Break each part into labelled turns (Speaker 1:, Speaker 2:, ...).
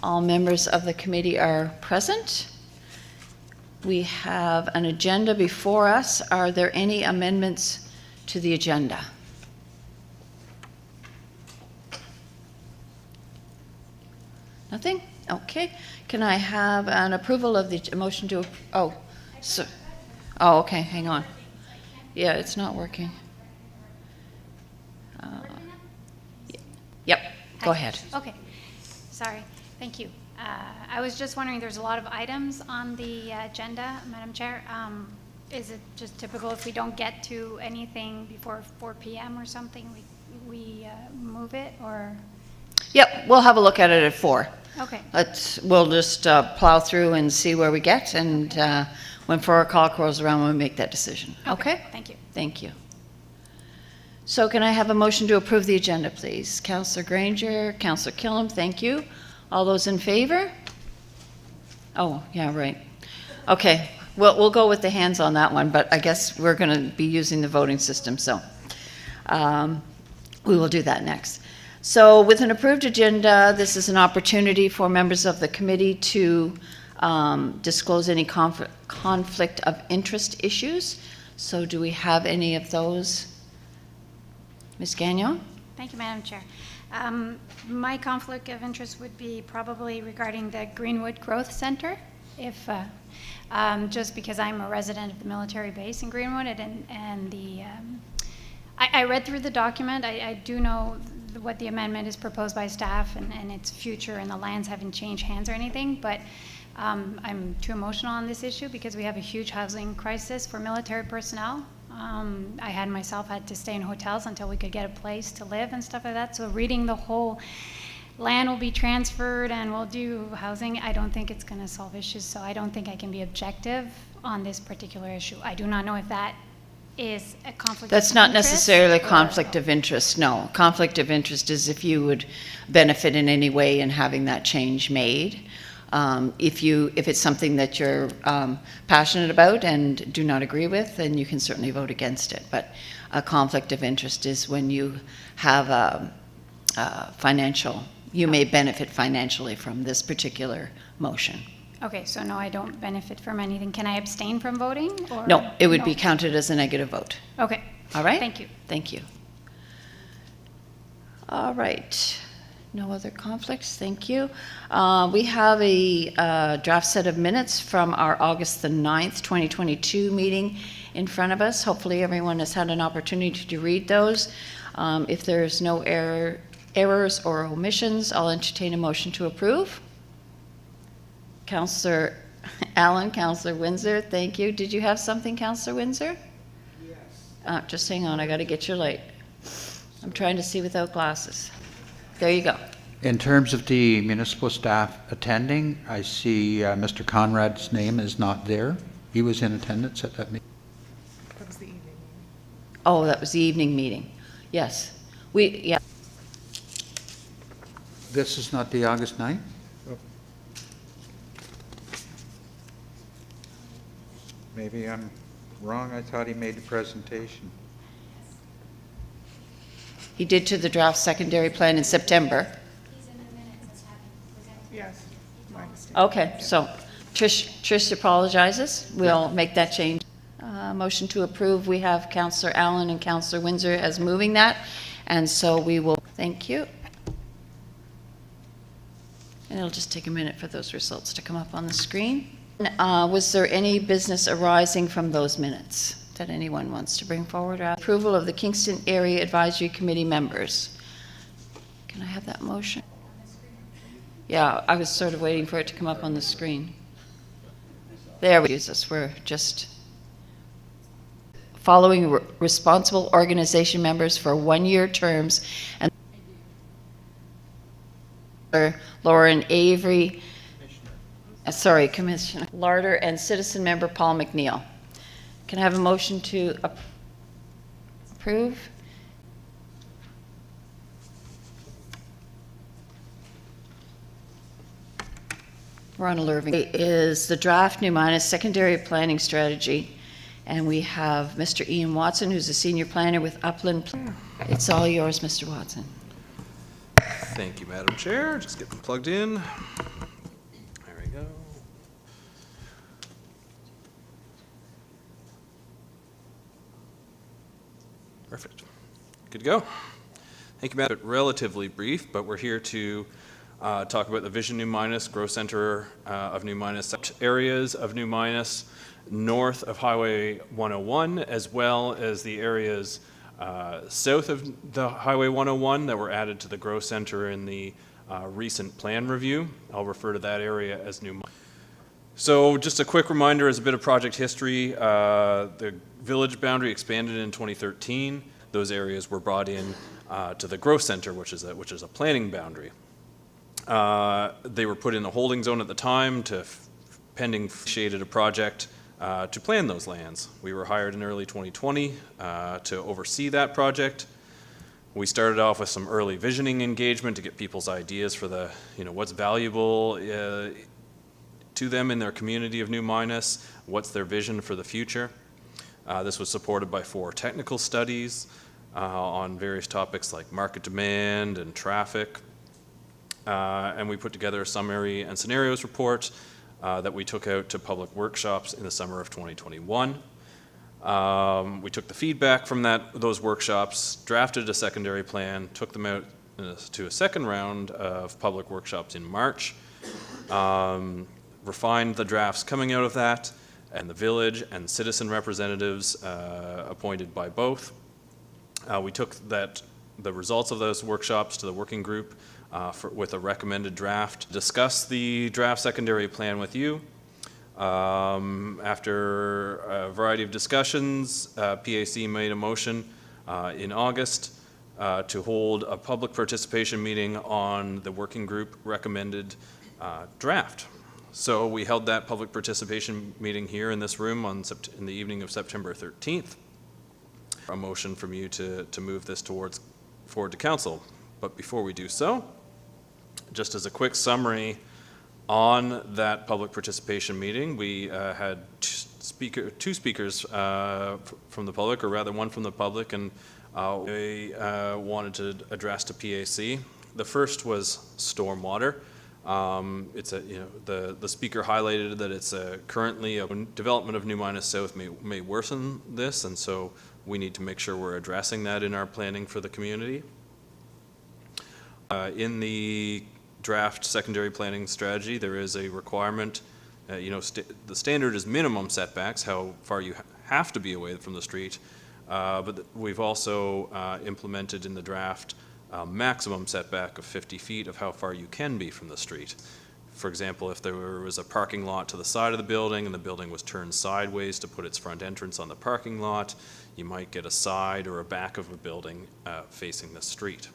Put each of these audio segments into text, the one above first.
Speaker 1: All members of the committee are present. We have an agenda before us. Are there any amendments to the agenda? Nothing? Okay. Can I have an approval of the motion to, oh, okay, hang on. Yeah, it's not working. Yep, go ahead.
Speaker 2: Okay, sorry, thank you. I was just wondering, there's a lot of items on the agenda, Madam Chair. Is it just typical if we don't get to anything before 4 p.m. or something, we move it, or?
Speaker 1: Yep, we'll have a look at it at 4.
Speaker 2: Okay.
Speaker 1: We'll just plow through and see where we get, and when 4 o'clock rolls around, we'll make that decision. Okay?
Speaker 2: Thank you.
Speaker 1: Thank you. So can I have a motion to approve the agenda, please? Councillor Granger, Councillor Killam, thank you. All those in favor? Oh, yeah, right. Okay, we'll go with the hands on that one, but I guess we're going to be using the voting system, so we will do that next. So with an approved agenda, this is an opportunity for members of the committee to disclose any conflict of interest issues. So do we have any of those? Ms. Gagnon?
Speaker 2: Thank you, Madam Chair. My conflict of interest would be probably regarding the Greenwood Growth Center, if just because I'm a resident of the military base in Greenwood, and I read through the document. I do know what the amendment is proposed by staff and its future, and the lands haven't changed hands or anything, but I'm too emotional on this issue because we have a huge housing crisis for military personnel. I had to stay in hotels until we could get a place to live and stuff like that. So reading the whole land will be transferred and we'll do housing, I don't think it's going to solve issues. So I don't think I can be objective on this particular issue. I do not know if that is a conflict
Speaker 1: That's
Speaker 2: of
Speaker 1: not
Speaker 2: interest,
Speaker 1: necessarily a conflict of interest, no. Conflict of interest is if you would benefit in any way in having that change made. If it's something that you're passionate about and do not agree with, then you can certainly vote against it. But a conflict of interest is when you have you may benefit financially from this particular motion.
Speaker 2: Okay, so no, I don't benefit from anything. Can I abstain from voting? Or?
Speaker 1: No, it would be counted as a negative vote.
Speaker 2: Okay.
Speaker 1: All right?
Speaker 2: Thank you.
Speaker 1: Thank you. All right. No other conflicts, thank you. We have a draft set of minutes from our August the 9th, 2022 meeting in front of us. Hopefully everyone has had an opportunity to read those. If there's no errors or omissions, I'll entertain a motion to approve. Councillor Allen, Councillor Windsor, thank you. Did you have something, Councillor Windsor? Yes. Just hang on, I got to get your light. I'm trying to see without glasses. There you go.
Speaker 3: In terms of the municipal staff attending, I see Mr. Conrad's name is not there. He was in attendance at that meeting.
Speaker 4: That was the evening meeting.
Speaker 1: Oh, that was the evening meeting. Yes. Yeah.
Speaker 3: This is not the August 9th?
Speaker 5: Oh. Maybe I'm wrong. I thought he made the presentation.
Speaker 1: He did to the draft secondary plan in September.
Speaker 4: Yes, my mistake.
Speaker 1: Okay, so Trish apologizes. We'll make that change. Motion to approve. We have Councillor Allen and Councillor Windsor as moving that, and so we will. Thank you. And it'll just take a minute for those results to come up on the screen. Was there any business arising from those minutes that anyone wants to bring forward? Approval of the Kingston Area Advisory Committee members. Can I have that motion? Yeah, I was sort of waiting for it to come up on the screen. There we use this. We're just following responsible organization members for 1-year terms, and Lauren Avery, Commissioner Larder, and citizen member Paul McNeil. Can I have a motion to approve? Ronald Irving is the draft new Minas secondary planning strategy, and we have Mr. Ian Watson, who's a senior planner with Upland. It's all yours, Mr. Watson.
Speaker 6: Thank you, Madam Chair. Just get them plugged in. Good to go. Thank you, Matt. Relatively brief, but we're here to talk about the Vision New Minas, Growth Center of New Minas, areas of New Minas north of Highway 101, as well as the areas south of the Highway 101 that were added to the Growth Center in the recent plan review. I'll refer to that area as New Minas. So just a quick reminder as a bit of project history, the village boundary expanded in 2013. Those areas were brought in to the Growth Center, which is a planning boundary. They were put in the holding zone at the time pending initiated a project to plan those lands. We were hired in early 2020 to oversee that project. We started off with some early visioning engagement to get people's ideas for what's valuable to them in their community of New Minas, what's their vision for the future. This was supported by 4 technical studies on various topics like market demand and traffic. And we put together a summary and scenarios report that we took out to public workshops in the summer of 2021. We took the feedback from those workshops, drafted a secondary plan, took them out to a second round of public workshops in March, refined the drafts coming out of that, and the village and citizen representatives appointed by both. We took the results of those workshops to the working group with a recommended draft. Discuss the draft secondary plan with you. After a variety of discussions, PAC made a motion in August to hold a public participation meeting on the working group recommended draft. So we held that public participation meeting here in this room in the evening of September 13th. A motion from you to move this forward to council. But before we do so, just as a quick summary on that public participation meeting, we had two speakers from the public, or rather one from the public, and they wanted to address to PAC. The first was stormwater. The speaker highlighted that it's currently a development of New Minas South may worsen this, and so we need to make sure we're addressing that in our planning for the community. In the draft secondary planning strategy, there is a requirement, the standard is minimum setbacks, how far you have to be away from the street, but we've also implemented in the draft maximum setback of 50 feet of how far you can be from the street. For example, if there was a parking lot to the side of the building and the building was turned sideways to put its front entrance on the parking lot, you might get a side or a back of a building facing the street.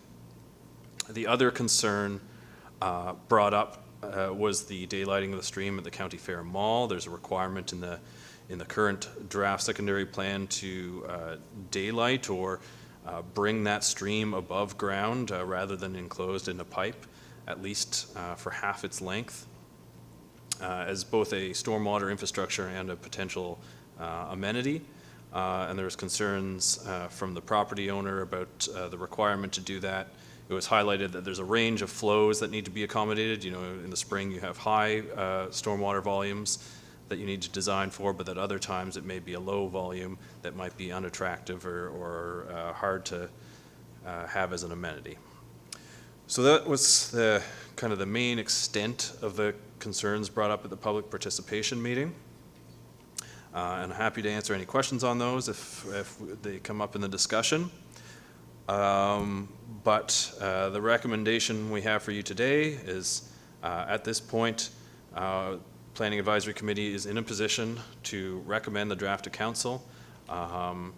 Speaker 6: The other concern brought up was the daylighting of the stream at the County Fair Mall. There's a requirement in the current draft secondary plan to daylight or bring that stream above ground rather than enclosed in a pipe, at least for half its length, as both a stormwater infrastructure and a potential amenity. And there's concerns from the property owner about the requirement to do that. It was highlighted that there's a range of flows that need to be accommodated. In the spring you have high stormwater volumes that you need to design for, but at other times it may be a low volume that might be unattractive or hard to have as an amenity. So that was the kind of the main extent of the concerns brought up at the public participation meeting. And I'm happy to answer any questions on those if they come up in the discussion. But the recommendation we have for you today is at this point, Planning Advisory Committee is in a position to recommend the draft to council, and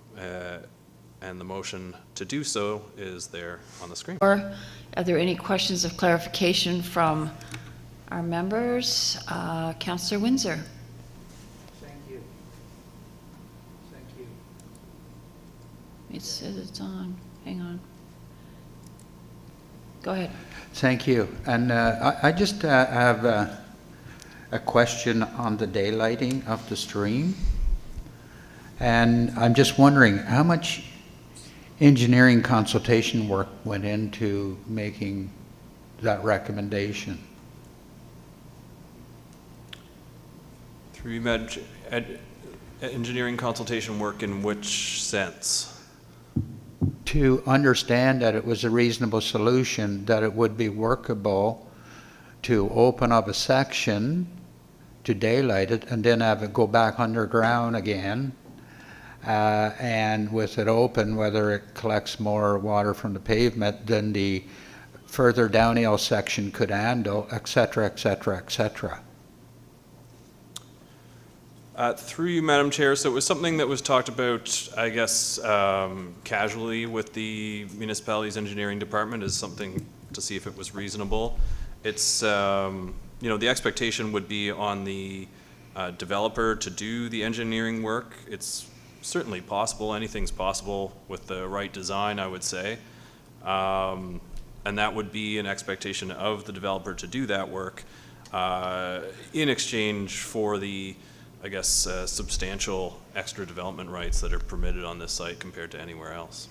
Speaker 6: the motion to do so is there on the screen.
Speaker 1: Are there any questions of clarification from our members? Councillor Windsor.
Speaker 3: Thank you. Thank you.
Speaker 1: It says it's on. Hang on. Go ahead.
Speaker 3: Thank you. And I just have a question on the daylighting of the stream. And I'm just wondering how much engineering consultation work went into making that recommendation?
Speaker 6: Through engineering consultation work in which sense?
Speaker 3: to understand that it was a reasonable solution, that it would be workable to open up a section to daylight it and then have it go back underground again. And with it open, whether it collects more water from the pavement than the further downhill section could handle, et cetera, et cetera, et cetera.
Speaker 6: Through you, Madam Chair, so it was something that was talked about, I guess, casually with the municipality's engineering department as something to see if it was reasonable. It's, you know, the expectation would be on the developer to do the engineering work. It's certainly possible. Anything's possible with the right design, I would say. And that would be an expectation of the developer to do that work in exchange for the, I guess, substantial extra development rights that are permitted on this site compared to anywhere else.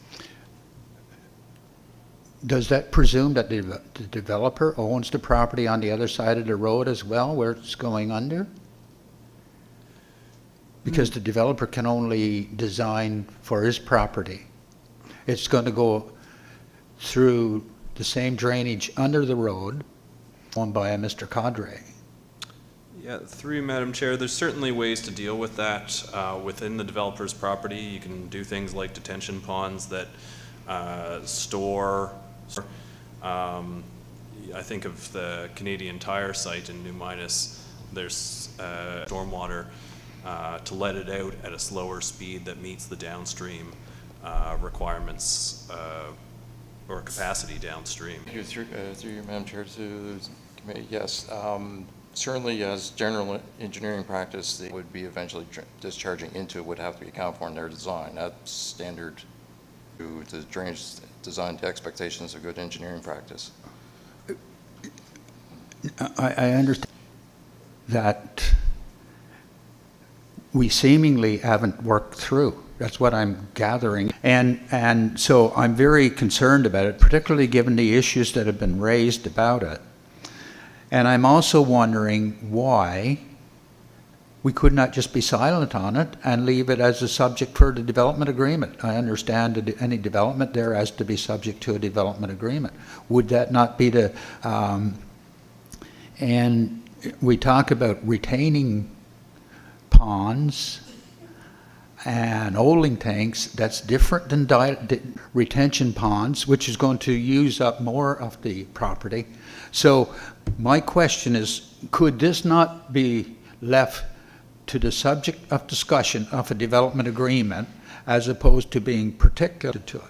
Speaker 3: Does that presume that the developer owns the property on the other side of the road as well, where it's going under? Because the developer can only design for his property. It's going to go through the same drainage under the road owned by a Mr. Cadre.
Speaker 6: Yeah, through you, Madam Chair, there's certainly ways to deal with that within the developer's property. You can do things like detention ponds that store. I think of the Canadian Tire site in New Minas. There's stormwater to let it out at a slower speed that meets the downstream requirements or capacity downstream.
Speaker 7: Through you, Madam Chair, to the committee, yes. Certainly, as general engineering practice, they would be eventually discharging into it would have to be accounted for in their design. That's standard to the drainage design to expectations of good engineering practice.
Speaker 3: I understand that we seemingly haven't worked through. That's what I'm gathering. And so I'm very concerned about it, particularly given the issues that have been raised about it. And I'm also wondering why we could not just be silent on it and leave it as a subject for the development agreement. I understand that any development there has to be subject to a development agreement. Would that not be the, and we talk about retaining ponds and holding tanks. That's different than retention ponds, which is going to use up more of the property. So my question is, could this not be left to the subject of discussion of a development agreement as opposed to being particular to it?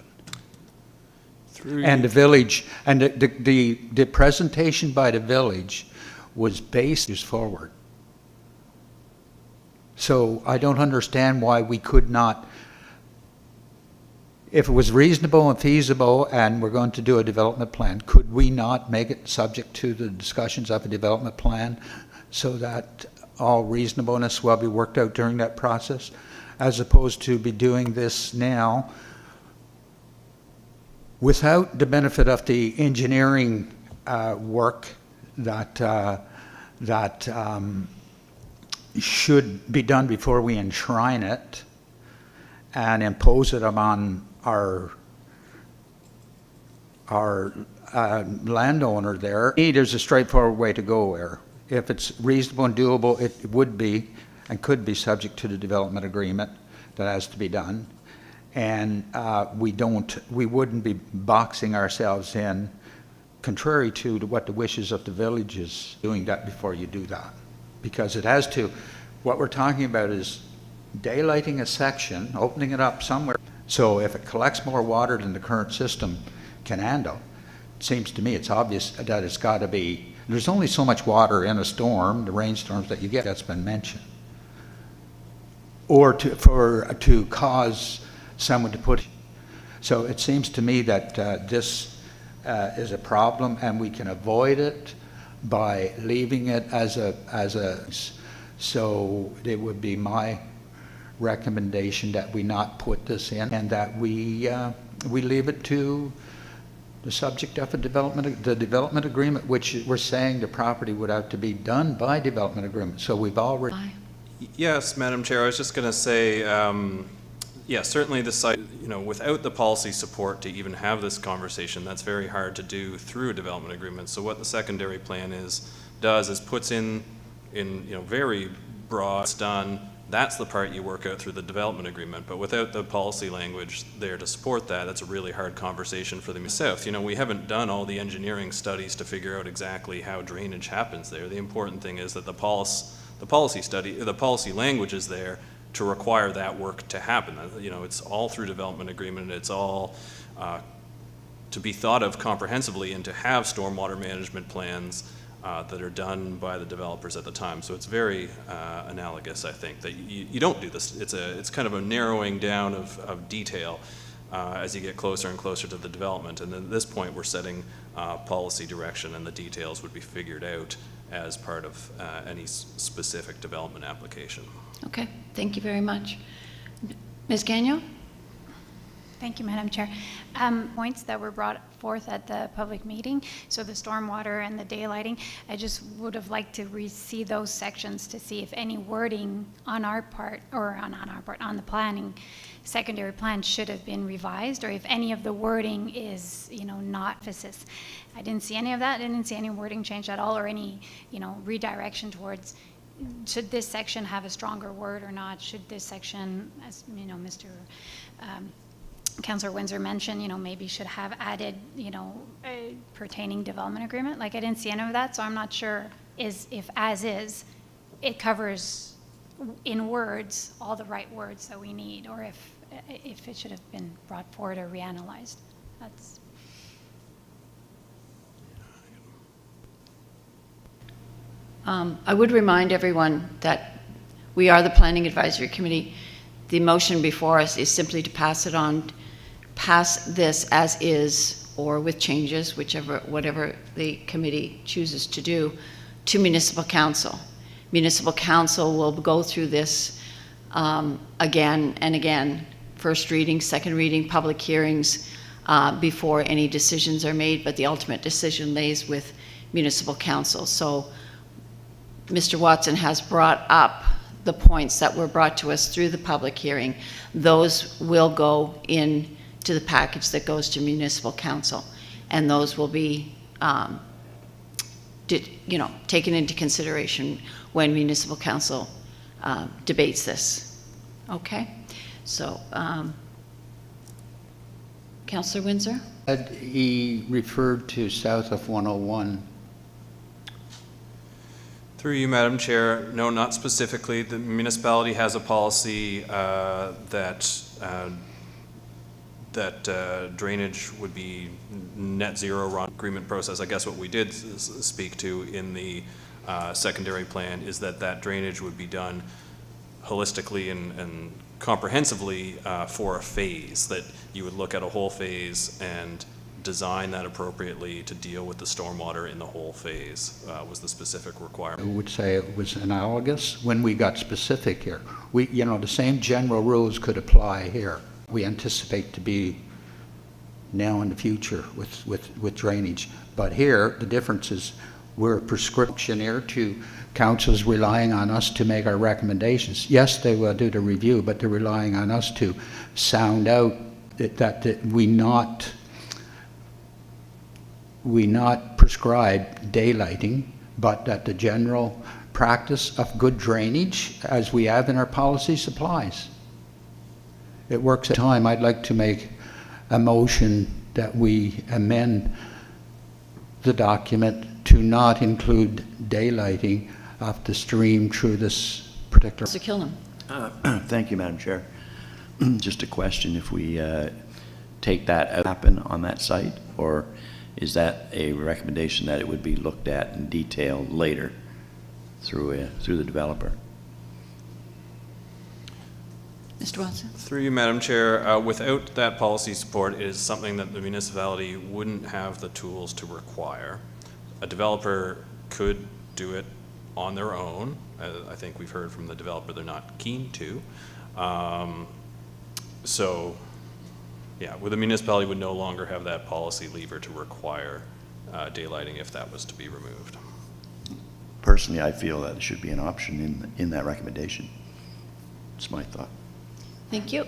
Speaker 3: And the village, and the presentation by the village was based forward. So I don't understand why we could not, if it was reasonable and feasible and we're going to do a development plan, could we not make it subject to the discussions of a development plan so that all reasonableness will be worked out during that process, as opposed to be doing this now without the benefit of the engineering work that should be done before we enshrine it and impose it on our landowner there. There's a straightforward way to go there. If it's reasonable and doable, it would be and could be subject to the development agreement that has to be done. And we wouldn't be boxing ourselves in contrary to what the wishes of the village is, doing that before you do that. Because it has to, what we're talking about is daylighting a section, opening it up somewhere. So if it collects more water than the current system can handle, it seems to me it's obvious that it's got to be, there's only so much water in a storm, the rainstorms that you get, that's been mentioned. Or to cause someone to put, so it seems to me that this is a problem and we can avoid it by leaving it as a, so it would be my recommendation that we not put this in and that we leave it to the subject of the development agreement, which we're saying the property would have to be done by development agreement. So we've already.
Speaker 6: Yes, Madam Chair, I was just going to say, Yeah, certainly the site, without the policy support to even have this conversation, that's very hard to do through a development agreement. So what the secondary plan does is puts in very broad, it's done, that's the part you work out through the development agreement. But without the policy language there to support that, that's a really hard conversation for the South. We haven't done all the engineering studies to figure out exactly how drainage happens there. The important thing is that the policy language is there to require that work to happen. It's all through development agreement. It's all to be thought of comprehensively and to have stormwater management plans that are done by the developers at the time. So it's very analogous, I think, that you don't do this. It's kind of a narrowing down of detail as you get closer and closer to the development. And then at this point, we're setting policy direction, and the details would be figured out as part of any specific development application.
Speaker 1: Okay, thank you very much. Ms. Gagnon?
Speaker 2: Thank you, Madam Chair. Points that were brought forth at the public meeting, so the stormwater and the daylighting, I just would have liked to see those sections to see if any wording on our part, or on the planning, secondary plan should have been revised, or if any of the wording is, not emphasis. I didn't see any of that. I didn't see any wording change at all, or any, redirection towards, should this section have a stronger word or not? Should this section, as Mr. Councillor Windsor mentioned, maybe should have added, a pertaining development agreement. Like, I didn't see any of that, so I'm not sure if as is, it covers in words all the right words that we need, or if it should have been brought forward or reanalyzed. That's.
Speaker 1: I would remind everyone that we are the Planning Advisory Committee. The motion before us is simply to pass this as is, or with changes, whatever the committee chooses to do, to Municipal Council. Municipal Council will go through this again and again, first reading, second reading, public hearings, before any decisions are made, but the ultimate decision lays with Municipal Council. So Mr. Watson has brought up the points that were brought to us through the public hearing. Those will go in to the package that goes to Municipal Council, and those will be taken into consideration when Municipal Council debates this. Okay? So, Councillor Windsor?
Speaker 3: He referred to south of 101.
Speaker 6: Through you, Madam Chair, no, not specifically. The municipality has a policy that drainage would be net zero run agreement process. I guess what we did speak to in the secondary plan is that drainage would be done holistically and comprehensively for a phase, that you would look at a whole phase and design that appropriately to deal with the stormwater in the whole phase, was the specific requirement.
Speaker 3: I would say it was analogous when we got specific here. The same general rules could apply here. We anticipate to be now in the future with drainage. But here, the difference is we're a prescription here to councils relying on us to make our recommendations. Yes, they will do the review, but they're relying on us to sound out that we not prescribe daylighting, but that the general practice of good drainage, as we have in our policy, supplies. It works at time. I'd like to make a motion that we amend the document to not include daylighting of the stream through this particular.
Speaker 1: Mr. Killam?
Speaker 8: Thank you, Madam Chair. Just a question, if we take that out, happen on that site, or is that a recommendation that it would be looked at in detail later through the developer?
Speaker 1: Mr. Watson?
Speaker 6: Through you, Madam Chair, without that policy support, it is something that the municipality wouldn't have the tools to require. A developer could do it on their own. I think we've heard from the developer they're not keen to. So, yeah, the municipality would no longer have that policy lever to require daylighting if that was to be removed.
Speaker 8: Personally, I feel that it should be an option in that recommendation. It's my thought.
Speaker 1: Thank you.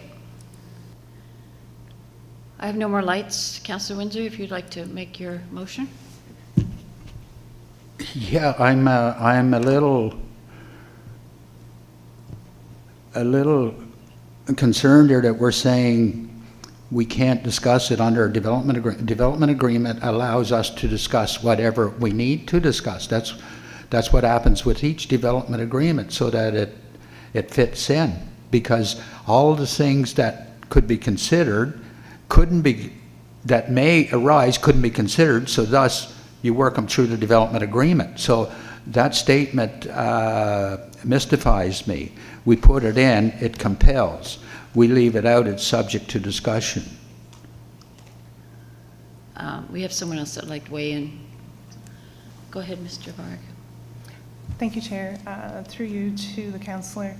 Speaker 1: I have no more lights. Councillor Windsor, if you'd like to make your motion.
Speaker 3: Yeah, I'm a little concerned here that we're saying we can't discuss it under a development agreement. Development agreement allows us to discuss whatever we need to discuss. That's what happens with each development agreement, so that it fits in, because all the things that could be considered that may arise couldn't be considered, so thus you work them through the development agreement. So that statement mystifies me. We put it in, it compels. We leave it out, it's subject to discussion.
Speaker 1: We have someone else that'd like to weigh in. Go ahead, Mr. Varg.
Speaker 4: Thank you, Chair. Through you to the councillor.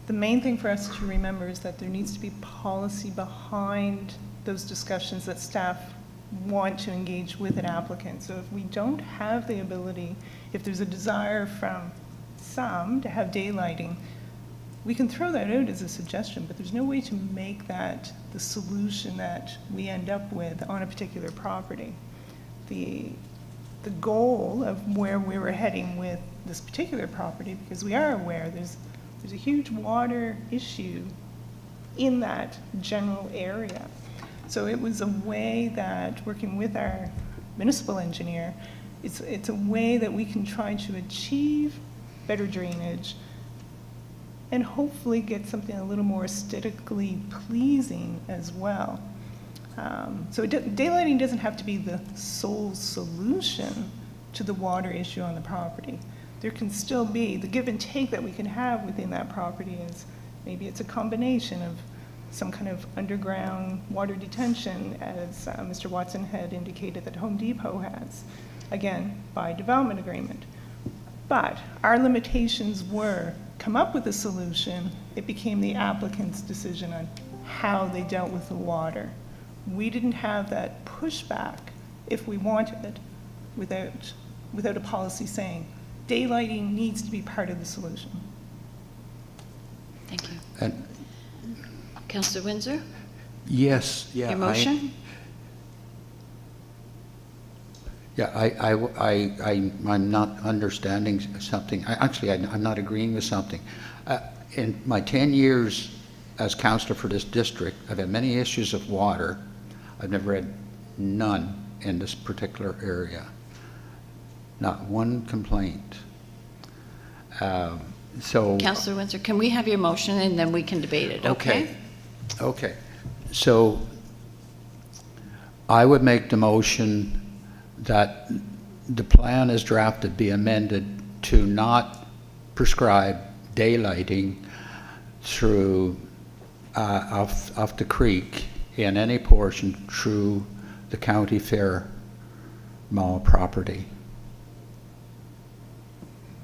Speaker 4: The main thing for us to remember is that there needs to be policy behind those discussions that staff want to engage with an applicant. So if we don't have the ability, if there's a desire from some to have daylighting, we can throw that out as a suggestion, but there's no way to make that the solution that we end up with on a particular property. The goal of where we were heading with this particular property, because we are aware there's a huge water issue in that general area. So it was a way that, working with our municipal engineer, it's a way that we can try to achieve better drainage and hopefully get something a little more aesthetically pleasing as well. So daylighting doesn't have to be the sole solution to the water issue on the property. There can still be the give and take that we can have within that property. Is maybe it's a combination of some kind of underground water detention, as Mr. Watson had indicated that Home Depot has, again, by development agreement. But our limitations were, come up with a solution, it became the applicant's decision on how they dealt with the water. We didn't have that pushback, if we wanted it, without a policy saying daylighting needs to be part of the solution.
Speaker 1: Thank you.
Speaker 3: And
Speaker 1: Councillor Windsor,
Speaker 3: yes, yeah.
Speaker 1: your motion?
Speaker 3: I'm not understanding something. I'm not agreeing with something. In my 10 years as councillor for this district, I've had many issues of water. I've never had none in this particular area. Not one complaint.
Speaker 1: Councillor Windsor, can we have your motion and then we can debate it, okay?
Speaker 3: Okay. So I would make the motion that the plan as drafted be amended to not prescribe daylighting through off the creek in any portion through the County Fair Mall property.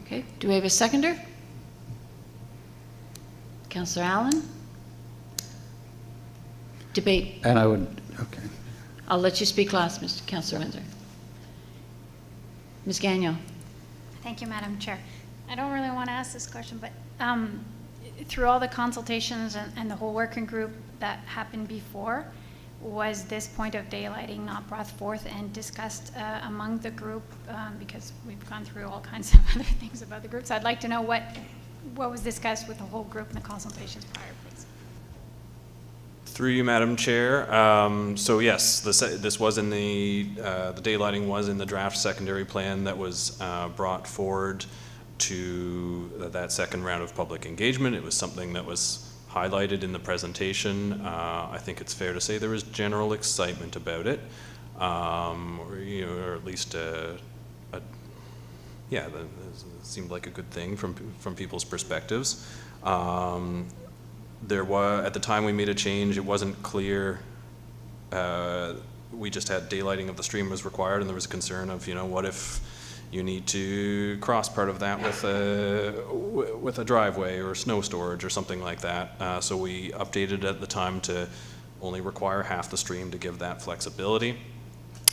Speaker 1: Okay, do we have a seconder? Councillor Allen? Debate.
Speaker 3: And I would, okay.
Speaker 1: I'll let you speak last, Mr. Councillor Windsor. Ms. Gagnon.
Speaker 2: Thank you, Madam Chair. I don't really want to ask this question, but through all the consultations and the whole working group that happened before, was this point of daylighting not brought forth and discussed among the group? Because we've gone through all kinds of other things about the group. So I'd like to know what was discussed with the whole group in the consultations prior, please.
Speaker 6: Through you, Madam Chair. So yes, this was in the daylighting was in the draft secondary plan that was brought forward to that second round of public engagement. It was something that was highlighted in the presentation. I think it's fair to say there was general excitement about it, or at least yeah, it seemed like a good thing from people's perspectives. There was, at the time we made a change, it wasn't clear. We just had daylighting of the stream was required, and there was a concern of, what if you need to cross part of that with a driveway or snow storage or something like that. So we updated at the time to only require half the stream to give that flexibility.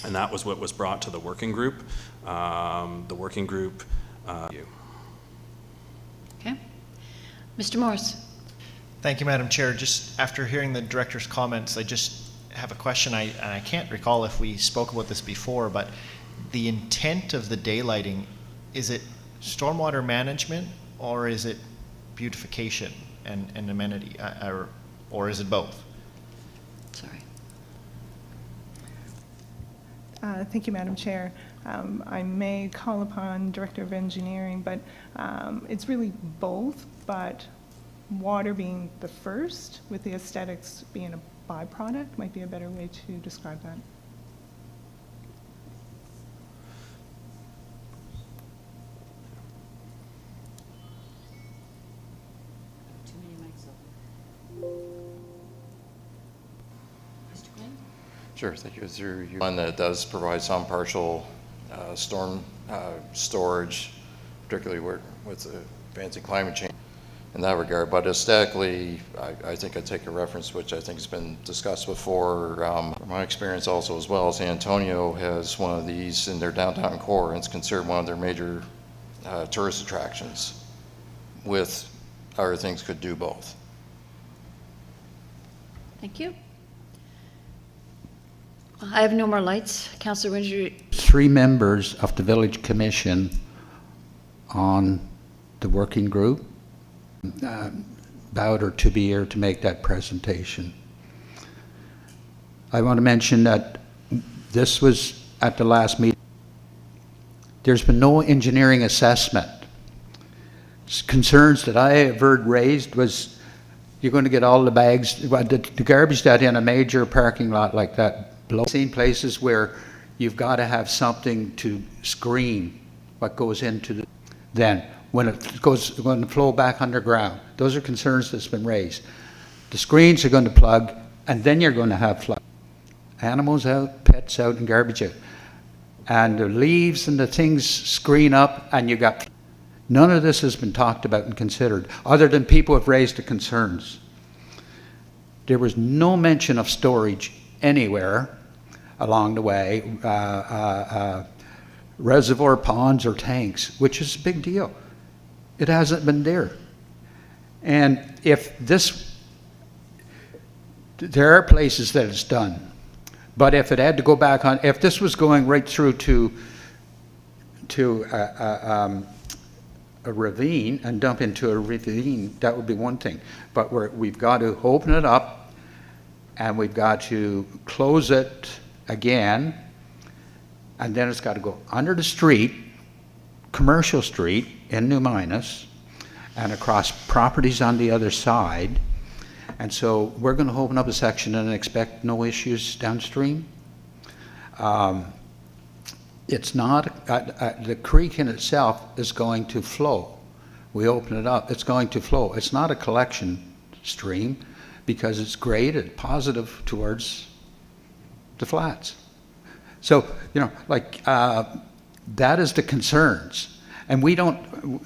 Speaker 6: And that was what was brought to the working group. The working group.
Speaker 1: Okay. Mr. Morris.
Speaker 9: Thank you, Madam Chair. Just after hearing the director's comments, I just have a question. I can't recall if we spoke about this before, but the intent of the daylighting, is it stormwater management or is it beautification and amenity, or is it both?
Speaker 1: Sorry.
Speaker 4: Thank you, Madam Chair. I may call upon Director of Engineering, but it's really both, but water being the first, with the aesthetics being a byproduct, might be a better way to describe that.
Speaker 1: Too many mics Mr. Quinn?
Speaker 7: Sure, thank you. Through you. One that does provide some partial storm storage, particularly with the advancing climate change in that regard. But aesthetically, I think I take a reference, which I think has been discussed before. From my experience also as well, San Antonio has one of these in their downtown core, and it's considered one of their major tourist attractions. With other things, could do both.
Speaker 1: Thank you. I have no more lights. Councillor Winter.
Speaker 3: 3 members of the village commission on the working group, Bowder to be here to make that presentation. I want to mention that this was at the last meeting. There's been no engineering assessment. Concerns that I have heard raised was you're going to get all the bags, the garbage that in a major parking lot like that. I've seen places where you've got to have something to screen what goes into the, then when it goes, going to flow back underground. Those are concerns that's been raised. The screens are going to plug, and then you're going to have flood. Animals out, pets out, and garbage out. And the leaves and the things screen up, and you got, none of this has been talked about and considered, other than people have raised the concerns. There was no mention of storage anywhere along the way, reservoir ponds or tanks, which is a big deal. It hasn't been there. And if this, there are places that it's done, but if it had to go back on, if this was going right through to a ravine and dump into a ravine, that would be one thing. But we've got to open it up, and we've got to close it again, and then it's got to go under the street, commercial street in New Minas, and across properties on the other side. And so we're going to open up a section and expect no issues downstream. It's not, the creek in itself is going to flow. We open it up, it's going to flow. It's not a collection stream because it's graded positive towards the flats. So, you know, like, that is the concerns. And we don't,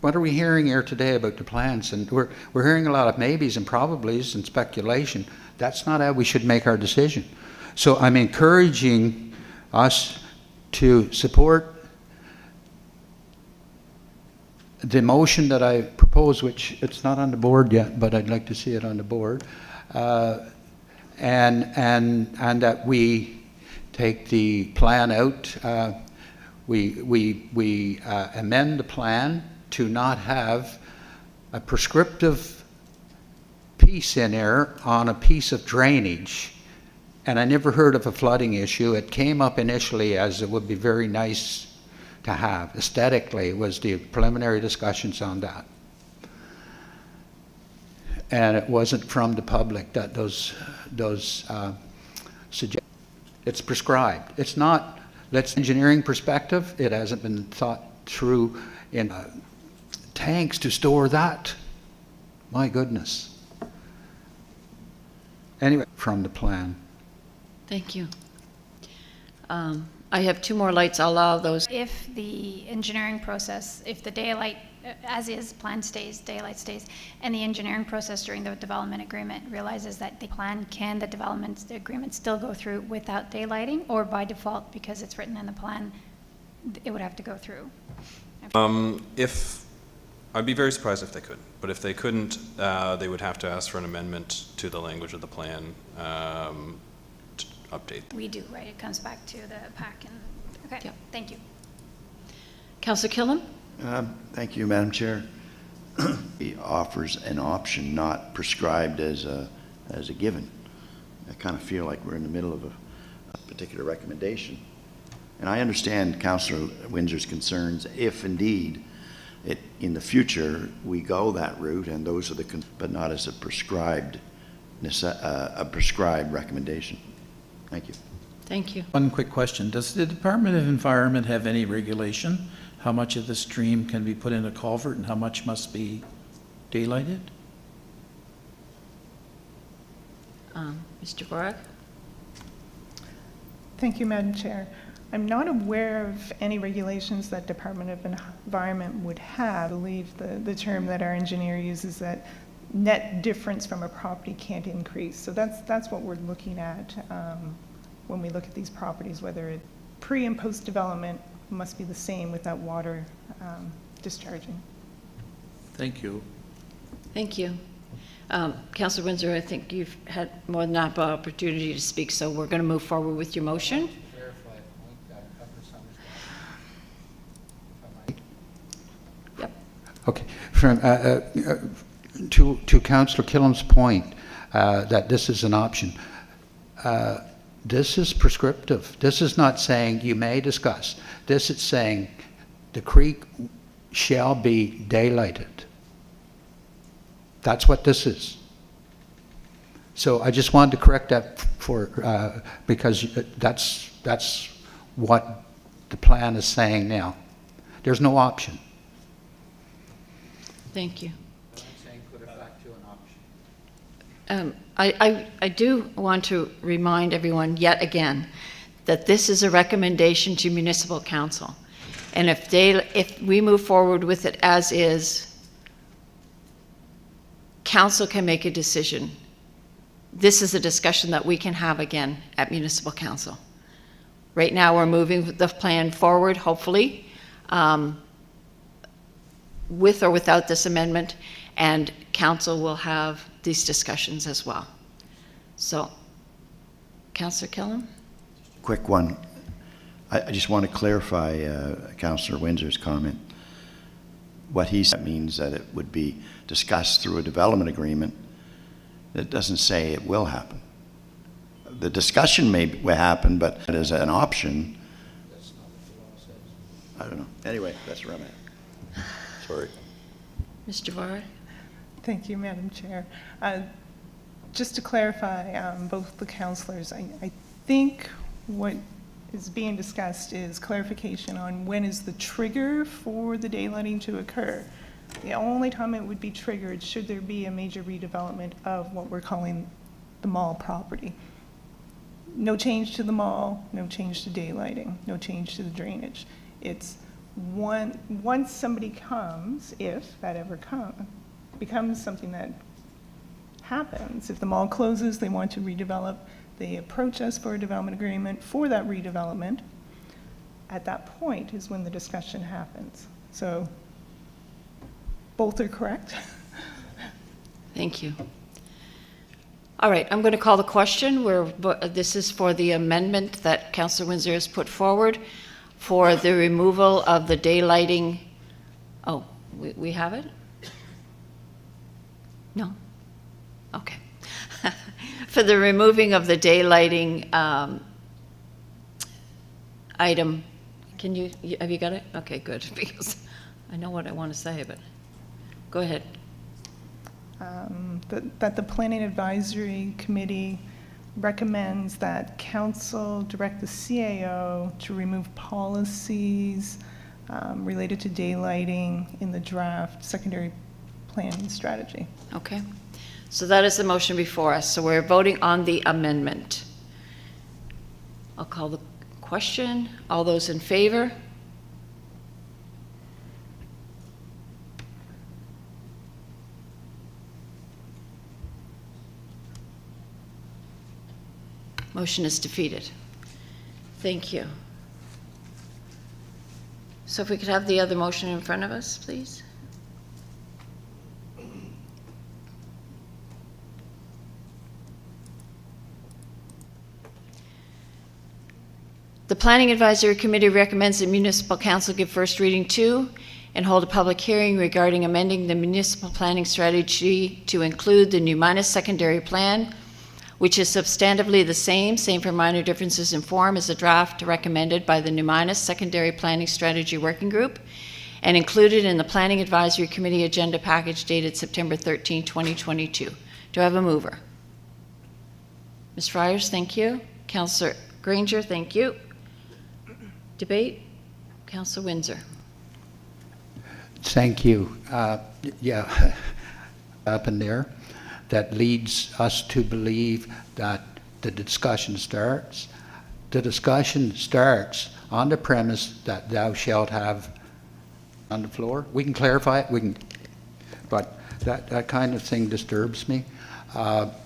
Speaker 3: what are we hearing here today about the plans? And we're hearing a lot of maybes and probablys and speculation. That's not how we should make our decision. So I'm encouraging us to support the motion that I propose, which it's not on the board yet, but I'd like to see it on the board, and that we take the plan out. We amend the plan to not have a prescriptive piece in there on a piece of drainage. And I never heard of a flooding issue. It came up initially as it would be very nice to have. Aesthetically was the preliminary discussions on that. And it wasn't from the public that those suggestions. It's prescribed. It's not, let's engineering perspective, it hasn't been thought through in tanks to store that. My goodness. Anyway, from the plan.
Speaker 1: Thank you. I have 2 more lights. I'll allow those.
Speaker 2: If the engineering process, if the daylight, as is, plan stays, daylight stays, and the engineering process during the development agreement realizes that the plan, can the development agreement still go through without daylighting, or by default, because it's written in the plan, it would have to go through?
Speaker 6: If I'd be very surprised if they couldn't, but if they couldn't, they would have to ask for an amendment to the language of the plan to update.
Speaker 2: We do, right? It comes back to the PAC and, okay,
Speaker 1: Yep.
Speaker 2: thank you.
Speaker 1: Councillor Killam?
Speaker 8: Thank you, Madam Chair. He offers an option not prescribed as a given. I kind of feel like we're in the middle of a particular recommendation. And I understand Councillor Windsor's concerns if indeed in the future we go that route and those are but not as a prescribed recommendation. Thank you.
Speaker 1: Thank you.
Speaker 10: One quick question. Does the Department of Environment have any regulation? How much of the stream can be put in a culvert and how much must be daylighted?
Speaker 1: Mr. Vorag?
Speaker 4: Thank you, Madam Chair. I'm not aware of any regulations that Department of Environment would have. I believe the term that our engineer uses, that net difference from a property can't increase. So that's what we're looking at when we look at these properties, whether it pre and post development must be the same with that water discharging.
Speaker 10: Thank you.
Speaker 1: Thank you. Councillor Windsor, I think you've had more than enough opportunity to speak, so we're going to move forward with your motion. Yep.
Speaker 3: Okay. To Councillor Killam's point that this is an option, this is prescriptive. This is not saying you may discuss. This is saying the creek shall be daylighted. That's what this is. So I just wanted to correct that because that's what the plan is saying now. There's no option.
Speaker 1: Thank you.
Speaker 3: I'm saying put it back to an option.
Speaker 1: I do want to remind everyone yet again that this is a recommendation to municipal council. And if we move forward with it as is, council can make a decision. This is a discussion that we can have again at municipal council. Right now, we're moving the plan forward, hopefully, with or without this amendment, and council will have these discussions as well. So, Councillor Killam?
Speaker 8: Quick one. I just want to clarify Councillor Windsor's comment. What he said means that it would be discussed through a development agreement. That doesn't say it will happen. The discussion will happen, but as an option, that's not what the law says. I don't know. Anyway, that's where I'm at. Sorry.
Speaker 1: Mr. Vara?
Speaker 4: Thank you, Madam Chair. Just to clarify, both the councillors, I think what is being discussed is clarification on when is the trigger for the daylighting to occur. The only time it would be triggered should there be a major redevelopment of what we're calling the mall property. No change to the mall, no change to daylighting, no change to the drainage. It's once somebody comes, if that ever becomes something that happens. If the mall closes, they want to redevelop, they approach us for a development agreement for that redevelopment. At that point is when the discussion happens. So both are correct.
Speaker 1: Thank you. All right, I'm going to call the question. This is for the amendment that Councillor Windsor has put forward for the removal of the daylighting. Oh, we have it? No? Okay. For the removing of the daylighting item. Have you got it? Okay, good, because I know what I want to say, but go ahead.
Speaker 4: That the Planning Advisory Committee recommends that council direct the CAO to remove policies related to daylighting in the draft secondary planning strategy.
Speaker 1: Okay. So that is the motion before us. So we're voting on the amendment. I'll call the question. All those in favor? Motion is defeated. Thank you. So if we could have the other motion in front of us, please. The Planning Advisory Committee recommends that Municipal Council give first reading to and hold a public hearing regarding amending the municipal planning strategy to include the new Minas secondary plan, which is substantively the same for minor differences in form as the draft recommended by the new Minas Secondary Planning Strategy Working Group, and included in the Planning Advisory Committee agenda package dated September 13, 2022. Do I have a mover? Ms. Friars, thank you. Councillor Granger, thank you. Debate? Councillor Windsor.
Speaker 3: Thank you. Yeah, up in there. That leads us to believe that the discussion starts. The discussion starts on the premise that thou shalt have on the floor. We can clarify it, but that kind of thing disturbs me.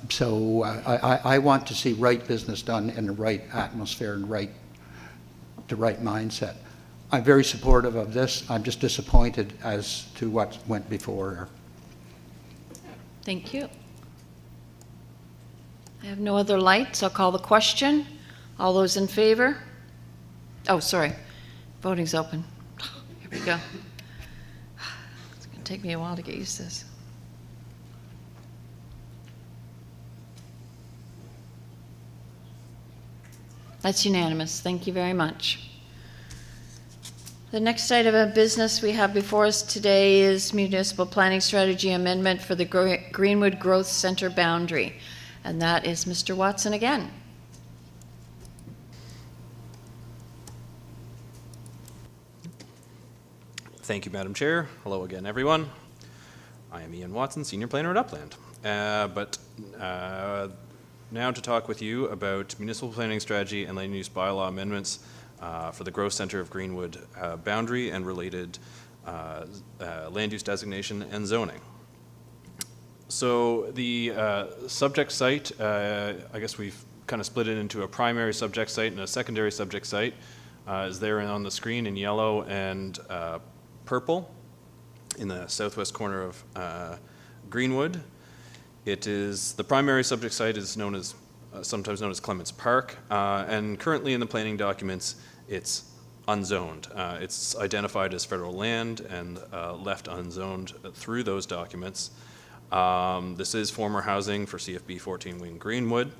Speaker 3: So I want to see right business done in the right atmosphere and the right mindset. I'm very supportive of this. I'm just disappointed as to what went before.
Speaker 1: Thank you. I have no other lights. I'll call the question. All those in favor? Oh, sorry. Voting's open. Here we go. It's going to take me a while to get used to this. That's unanimous. Thank you very much. The next item of business we have before us today is Municipal Planning Strategy Amendment for the Greenwood Growth Center boundary. And that is Mr. Watson again.
Speaker 6: Thank you, Madam Chair. Hello again, everyone. I am Ian Watson, Senior Planner at Upland. Now to talk with you about municipal planning strategy and land use bylaw amendments for the Growth Center of Greenwood boundary and related land use designation and zoning. So the subject site, I guess we've kind of split it into a primary subject site and a secondary subject site, is there on the screen in yellow and purple in the southwest corner of Greenwood. It is, the primary subject site is known as, sometimes known as Clements Park, and currently in the planning documents, it's unzoned. It's identified as federal land and left unzoned through those documents. This is former housing for CFB 14 Wing Greenwood.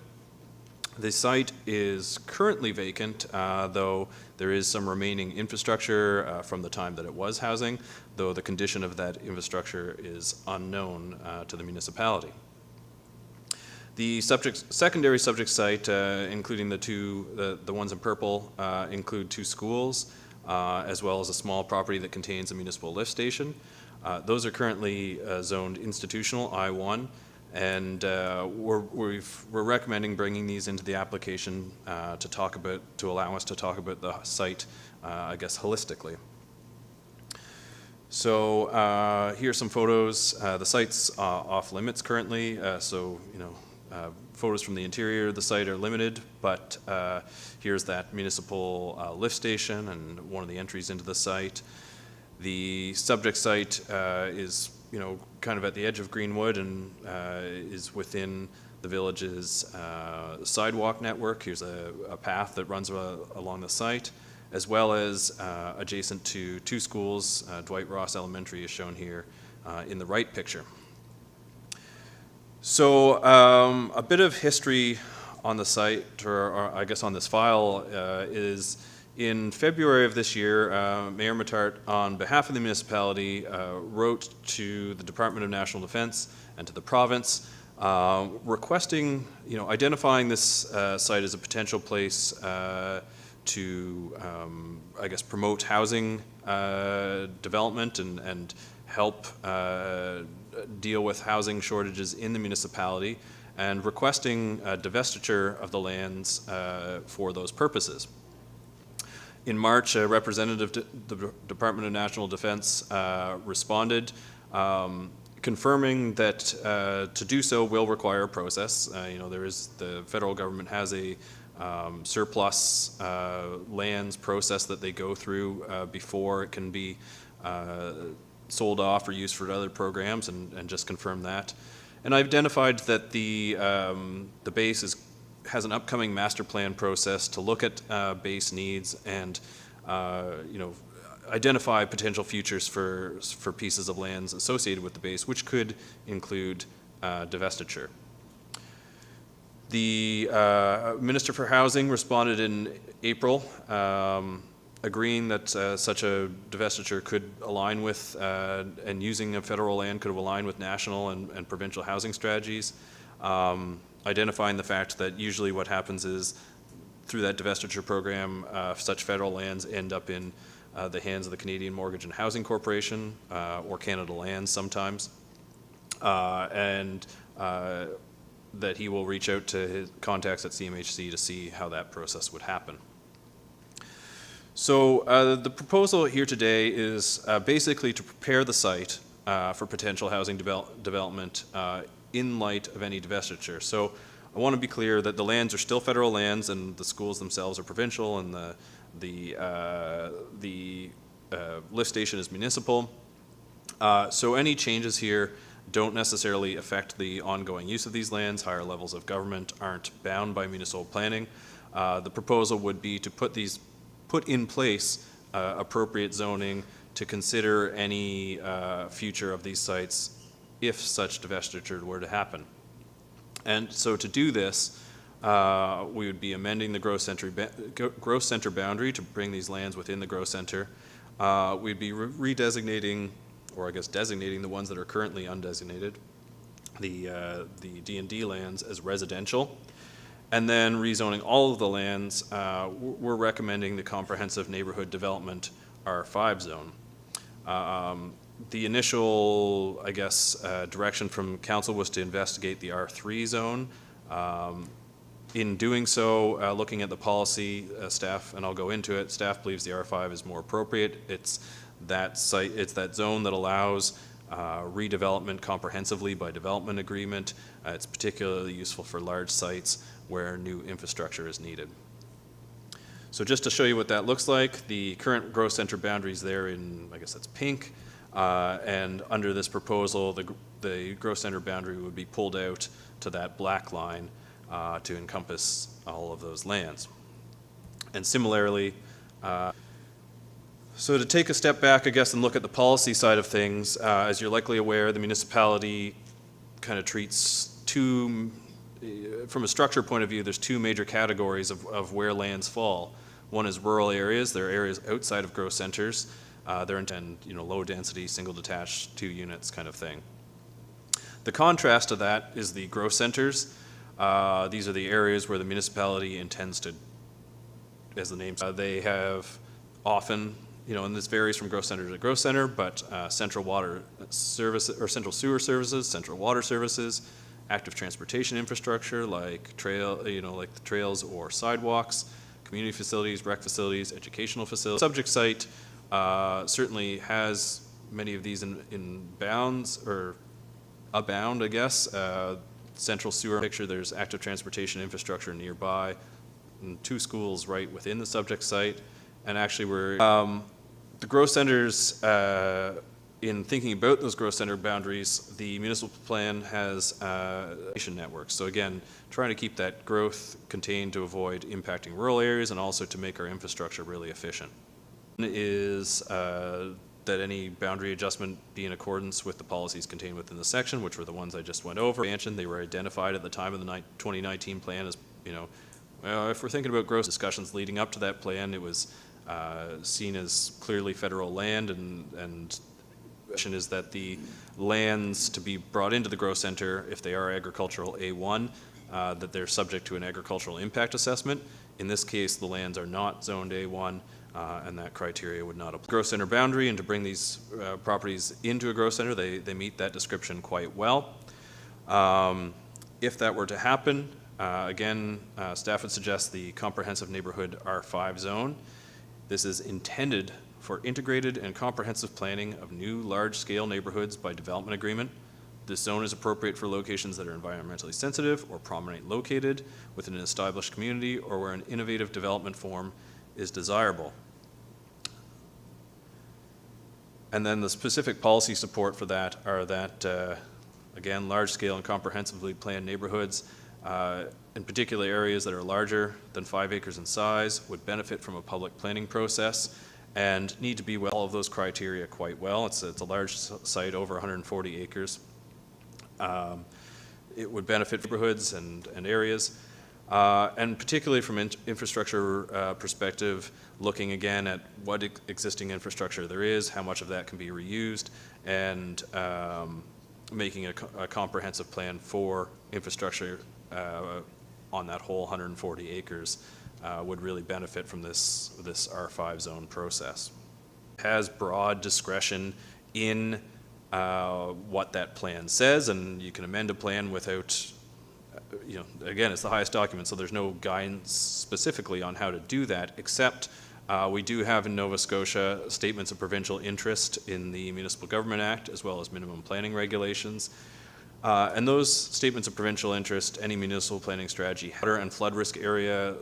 Speaker 6: The site is currently vacant, though there is some remaining infrastructure from the time that it was housing, though the condition of that infrastructure is unknown to the municipality. The secondary subject site, including the ones in purple, include 2 schools, as well as a small property that contains a municipal lift station. Those are currently zoned institutional I-1, and we're recommending bringing these into the application to allow us to talk about the site, I guess, holistically. So here's some photos. The site's off limits currently, so photos from the interior of the site are limited, but here's that municipal lift station and one of the entries into the site. The subject site is, kind of at the edge of Greenwood and is within the village's sidewalk network. Here's a path that runs along the site, as well as adjacent to 2 schools. Dwight Ross Elementary is shown here in the right picture. So a bit of history on the site, or I guess on this file, is in February of this year, Mayor Matart, on behalf of the municipality, wrote to the Department of National Defense and to the province, requesting, identifying this site as a potential place to, I guess, promote housing development and help deal with housing shortages in the municipality, and requesting divestiture of the lands for those purposes. In March, a representative to the Department of National Defense responded, confirming that to do so will require a process. The federal government has a surplus lands process that they go through before it can be sold off or used for other programs, and just confirm that. And I identified that the base has an upcoming master plan process to look at base needs and, identify potential futures for pieces of lands associated with the base, which could include divestiture. The Minister for Housing responded in April, agreeing that such a divestiture could align with, and using of federal land could align with national and provincial housing strategies, identifying the fact that usually what happens is through that divestiture program, such federal lands end up in the hands of the Canadian Mortgage and Housing Corporation, or Canada Lands sometimes, and that he will reach out to his contacts at CMHC to see how that process would happen. So the proposal here today is basically to prepare the site for potential housing development in light of any divestiture. So I want to be clear that the lands are still federal lands and the schools themselves are provincial, and the lift station is municipal. So any changes here don't necessarily affect the ongoing use of these lands. Higher levels of government aren't bound by municipal planning. The proposal would be to put in place appropriate zoning to consider any future of these sites if such divestiture were to happen. And so to do this, we would be amending the gross center boundary to bring these lands within the gross center. We'd be redesignating, or I guess designating, the ones that are currently undesignated, the D&D lands, as residential, and then rezoning all of the lands. We're recommending the comprehensive neighborhood development R5 zone. The initial, I guess, direction from council was to investigate the R3 zone. In doing so, looking at the policy, staff, and I'll go into it, staff believes the R5 is more appropriate. It's that site, it's that zone that allows redevelopment comprehensively by development agreement. It's particularly useful for large sites where new infrastructure is needed. So just to show you what that looks like, the current gross center boundaries there in, I guess that's pink, and under this proposal, the gross center boundary would be pulled out to that black line to encompass all of those lands. And similarly, so to take a step back, I guess, and look at the policy side of things, as you're likely aware, the municipality kind of treats from a structure point of view, there's two major categories of where lands fall. One is rural areas. They're areas outside of gross centers. They're in low density, single detached, 2 units kind of thing. The contrast to that is the gross centers. These are the areas where the municipality intends to, as the name says, they have often, and this varies from gross center to gross center, but central water services or central sewer services, central water services, active transportation infrastructure like like the trails or sidewalks, community facilities, rec facilities, educational facilities. Subject site certainly has many of these in bounds, or abound, I guess. Central sewer picture, there's active transportation infrastructure nearby, and 2 schools right within the subject site. And actually we're, the gross centers, in thinking about those gross center boundaries, the municipal plan has networks. So again, trying to keep that growth contained to avoid impacting rural areas and also to make our infrastructure really efficient. Is that any boundary adjustment be in accordance with the policies contained within the section, which were the ones I just went over. They were identified at the time of the 2019 plan as, well, if we're thinking about gross discussions leading up to that plan, it was seen as clearly federal land, and is that the lands to be brought into the gross center, if they are agricultural A1, that they're subject to an agricultural impact assessment. In this case, the lands are not zoned A1, and that criteria would not apply. Gross center boundary, and to bring these properties into a gross center, they meet that description quite well. If that were to happen, again, staff would suggest the comprehensive neighborhood R5 zone. This is intended for integrated and comprehensive planning of new large-scale neighborhoods by development agreement. This zone is appropriate for locations that are environmentally sensitive or prominently located within an established community, or where an innovative development form is desirable. And then the specific policy support for that are that, again, large-scale and comprehensively planned neighborhoods in particular areas that are larger than 5 acres in size would benefit from a public planning process and need to be well all of those criteria quite well. It's a large site, over 140 acres. It would benefit neighborhoods and areas, and particularly from infrastructure perspective, looking again at what existing infrastructure there is, how much of that can be reused, and making a comprehensive plan for infrastructure on that whole 140 acres would really benefit from this R5 zone process. It has broad discretion in what that plan says, and you can amend a plan without, again, it's the highest document, so there's no guidance specifically on how to do that, except we do have in Nova Scotia statements of provincial interest in the Municipal Government Act, as well as minimum planning regulations. And those statements of provincial interest, any municipal planning strategy, water and flood risk area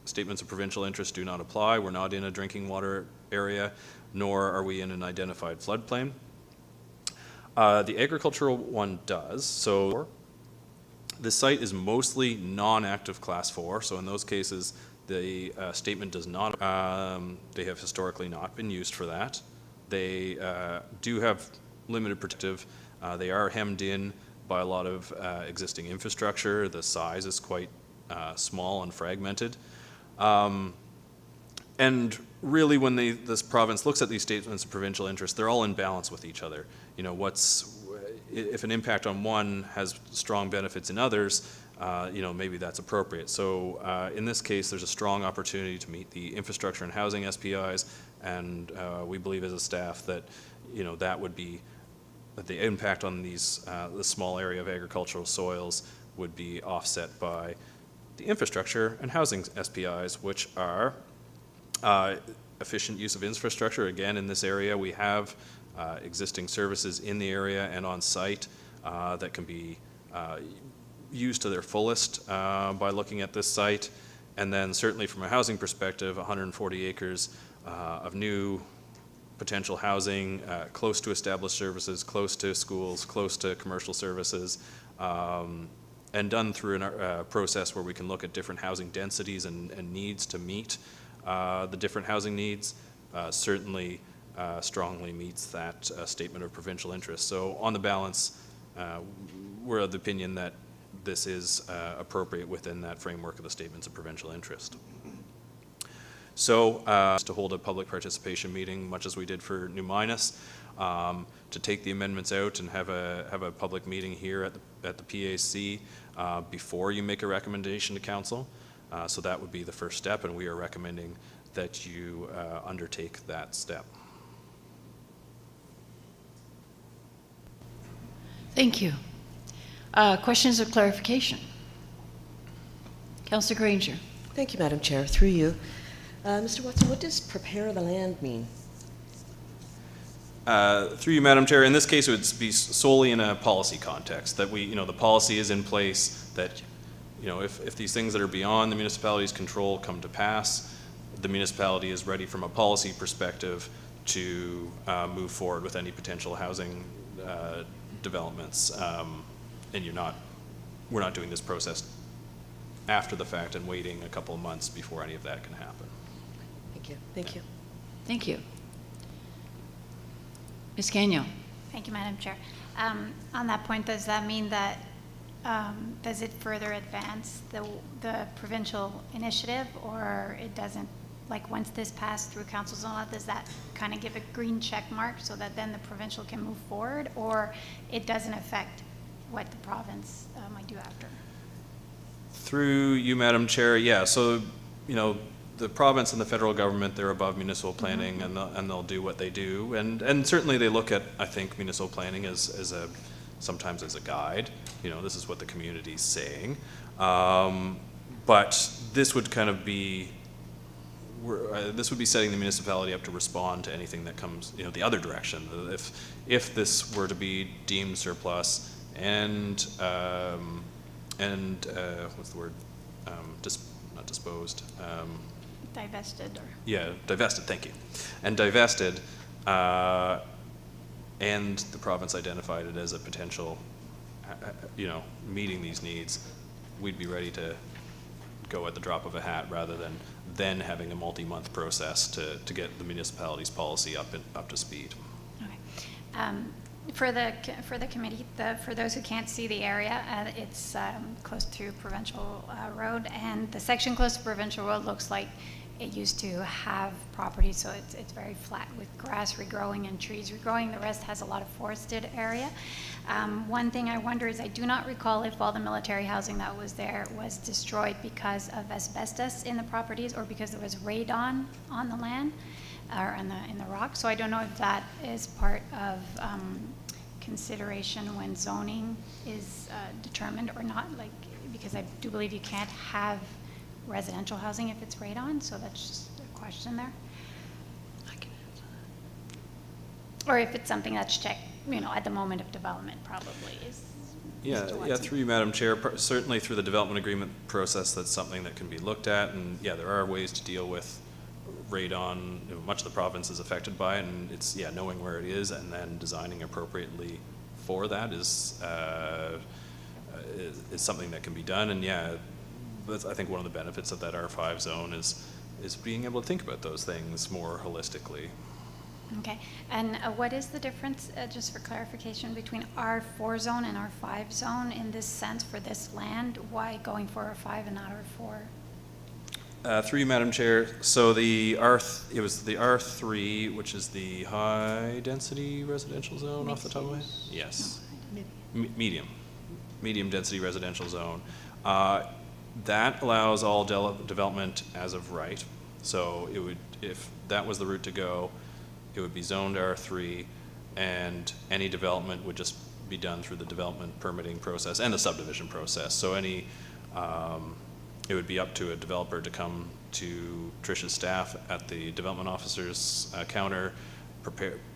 Speaker 6: statements of provincial interest do not apply. We're not in a drinking water area, nor are we in an identified floodplain. The agricultural one does. So the site is mostly non-active class 4. So in those cases, the statement does not, they have historically not been used for that. They do have limited protective. They are hemmed in by a lot of existing infrastructure. The size is quite small and fragmented. And really, when this province looks at these statements of provincial interest, they're all in balance with each other. If an impact on one has strong benefits in others, maybe that's appropriate. So in this case, there's a strong opportunity to meet the infrastructure and housing SPIs, and we believe as a staff that, that would be, that the impact on this small area of agricultural soils would be offset by the infrastructure and housing SPIs, which are efficient use of infrastructure. Again, in this area, we have existing services in the area and on site that can be used to their fullest by looking at this site. And then certainly from a housing perspective, 140 acres of new potential housing, close to established services, close to schools, close to commercial services, and done through a process where we can look at different housing densities and needs to meet the different housing needs, certainly strongly meets that statement of provincial interest. So on the balance, we're of the opinion that this is appropriate within that framework of the statements of provincial interest. So to hold a public participation meeting, much as we did for New Minas, to take the amendments out and have a public meeting here at the PAC before you make a recommendation to council. So that would be the first step, and we are recommending that you undertake that step.
Speaker 1: Thank you. Questions of clarification? Councillor Granger.
Speaker 11: Thank you, Madam Chair. Through you. Mr. Watson, what does prepare the land mean?
Speaker 6: Through you, Madam Chair, in this case it would be solely in a policy context, that the policy is in place, that if these things that are beyond the municipality's control come to pass, the municipality is ready from a policy perspective to move forward with any potential housing developments. And we're not doing this process after the fact and waiting a couple of months before any of that can happen.
Speaker 11: Thank you. Thank you.
Speaker 1: Thank you. Ms. Gagnon.
Speaker 2: Thank you, Madam Chair. On that point, does that mean that, does it further advance the provincial initiative, or it doesn't? Like once this passed through council's and all that, does that kind of give a green check mark so that then the provincial can move forward, or it doesn't affect what the province might do after?
Speaker 6: Through you, Madam Chair, yeah. So, the province and the federal government, they're above municipal planning, and they'll do what they do. And certainly they look at, I think, municipal planning sometimes as a guide. This is what the community's saying. But this would kind of be, this would be setting the municipality up to respond to anything that comes, the other direction. If this were to be deemed surplus and what's the word? Not disposed.
Speaker 2: Divested or?
Speaker 6: Yeah, divested, thank you. And divested, and the province identified it as a potential, meeting these needs, we'd be ready to go at the drop of a hat rather than then having a multi-month process to get the municipality's policy up to speed.
Speaker 2: Okay. For the committee, for those who can't see the area, it's close to Provincial Road, and the section close to Provincial Road looks like it used to have property, so it's very flat with grass regrowing and trees regrowing. The rest has a lot of forested area. One thing I wonder is I do not recall if all the military housing that was there was destroyed because of asbestos in the properties or because there was radon on the land or in the rock. So I don't know if that is part of consideration when zoning is determined or not, like, because I do believe you can't have residential housing if it's radon, so that's just a question there.
Speaker 1: I can answer that.
Speaker 2: Or if it's something that's checked, at the moment of development probably is.
Speaker 6: Yeah, through you, Madam Chair, certainly through the development agreement process, that's something that can be looked at, and yeah, there are ways to deal with radon. Much of the province is affected by it, and it's, knowing where it is and then designing appropriately for that is something that can be done, and that's, I think, one of the benefits of that R5 zone is being able to think about those things more holistically.
Speaker 2: Okay, and what is the difference, just for clarification, between R4 zone and R5 zone in this sense for this land? Why going for R5 and not R4?
Speaker 6: Through you, Madam Chair. So it was the R3, which is the high density residential zone off the top of my head? Yes. Medium density residential zone. That allows all development as of right. So it would, if that was the route to go, it would be zoned R3, and any development would just be done through the development permitting process and the subdivision process. So it would be up to a developer to come to Trish's staff at the development officer's counter,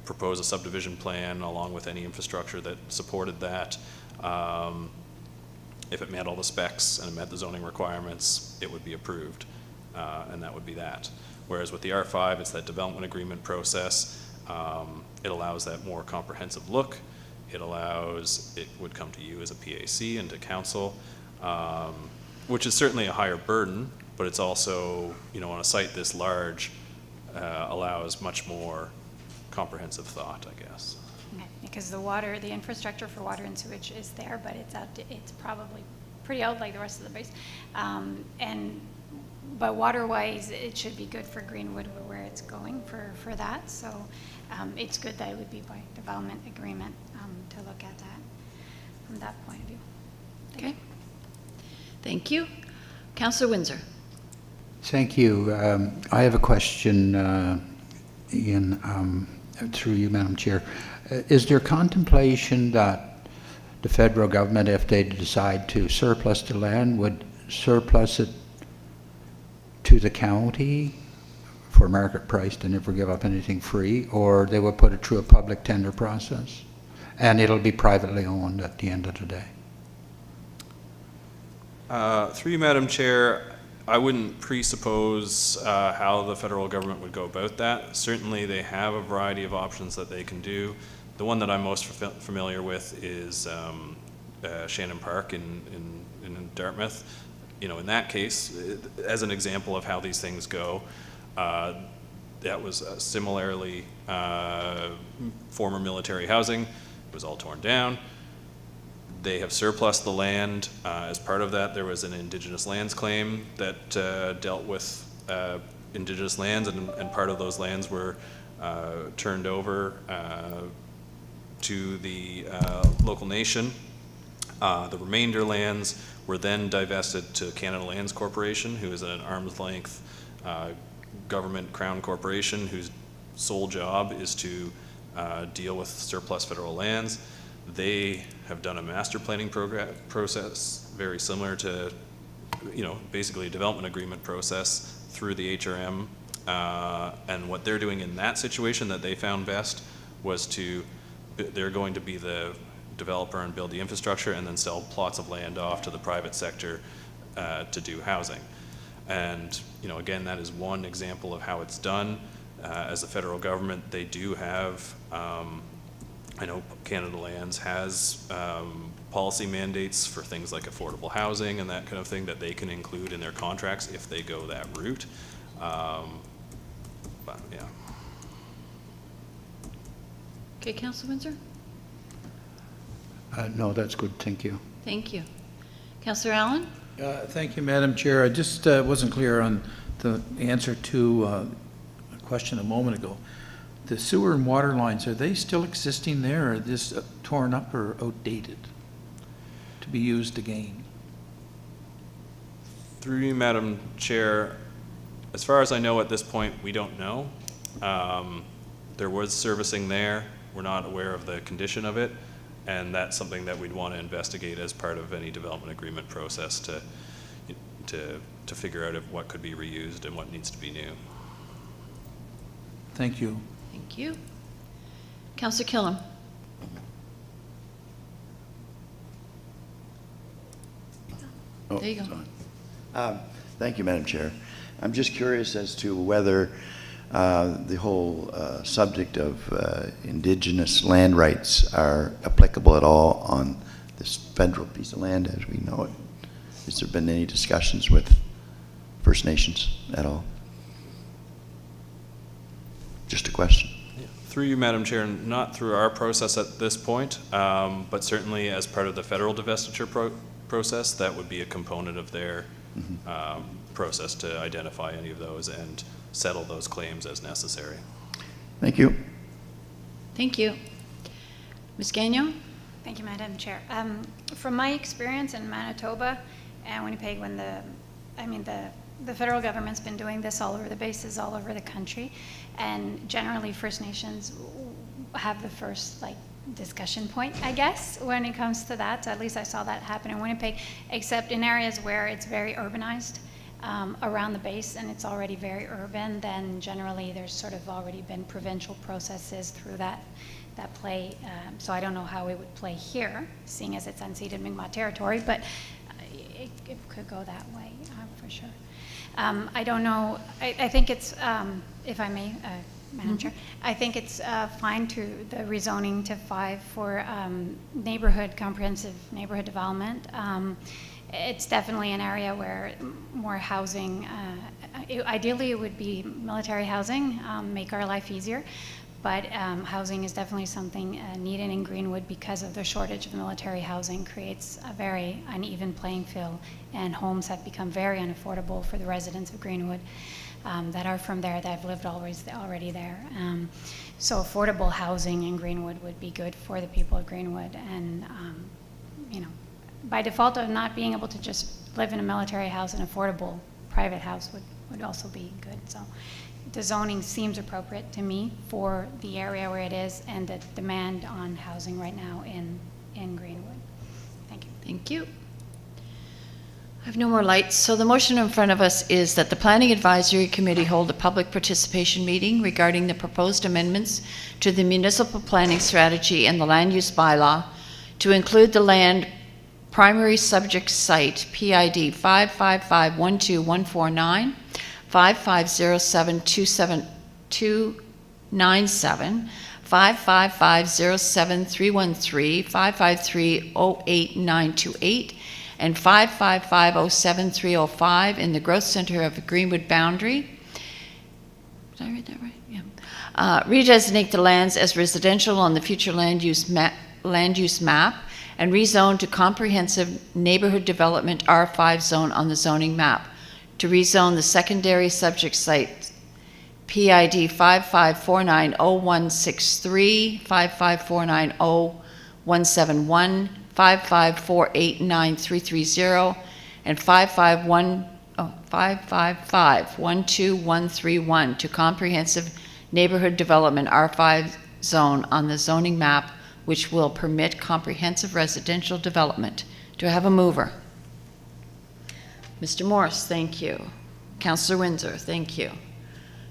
Speaker 6: propose a subdivision plan along with any infrastructure that supported that. If it met all the specs and it met the zoning requirements, it would be approved, and that would be that. Whereas with the R5, it's that development agreement process. It allows that more comprehensive look. It would come to you as a PAC and to council, which is certainly a higher burden, but it's also, on a site this large, allows much more comprehensive thought, I guess.
Speaker 2: Okay, because the infrastructure for water and sewage is there, but it's probably pretty old like the rest of the base. But water-wise, it should be good for Greenwood where it's going for that. So it's good that it would be by development agreement to look at that from that point of view.
Speaker 1: Okay. Thank you. Councillor Windsor.
Speaker 3: Thank you. I have a question, Ian, through you, Madam Chair. Is there contemplation that the federal government, if they decide to surplus the land, would surplus it to the county for market price to never give up anything free, or they would put it through a public tender process and it'll be privately owned at the end of the day?
Speaker 6: Through you, Madam Chair, I wouldn't presuppose how the federal government would go about that. Certainly they have a variety of options that they can do. The one that I'm most familiar with is Shannon Park in Dartmouth. In that case, as an example of how these things go, that was similarly former military housing. It was all torn down. They have surplused the land. As part of that, there was an Indigenous lands claim that dealt with Indigenous lands, and part of those lands were turned over to the local nation. The remainder lands were then divested to Canada Lands Corporation, who is an arm's length government crown corporation whose sole job is to deal with surplus federal lands. They have done a master planning process very similar to, basically a development agreement process through the HRM. And what they're doing in that situation that they found best was they're going to be the developer and build the infrastructure and then sell plots of land off to the private sector to do housing. And, again, that is one example of how it's done. As a federal government, they do have, I know Canada Lands has policy mandates for things like affordable housing and that kind of thing that they can include in their contracts if they go that route. But yeah.
Speaker 1: Okay, Councillor Windsor?
Speaker 3: No, that's good, thank you.
Speaker 1: Thank you. Councillor Allen?
Speaker 10: Thank you, Madam Chair. I just wasn't clear on the answer to a question a moment ago. The sewer and water lines, are they still existing there, or are this torn up or outdated to be used again?
Speaker 6: Through you, Madam Chair, as far as I know at this point, we don't know. There was servicing there. We're not aware of the condition of it, and that's something that we'd want to investigate as part of any development agreement process to figure out what could be reused and what needs to be new.
Speaker 10: Thank you.
Speaker 1: Thank you. Councillor Killam?
Speaker 8: Oh,
Speaker 1: There you go.
Speaker 8: sorry. Thank you, Madam Chair. I'm just curious as to whether the whole subject of Indigenous land rights are applicable at all on this federal piece of land as we know it. Has there been any discussions with First Nations at all? Just a question.
Speaker 6: Through you, Madam Chair, not through our process at this point, but certainly as part of the federal divestiture process, that would be a component of their process to identify any of those and settle those claims as necessary.
Speaker 8: Thank you.
Speaker 1: Thank you. Ms. Gagnon?
Speaker 2: Thank you, Madam Chair. From my experience in Manitoba and Winnipeg, when the federal government's been doing this all over the bases, all over the country, and generally First Nations have the first discussion point, I guess, when it comes to that. So at least I saw that happen in Winnipeg, except in areas where it's very urbanized around the base and it's already very urban, then generally there's sort of already been provincial processes through that play. So I don't know how it would play here, seeing as it's unceded Mi'kmaq territory, but it could go that way for sure. I don't know, I think it's, if I may, Madam Chair, I think it's fine to the rezoning to 5 for comprehensive neighborhood development. It's definitely an area where more housing, ideally it would be military housing, make our life easier, but housing is definitely something needed in Greenwood because of the shortage of military housing creates a very uneven playing field, and homes have become very unaffordable for the residents of Greenwood that are from there, that have lived already there. So affordable housing in Greenwood would be good for the people of Greenwood, and by default of not being able to just live in a military house, an affordable private house would also be good. So the zoning seems appropriate to me for the area where it is and the demand on housing right now in Greenwood. Thank you.
Speaker 1: Thank you. I have no more lights, so the motion in front of us is that the Planning Advisory Committee hold a public participation meeting regarding the proposed amendments to the municipal planning strategy and the land use bylaw to include the land primary subject site PID 555-12149, 5507-297, 555-07313, 553-08928, and 555-07305 in the growth center of the Greenwood boundary. Did I read that right? Yeah. Redesignate the lands as residential on the future land use map and rezone to comprehensive neighborhood development R5 zone on the zoning map. To rezone the secondary subject site PID 55490163, 55490171, 55489-330, and 555-12131 to comprehensive neighborhood development R5 zone on the zoning map, which will permit comprehensive residential development. Do I have a mover? Mr. Morris, thank you. Councillor Windsor, thank you.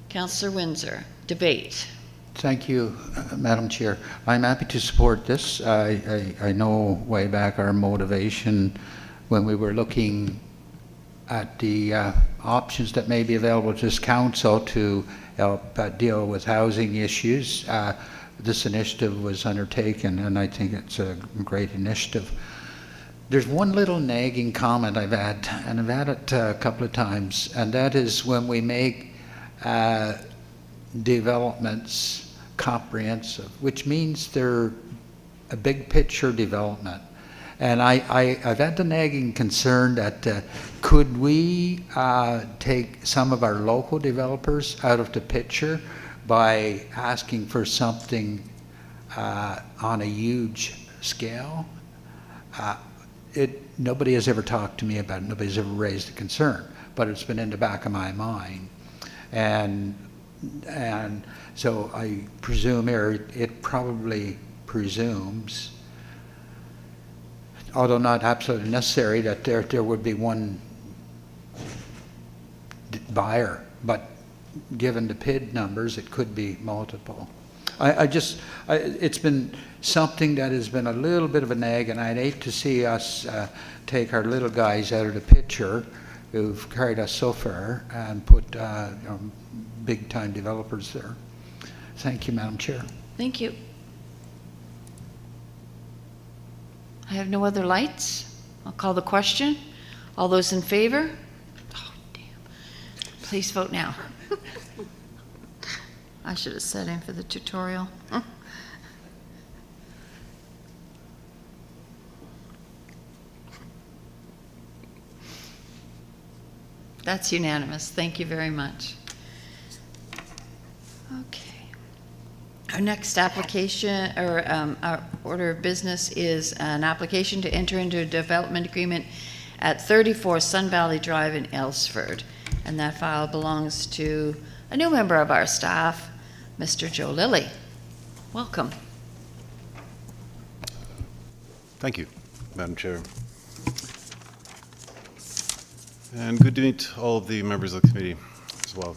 Speaker 1: Councillor Windsor, debate.
Speaker 3: Thank you, Madam Chair. I'm happy to support this. I know way back our motivation when we were looking at the options that may be available to this council to help deal with housing issues. this initiative was undertaken, and I think it's a great initiative. There's one little nagging comment I've had, and I've had it a couple of times, and that is when we make developments comprehensive, which means they're a big picture development. And I've had the nagging concern that could we take some of our local developers out of the picture by asking for something on a huge scale? Nobody has ever talked to me about it. Nobody's ever raised a concern, but it's been in the back of my mind. And so I presume it probably presumes, although not absolutely necessary, that there would be one buyer, but given the PID numbers, it could be multiple. It's been something that has been a little bit of a nag, and I'd hate to see us take our little guys out of the picture who've carried us so far and put big-time developers there. Thank you, Madam Chair.
Speaker 1: Thank you. I have no other lights. I'll call the question. All those in favor? Oh, damn. Please vote now. I should have set in for the tutorial. That's unanimous. Thank you very much. Okay. Our next application, or our order of business, is an application to enter into a development agreement at 34 Sun Valley Drive in Elsford. And that file belongs to a new member of our staff, Mr. Joe Lilly. Welcome.
Speaker 12: Thank you, Madam Chair. And good to meet all of the members of the committee as well.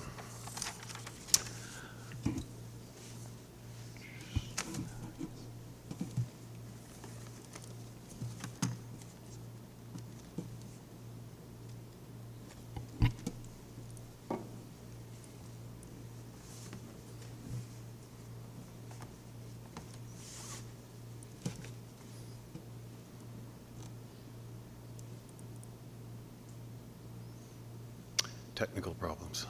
Speaker 12: Technical problems.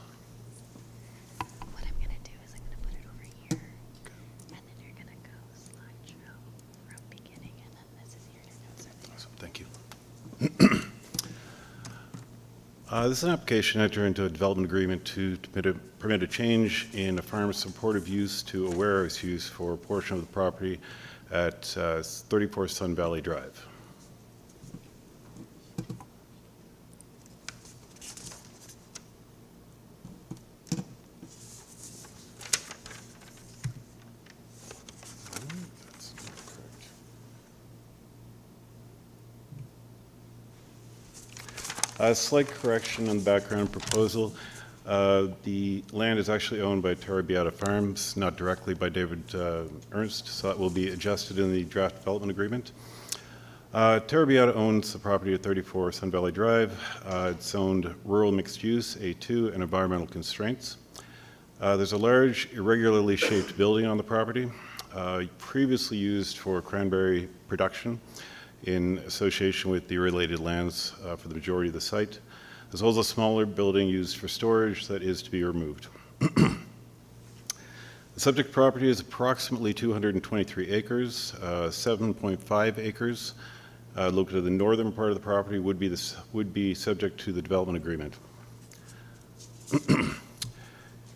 Speaker 2: What I'm going to do is I'm going to put it over here, and then you're going to go slideshow from beginning, and then this is your notes.
Speaker 12: Awesome, thank you. This is an application to enter into a development agreement to permit a change in a farm supportive use to a warehouse use for a portion of the property at 34 Sun Valley Drive. A slight correction on the background proposal. The land is actually owned by Terra Beata Farms, not directly by David Ernst, so that will be adjusted in the draft development agreement. Terra Beata owns the property at 34 Sun Valley Drive. It's owned rural mixed use, A2, and environmental constraints. There's a large, irregularly shaped building on the property, previously used for cranberry production, in association with the related lands for the majority of the site, as well as a smaller building used for storage that is to be removed. The subject property is approximately 223 acres, 7.5 acres located in the northern part of the property would be subject to the development agreement.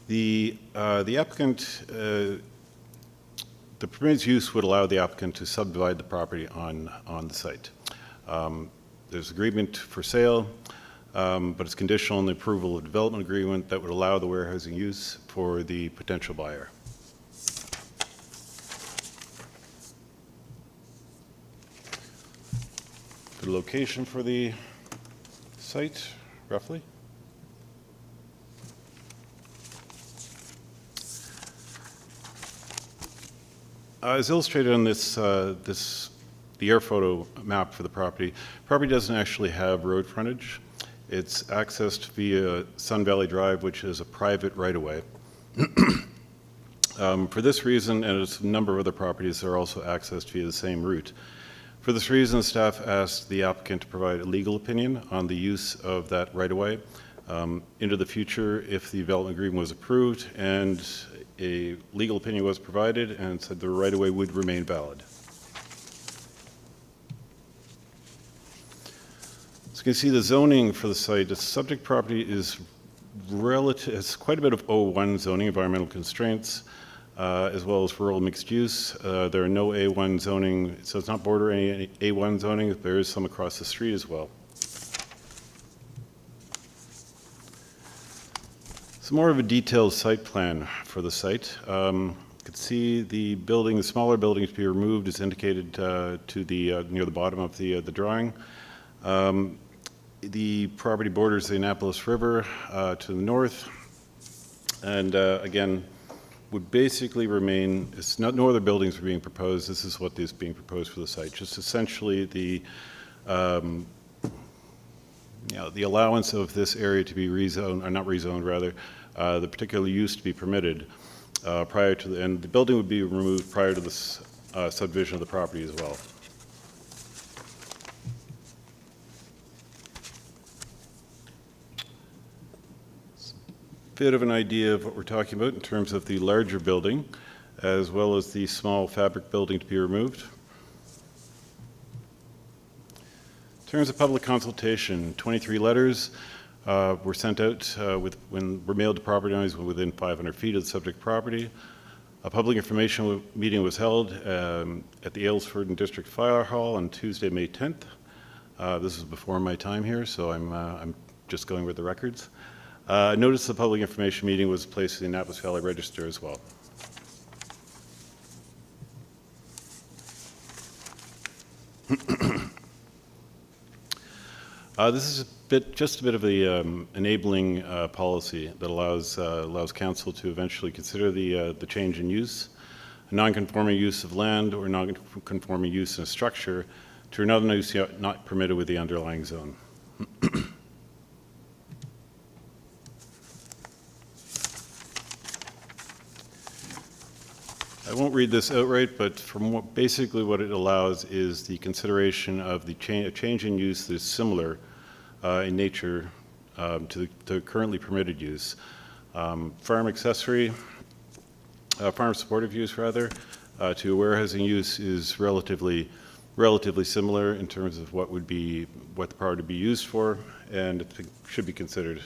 Speaker 12: The applicant, the permitted use would allow the applicant to subdivide the property on the site. There's agreement for sale, but it's conditional on the approval of the development agreement that would allow the warehousing use for the potential buyer. The location for the site, roughly. As illustrated on the air photo map for the property, property doesn't actually have road frontage. It's accessed via Sun Valley Drive, which is a private right-of-way. For this reason, and a number of other properties are also accessed via the same route. For this reason, staff asked the applicant to provide a legal opinion on the use of that right-of-way into the future if the development agreement was approved and a legal opinion was provided and said the right-of-way would remain valid. So you can see the zoning for the site. The subject property is relative, it's quite a bit of O1 zoning, environmental constraints, as well as rural mixed use. There are no A1 zoning, so it's not border any A1 zoning. There is some across the street as well. It's more of a detailed site plan for the site. You can see the building, the smaller building to be removed is indicated to the near the bottom of the drawing. The property borders the Annapolis River to the north, and again, would basically remain, it's not, no other buildings are being proposed. This is what is being proposed for the site. Just essentially the, the allowance of this area to be rezoned, or not rezoned rather, the particular use to be permitted prior to the, and the building would be removed prior to this subdivision of the property as well. Bit of an idea of what we're talking about in terms of the larger building, as well as the small fabric building to be removed. In terms of public consultation, 23 letters were sent out were mailed to property owners within 500 feet of the subject property. A public information meeting was held at the Aylesford and District Fire Hall on Tuesday, May 10th. This was before my time here, so I'm just going with the records. Notice the public information meeting was placed in the Annapolis Valley Register as well. This is just a bit of the enabling policy that allows council to eventually consider the change in use, a non-conforming use of land or non-conforming use in a structure to another use not permitted with the underlying zone. I won't read this outright, but from basically what it allows is the consideration of the change in use that is similar in nature to the currently permitted use. Farm accessory, farm supportive use rather, to warehousing use is relatively similar in terms of what the property would be used for, and it should be considered.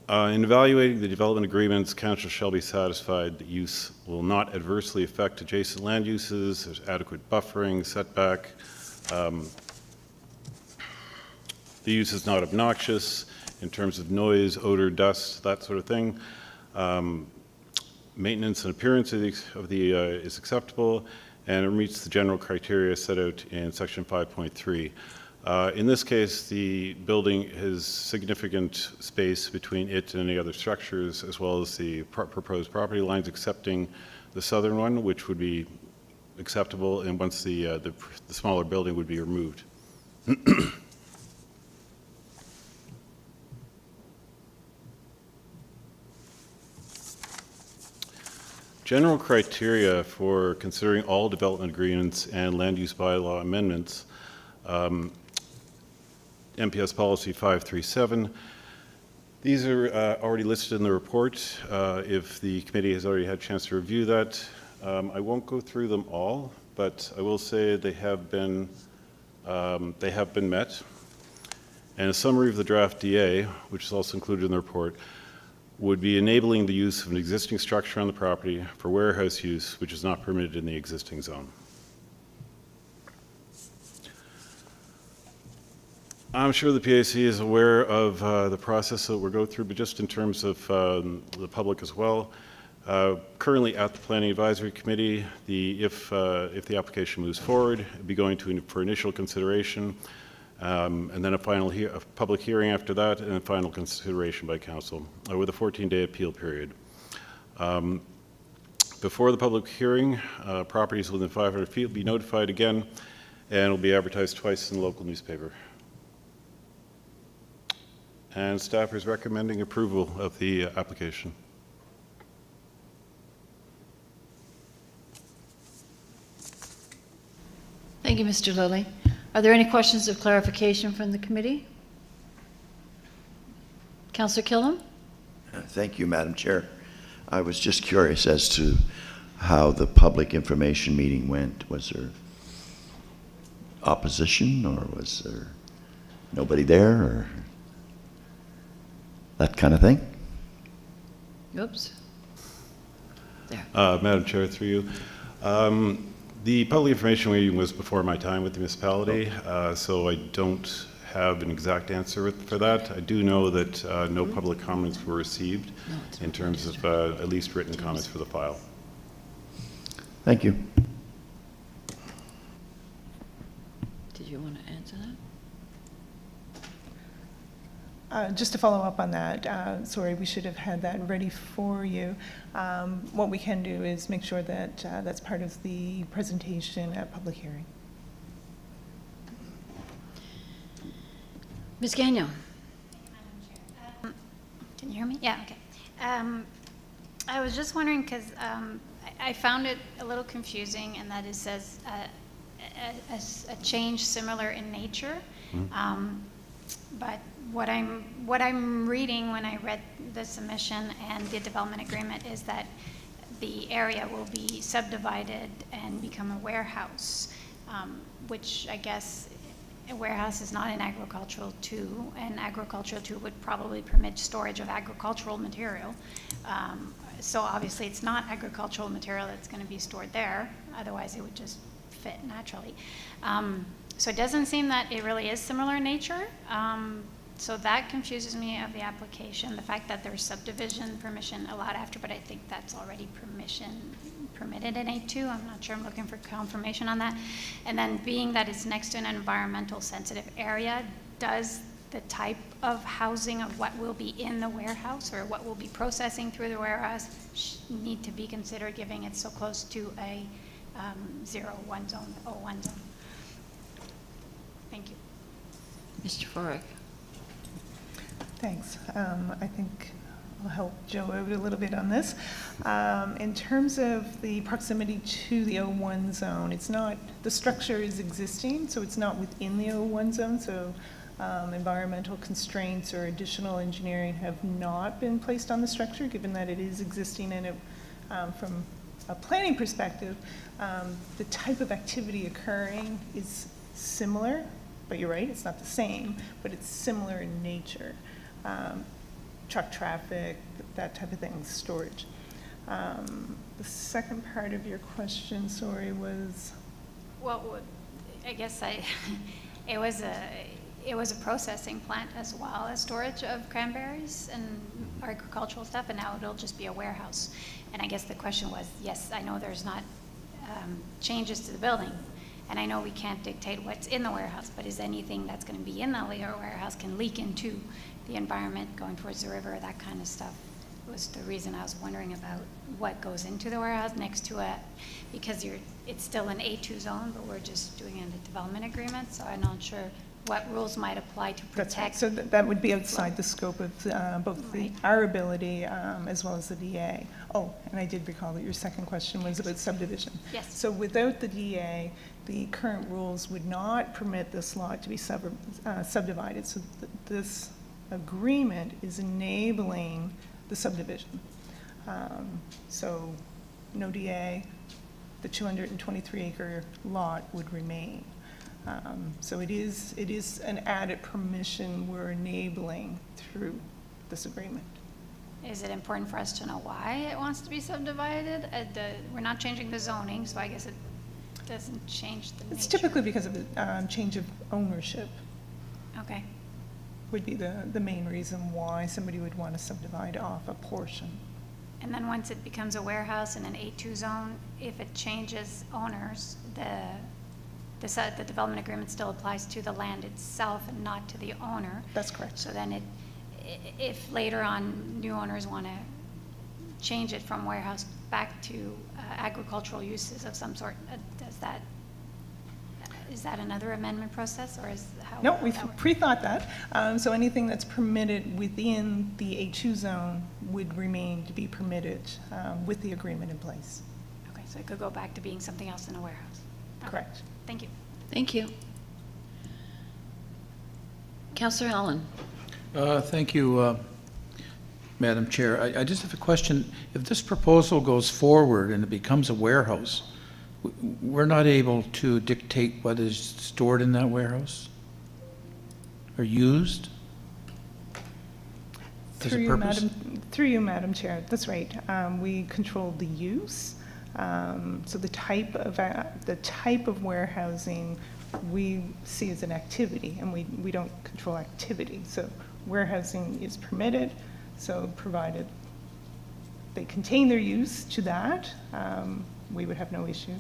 Speaker 12: In evaluating the development agreements, council shall be satisfied that use will not adversely affect adjacent land uses, there's adequate buffering, setback. The use is not obnoxious in terms of noise, odor, dust, that sort of thing. Maintenance and appearance is acceptable, and it meets the general criteria set out in section 5.3. In this case, the building has significant space between it and any other structures, as well as the proposed property lines, excepting the southern one, which would be acceptable, and once the smaller building would be removed. General criteria for considering all development agreements and land use bylaw amendments. MPS policy 537. These are already listed in the report. If the committee has already had a chance to review that, I won't go through them all, but I will say they have been met. And a summary of the draft DA, which is also included in the report, would be enabling the use of an existing structure on the property for warehouse use, which is not permitted in the existing zone. I'm sure the PAC is aware of the process that we'll go through, but just in terms of the public as well. Currently at the Planning Advisory Committee, if the application moves forward, it'll be going for initial consideration, and then a public hearing after that, and a final consideration by council with a 14-day appeal period. Before the public hearing, properties within 500 feet will be notified again, and will be advertised twice in the local newspaper. And staff is recommending approval of the application.
Speaker 1: Thank you, Mr. Lilly. Are there any questions of clarification from the committee? Councillor Killam?
Speaker 8: Thank you, Madam Chair. I was just curious as to how the public information meeting went. Was there opposition, or was there nobody there, or that kind of thing?
Speaker 1: Oops. There.
Speaker 12: Madam Chair, through you. The public information meeting was before my time with the municipality, so I don't have an exact answer for that. I do know that no public comments were received in terms of at least written comments for the file.
Speaker 8: Thank you.
Speaker 1: Did you want to answer that?
Speaker 4: Just to follow up on that, sorry, we should have had that ready for you. What we can do is make sure that that's part of the presentation at public hearing.
Speaker 1: Ms. Gagnon?
Speaker 2: Can you hear me? Yeah, okay. I was just wondering, because I found it a little confusing, and that it says a change similar in nature. But what I'm reading when I read the submission and the development agreement is that the area will be subdivided and become a warehouse, which I guess a warehouse is not an agricultural 2, and agricultural 2 would probably permit storage of agricultural material. So obviously it's not agricultural material that's going to be stored there, otherwise it would just fit naturally. So it doesn't seem that it really is similar in nature. So that confuses me of the application, the fact that there's subdivision permission allowed after, but I think that's already permitted in A2. I'm not sure, I'm looking for confirmation on that. And then being that it's next to an environmental sensitive area, does the type of housing of what will be in the warehouse or what will be processing through the warehouse need to be considered, given it's so close to a 0-1 zone, 0-1 zone? Thank you.
Speaker 1: Mr. Forrick?
Speaker 4: Thanks. I think I'll help Joe out a little bit on this. In terms of the proximity to the 0-1 zone, it's not, the structure is existing, so it's not within the 0-1 zone, so environmental constraints or additional engineering have not been placed on the structure, given that it is existing, and it, from a planning perspective, the type of activity occurring is similar, but you're right, it's not the same, but it's similar in nature. Truck traffic, that type of thing, storage. The second part of your question, sorry, was?
Speaker 2: Well, I guess it was a processing plant as well as storage of cranberries and agricultural stuff, and now it'll just be a warehouse. And I guess the question was, yes, I know there's not changes to the building, and I know we can't dictate what's in the warehouse, but is anything that's going to be in the warehouse can leak into the environment going towards the river, that kind of stuff was the reason I was wondering about what goes into the warehouse next to it, because it's still an A2 zone, but we're just doing a development agreement, so I'm not sure what rules might apply to protect.
Speaker 4: That's right. So that would be outside the scope of both our ability as well as the DA. Oh, and I did recall that your second question was about subdivision.
Speaker 2: Yes.
Speaker 4: So without the DA, the current rules would not permit this lot to be subdivided. So this agreement is enabling the subdivision. So no DA, the 223-acre lot would remain. So it is an added permission we're enabling through this agreement.
Speaker 2: Is it important for us to know why it wants to be subdivided? We're not changing the zoning, so I guess it doesn't change the nature.
Speaker 4: It's typically because of the change of ownership.
Speaker 2: Okay.
Speaker 4: Would be the main reason why somebody would want to subdivide off a portion.
Speaker 2: And then once it becomes a warehouse in an A2 zone, if it changes owners, the development agreement still applies to the land itself and not to the owner.
Speaker 4: That's correct.
Speaker 2: So then if later on new owners want to change it from warehouse back to agricultural uses of some sort, Is that another amendment process, or is how?
Speaker 4: No,
Speaker 2: how
Speaker 4: we've
Speaker 2: that work?
Speaker 4: pre-thought that. So anything that's permitted within the A2 zone would remain to be permitted with the agreement in place.
Speaker 2: Okay, so it could go back to being something else in a warehouse. Okay,
Speaker 4: Correct.
Speaker 2: Thank you.
Speaker 1: Thank you. Councillor Allen.
Speaker 10: Thank you, Madam Chair. I just have a question. If this proposal goes forward and it becomes a warehouse, we're not able to dictate what is stored in that warehouse or used? As a purpose?
Speaker 4: Through you, Madam Chair, that's right. We control the use. So the type of warehousing we see as an activity, and we don't control activity. So warehousing is permitted, so provided they contain their use to that, we would have no issue.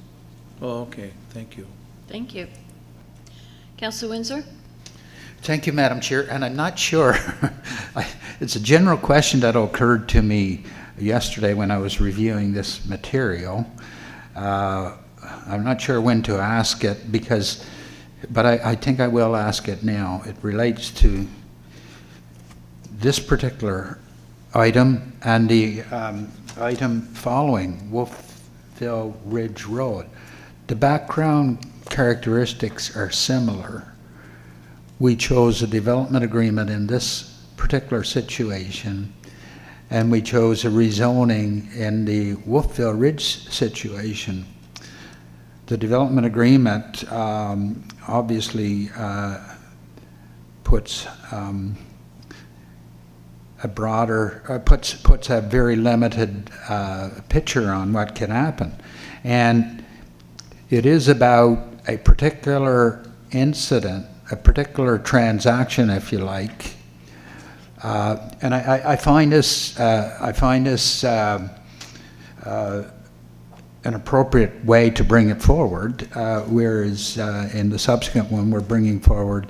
Speaker 10: Oh, okay, thank you.
Speaker 1: Thank you. Councillor Windsor?
Speaker 3: Thank you, Madam Chair, and I'm not sure, it's a general question that occurred to me yesterday when I was reviewing this material. I'm not sure when to ask it but I think I will ask it now. It relates to this particular item and the item following, Wolfville Ridge Road. The background characteristics are similar. We chose a development agreement in this particular situation, and we chose a rezoning in the Wolfville Ridge situation. The development agreement obviously puts puts a very limited picture on what can happen, and it is about a particular incident, a particular transaction, if you like, and I find this an appropriate way to bring it forward, whereas in the subsequent one we're bringing forward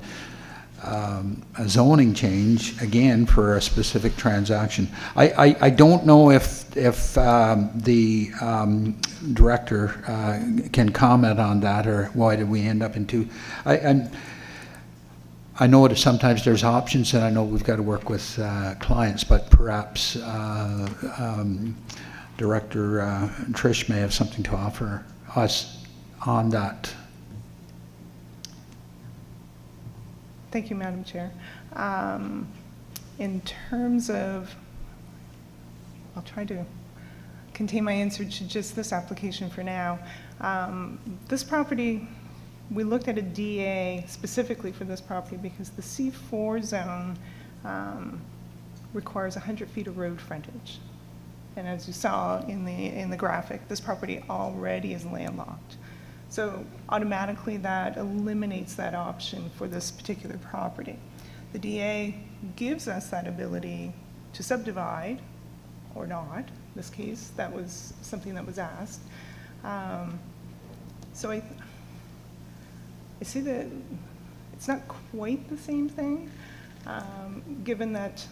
Speaker 3: a zoning change, again, for a specific transaction. I don't know if the director can comment on that, or why did we end up in two. I know that sometimes there's options, and I know we've got to work with clients, but perhaps Director Trish may have something to offer us on that.
Speaker 4: Thank you, Madam Chair. In terms of, I'll try to contain my answer to just this application for now. This property, we looked at a DA specifically for this property because the C4 zone requires 100 feet of road frontage. And as you saw in the graphic, this property already is landlocked. So automatically that eliminates that option for this particular property. The DA gives us that ability to subdivide or not. In this case, that was something that was asked. So I see that it's not quite the same thing, given that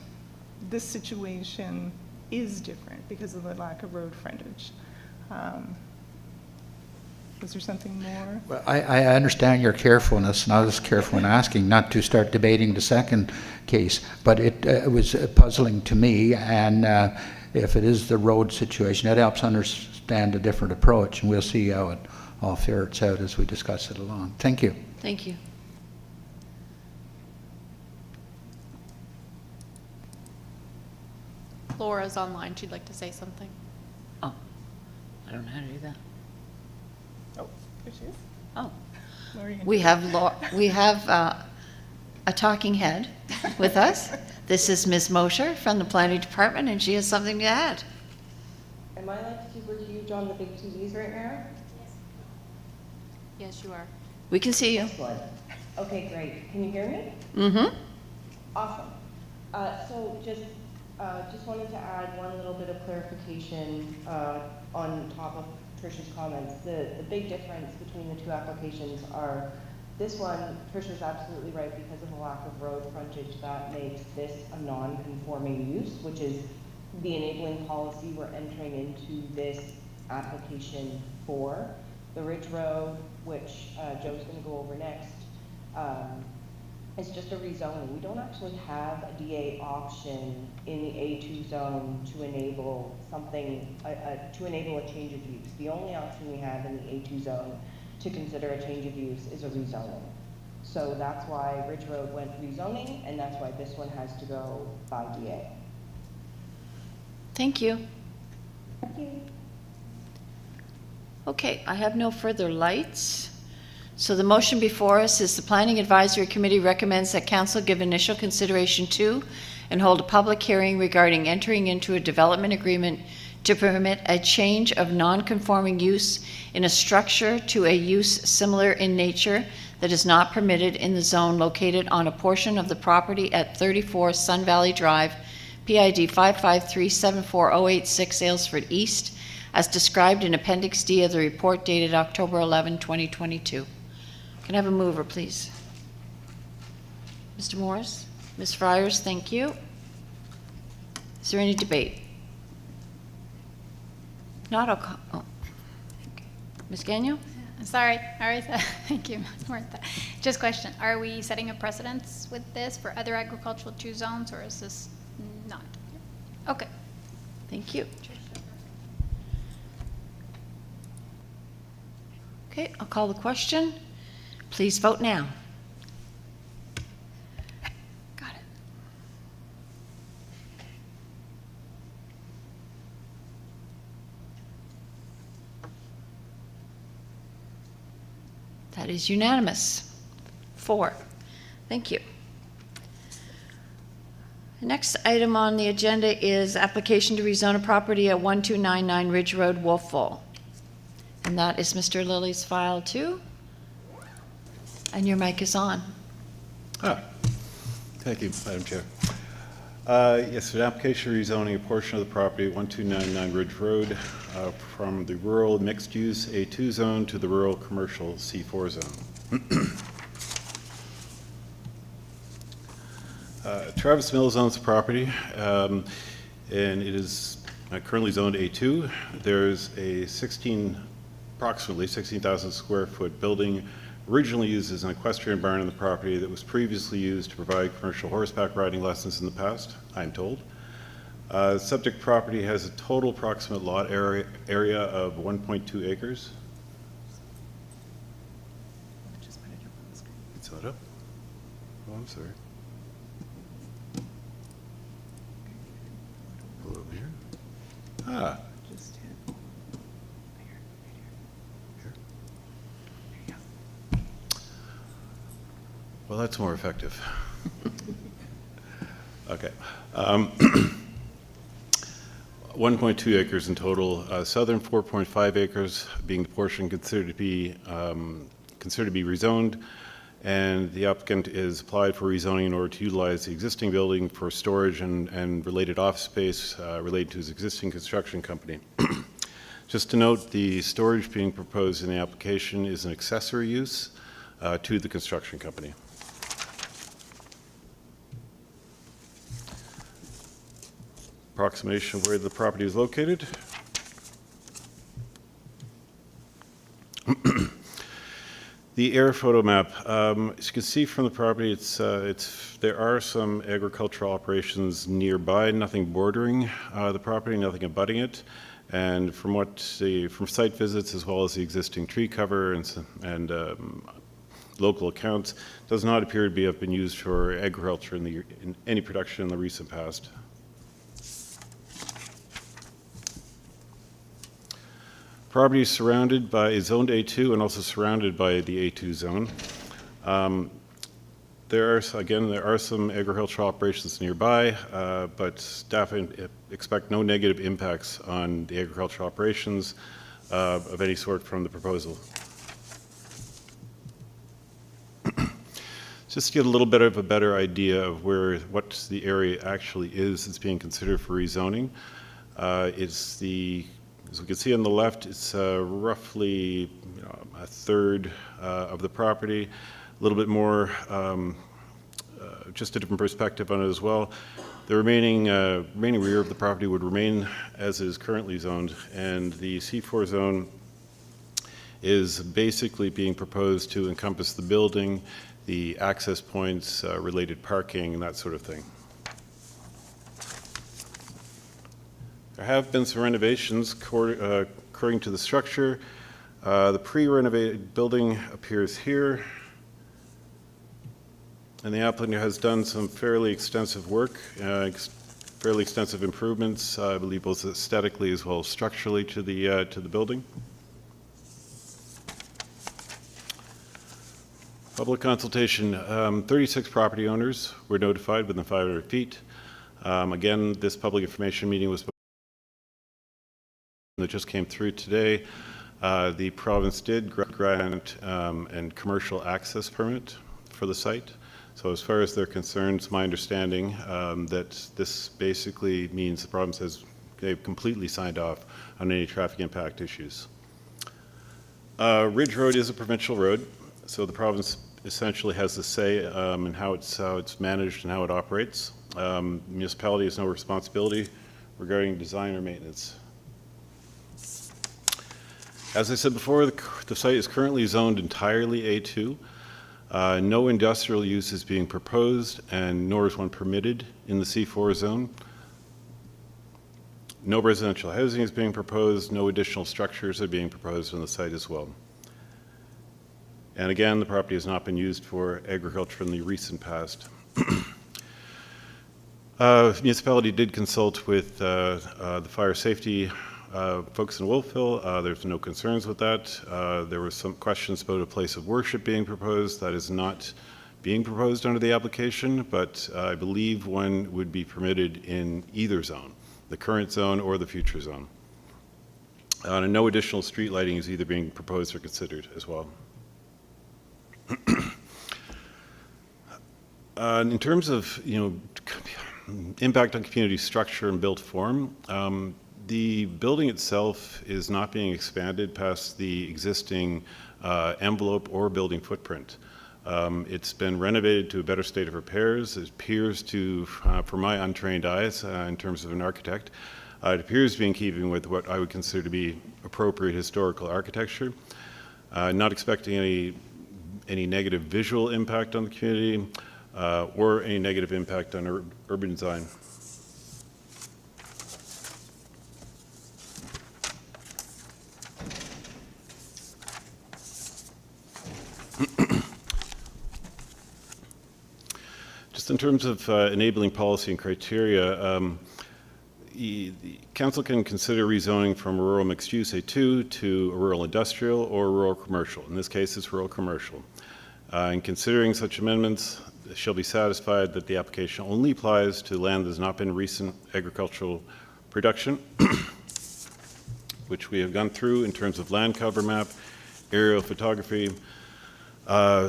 Speaker 4: this situation is different because of the lack of road frontage. Was there something more?
Speaker 3: Well, I understand your carefulness, and I was careful in asking not to start debating the second case, but it was puzzling to me, and if it is the road situation, that helps understand a different approach, and we'll see how it all ferrets out as we discuss it along. Thank you.
Speaker 1: Thank you.
Speaker 13: Laura's online. She'd like to say something.
Speaker 1: Oh, I don't know how to do that.
Speaker 4: Oh, there she is.
Speaker 1: Oh,
Speaker 4: Lori.
Speaker 1: we have a talking head with us. This is Ms. Mosher from the Planning Department, and she has something to add.
Speaker 14: Am I like super huge on the big TVs right now?
Speaker 13: Yes, you are.
Speaker 1: We can see you.
Speaker 14: Excellent. Okay, great. Can you hear me?
Speaker 1: Mm-hmm.
Speaker 14: Awesome. So just wanted to add one little bit of clarification on top of Trish's comments. The big difference between the two applications are this one, Trisha's absolutely right, because of the lack of road frontage, that makes this a non-conforming use, which is the enabling policy we're entering into this application for. The Ridge Road, which Joe's going to go over next, it's just a rezoning. We don't actually have a DA option in the A2 zone to enable something, to enable a change of use. The only option we have in the A2 zone to consider a change of use is a rezoning. So that's why Ridge Road went rezoning, and that's why this one has to go by DA.
Speaker 1: Thank you.
Speaker 14: Thank you.
Speaker 1: Okay, I have no further lights. So the motion before us is the Planning Advisory Committee recommends that council give initial consideration to and hold a public hearing regarding entering into a development agreement to permit a change of non-conforming use in a structure to a use similar in nature that is not permitted in the zone located on a portion of the property at 34 Sun Valley Drive, PID 553-74086, Aylesford East, as described in Appendix D of the report dated October 11, 2022. Can I have a mover, please? Mr. Morris? Ms. Friars, thank you. Is there any debate? Not, I'll call, oh. Okay. Ms. Gagnon?
Speaker 2: Sorry, all right, thank you, Martha. Just question, are we setting a precedence with this for other agricultural 2 zones, or is this not? Okay.
Speaker 1: Thank you. Okay, I'll call the question. Please vote now. Got it. That is unanimous. 4. Thank you. The next item on the agenda is application to rezone a property at 1299 Ridge Road, Wolfville. And that is Mr. Lilly's file too. And your mic is on.
Speaker 12: Thank you, Madam Chair. Yes, an application rezoning a portion of the property at 1299 Ridge Road from the rural mixed-use A2 zone to the rural commercial C4 zone. Travis Mills owns the property, and it is currently zoned A2. There's a approximately 16,000 square foot building originally used as an equestrian barn on the property that was previously used to provide commercial horseback riding lessons in the past, I'm told. Subject property has a total approximate lot area of 1.2 acres. It's not up? Oh, I'm sorry. Pull it over here. Ah. Well, that's more effective. Okay. 1.2 acres in total. Southern 4.5 acres being the portion considered to be rezoned, and the applicant is applied for rezoning in order to utilize the existing building for storage and related office space related to his existing construction company. Just to note, the storage being proposed in the application is an accessory use to the construction company. Approximation of where the property is located. The air photo map. As you can see from the property, there are some agricultural operations nearby, nothing bordering the property, nothing abutting it. And from site visits as well as the existing tree cover and local accounts, does not appear to have been used for agriculture in any production in the recent past. Property is surrounded by zoned A2 and also surrounded by the A2 zone. There are some agricultural operations nearby, but staff expect no negative impacts on the agricultural operations of any sort from the proposal. Just to get a little bit of a better idea of what the area actually is that's being considered for rezoning, as we can see on the left, it's roughly a third of the property, a little bit more, just a different perspective on it as well. The remaining rear of the property would remain as is currently zoned, and the C4 zone is basically being proposed to encompass the building, the access points, related parking, and that sort of thing. There have been some renovations according to the structure. The pre-renovated building appears here, and the applicant has done some fairly extensive work, fairly extensive improvements, I believe both aesthetically as well as structurally to the building. Public consultation, 36 property owners were notified within 500 feet. Again, this public information meeting was that just came through today. The province did grant a commercial access permit for the site. So as far as they're concerned, it's my understanding that this basically means the province they've completely signed off on any traffic impact issues. Ridge Road is a provincial road, so the province essentially has the say in how it's managed and how it operates. Municipality has no responsibility regarding design or maintenance. As I said before, the site is currently zoned entirely A2. No industrial use is being proposed, and nor is one permitted in the C4 zone. No residential housing is being proposed. No additional structures are being proposed on the site as well. And again, the property has not been used for agriculture in the recent past. Municipality did consult with the fire safety folks in Wolfville. There's no concerns with that. There were some questions about a place of worship being proposed. That is not being proposed under the application, but I believe one would be permitted in either zone, the current zone or the future zone. And no additional street lighting is either being proposed or considered as well. In terms of impact on community structure and built form, the building itself is not being expanded past the existing envelope or building footprint. It's been renovated to a better state of repairs. It appears to, for my untrained eyes, in terms of an architect, it appears to be in keeping with what I would consider to be appropriate historical architecture. Not expecting any negative visual impact on the community or any negative impact on urban design. Just in terms of enabling policy and criteria, the council can consider rezoning from a rural mixed use A2 to a rural industrial or rural commercial. In this case, it's rural commercial. In considering such amendments, shall be satisfied that the application only applies to land that has not been recent agricultural production, which we have gone through in terms of land cover map, aerial photography,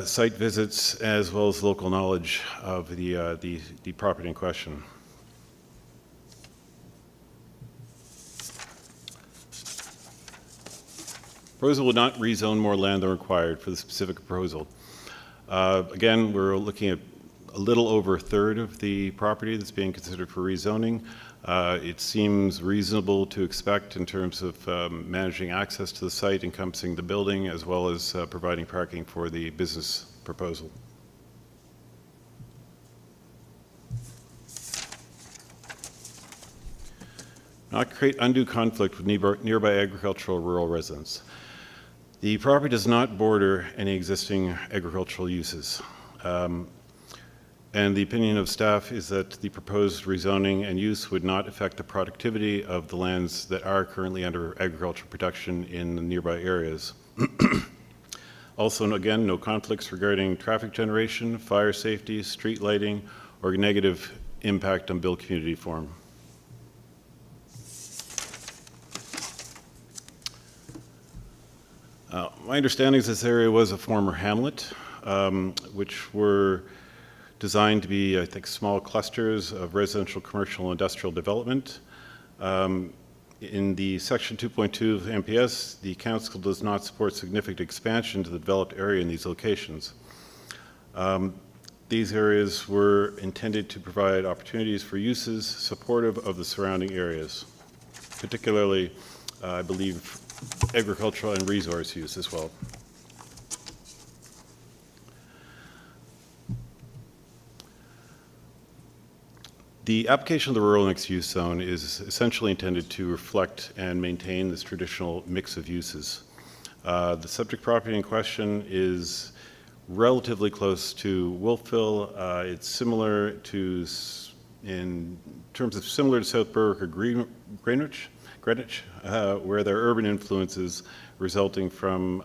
Speaker 12: site visits, as well as local knowledge of the property in question. Proposal would not rezone more land than required for the specific proposal. Again, we're looking at a little over a third of the property that's being considered for rezoning. It seems reasonable to expect in terms of managing access to the site, encompassing the building, as well as providing parking for the business proposal. Not create undue conflict with nearby agricultural rural residents. The property does not border any existing agricultural uses. And the opinion of staff is that the proposed rezoning and use would not affect the productivity of the lands that are currently under agricultural production in the nearby areas. Also, again, no conflicts regarding traffic generation, fire safety, street lighting, or negative impact on built community form. My understanding is this area was a former hamlet, which were designed to be, I think, small clusters of residential, commercial, and industrial development. In the section 2.2 of MPS, the council does not support significant expansion to the developed area in these locations. These areas were intended to provide opportunities for uses supportive of the surrounding areas, particularly I believe, agricultural and resource use as well. The application of the rural mixed-use zone is essentially intended to reflect and maintain this traditional mix of uses. The subject property in question is relatively close to Wolfville. It's similar to, in terms of similar to South Berwick or Greenwich, where there are urban influences resulting from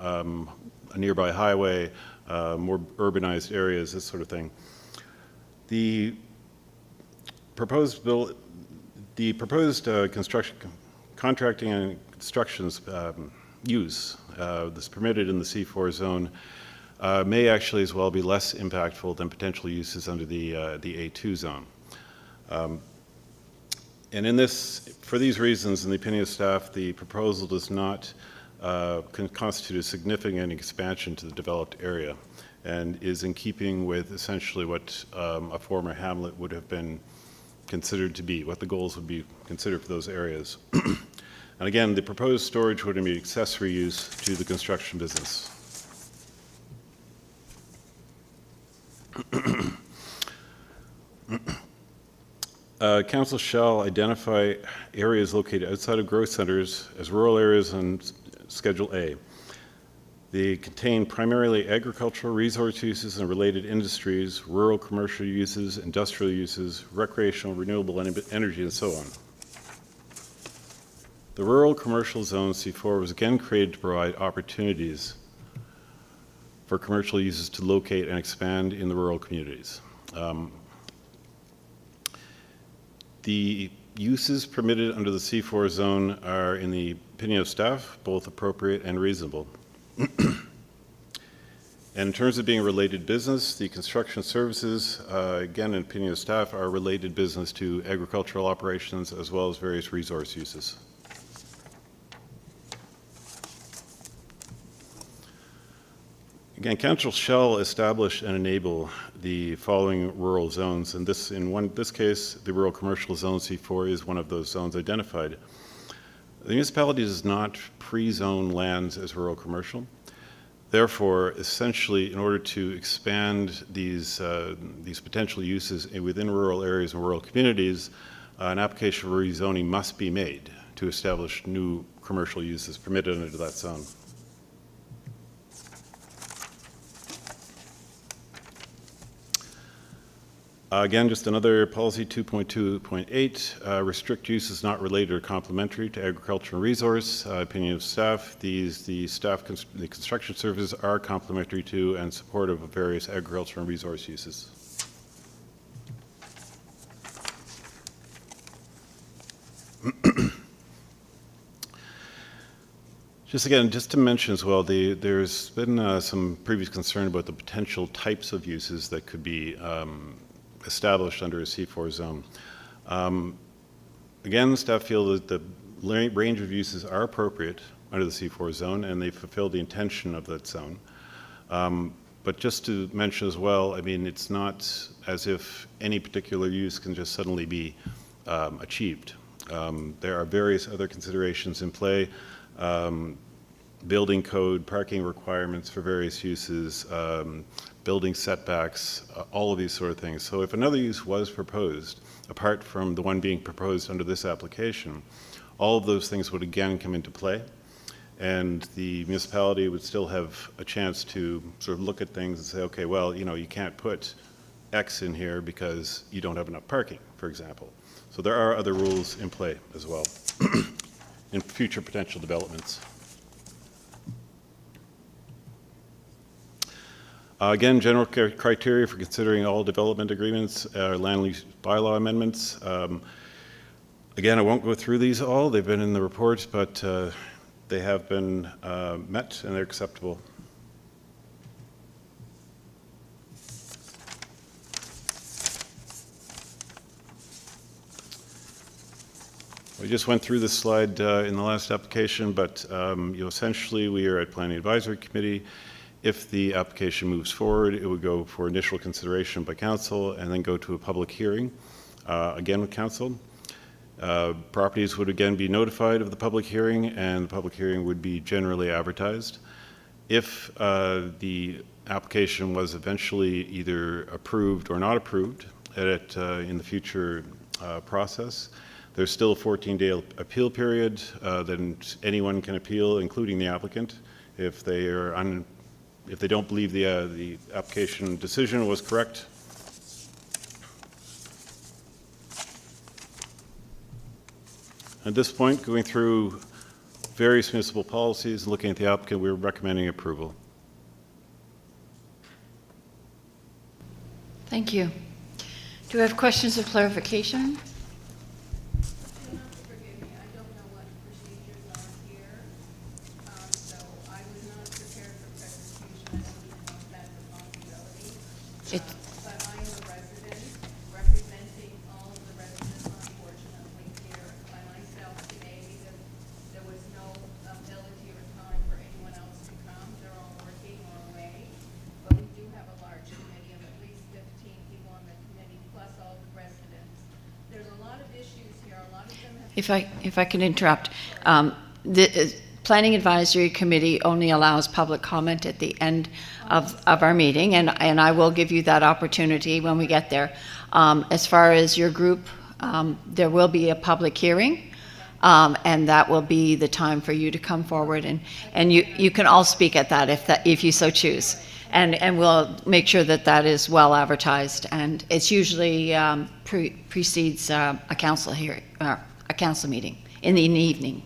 Speaker 12: a nearby highway, more urbanized areas, this sort of thing. The proposed construction, contracting and constructions use that's permitted in the C4 zone may actually as well be less impactful than potential uses under the A2 zone. And in this, for these reasons, in the opinion of staff, the proposal does not constitute a significant expansion to the developed area and is in keeping with essentially what a former hamlet would have been considered to be, what the goals would be considered for those areas. And again, the proposed storage would be accessory use to the construction business. Council shall identify areas located outside of growth centers as rural areas on Schedule A. They contain primarily agricultural resource uses and related industries, rural commercial uses, industrial uses, recreational, renewable energy, and so on. The rural commercial zone C4 was again created to provide opportunities for commercial uses to locate and expand in the rural communities. The uses permitted under the C4 zone are, in the opinion of staff, both appropriate and reasonable. And in terms of being a related business, the construction services, again, in opinion of staff, are related business to agricultural operations as well as various resource uses. Again, council shall establish and enable the following rural zones, and this, in this case, the rural commercial zone C4 is one of those zones identified. The municipality does not pre-zone lands as rural commercial. Therefore, essentially, in order to expand these potential uses within rural areas and rural communities, an application for rezoning must be made to establish new commercial uses permitted under that zone. Again, just another policy 2.2.8, restrict uses not related or complementary to agriculture and resource. Opinion of staff, the construction services are complementary to and supportive of various agriculture and resource uses. Just to mention as well, there's been some previous concern about the potential types of uses that could be established under a C4 zone. Again, staff feel that the range of uses are appropriate under the C4 zone and they fulfill the intention of that zone. But just to mention as well, I mean, it's not as if any particular use can just suddenly be achieved. There are various other considerations in play, building code, parking requirements for various uses, building setbacks, all of these sort of things. So if another use was proposed, apart from the one being proposed under this application, all of those things would again come into play, and the municipality would still have a chance to sort of look at things and say, okay, well, you know, you can't put X in here because you don't have enough parking, for example. So there are other rules in play as well in future potential developments. Again, general criteria for considering all development agreements, land use bylaw amendments. Again, I won't go through these all. They've been in the report, but they have been met and they're acceptable. We just went through this slide in the last application, but essentially we are at Planning Advisory Committee. If the application moves forward, it would go for initial consideration by council and then go to a public hearing, again with council. Properties would again be notified of the public hearing, and the public hearing would be generally advertised. If the application was eventually either approved or not approved in the future process, there's still a 14-day appeal period. Then anyone can appeal, including the applicant, if they don't believe the application decision was correct. At this point, going through various municipal policies and looking at the applicant, we're recommending approval.
Speaker 1: Thank you. Do we have questions of clarification? It-
Speaker 15: But I am a resident representing all of the residents, unfortunately, here by myself today because there was no ability or time for anyone else to come. They're all working or away. But we do have a large committee of at least 15 people on the committee, plus all the residents. There's a lot of issues here. A lot of them have.
Speaker 1: If I can interrupt, the Planning Advisory Committee only allows public comment at the end of our meeting, and I will give you that opportunity when we get there. As far as your group, there will be a public hearing, and that will be the time for you to come forward, and you can all speak at that if you so choose. And we'll make sure that that is well advertised, and it's usually precedes a council hearing, a council meeting in the evening.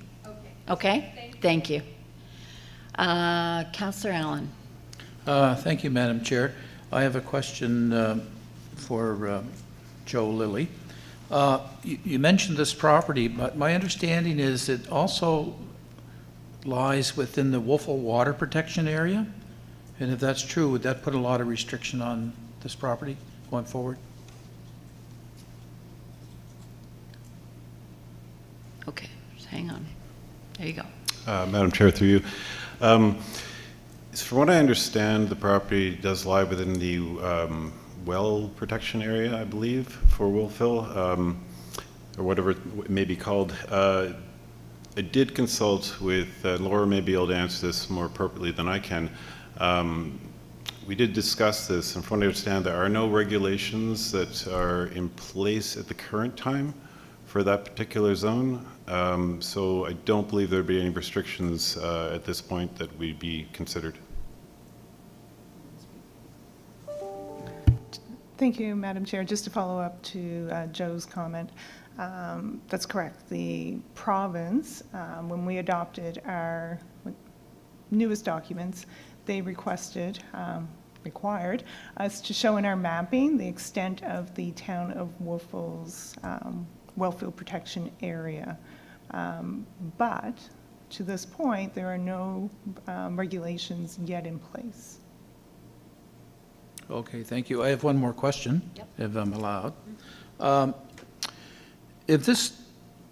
Speaker 1: Okay? Thank you. Councillor Allen.
Speaker 10: Thank you, Madam Chair. I have a question for Joe Lilly. You mentioned this property, but my understanding is it also lies within the Wolfville Water Protection Area? And if that's true, would that put a lot of restriction on this property going forward?
Speaker 1: Okay, just hang on. There you go.
Speaker 12: Madam Chair, through you. From what I understand, the property does lie within the well protection area, I believe, for Wolfville, or whatever it may be called. I did consult with, Laura may be able to answer this more appropriately than I can. We did discuss this, and from what I understand, there are no regulations that are in place at the current time for that particular zone. So I don't believe there'd be any restrictions at this point that would be considered.
Speaker 4: Thank you, Madam Chair. Just to follow up to Joe's comment, that's correct. The province, when we adopted our newest documents, they required us to show in our mapping the extent of the town of Wolfville's wellfield protection area. But to this point, there are no regulations yet in place.
Speaker 10: Okay, thank you. I have one more question, if I'm allowed. If this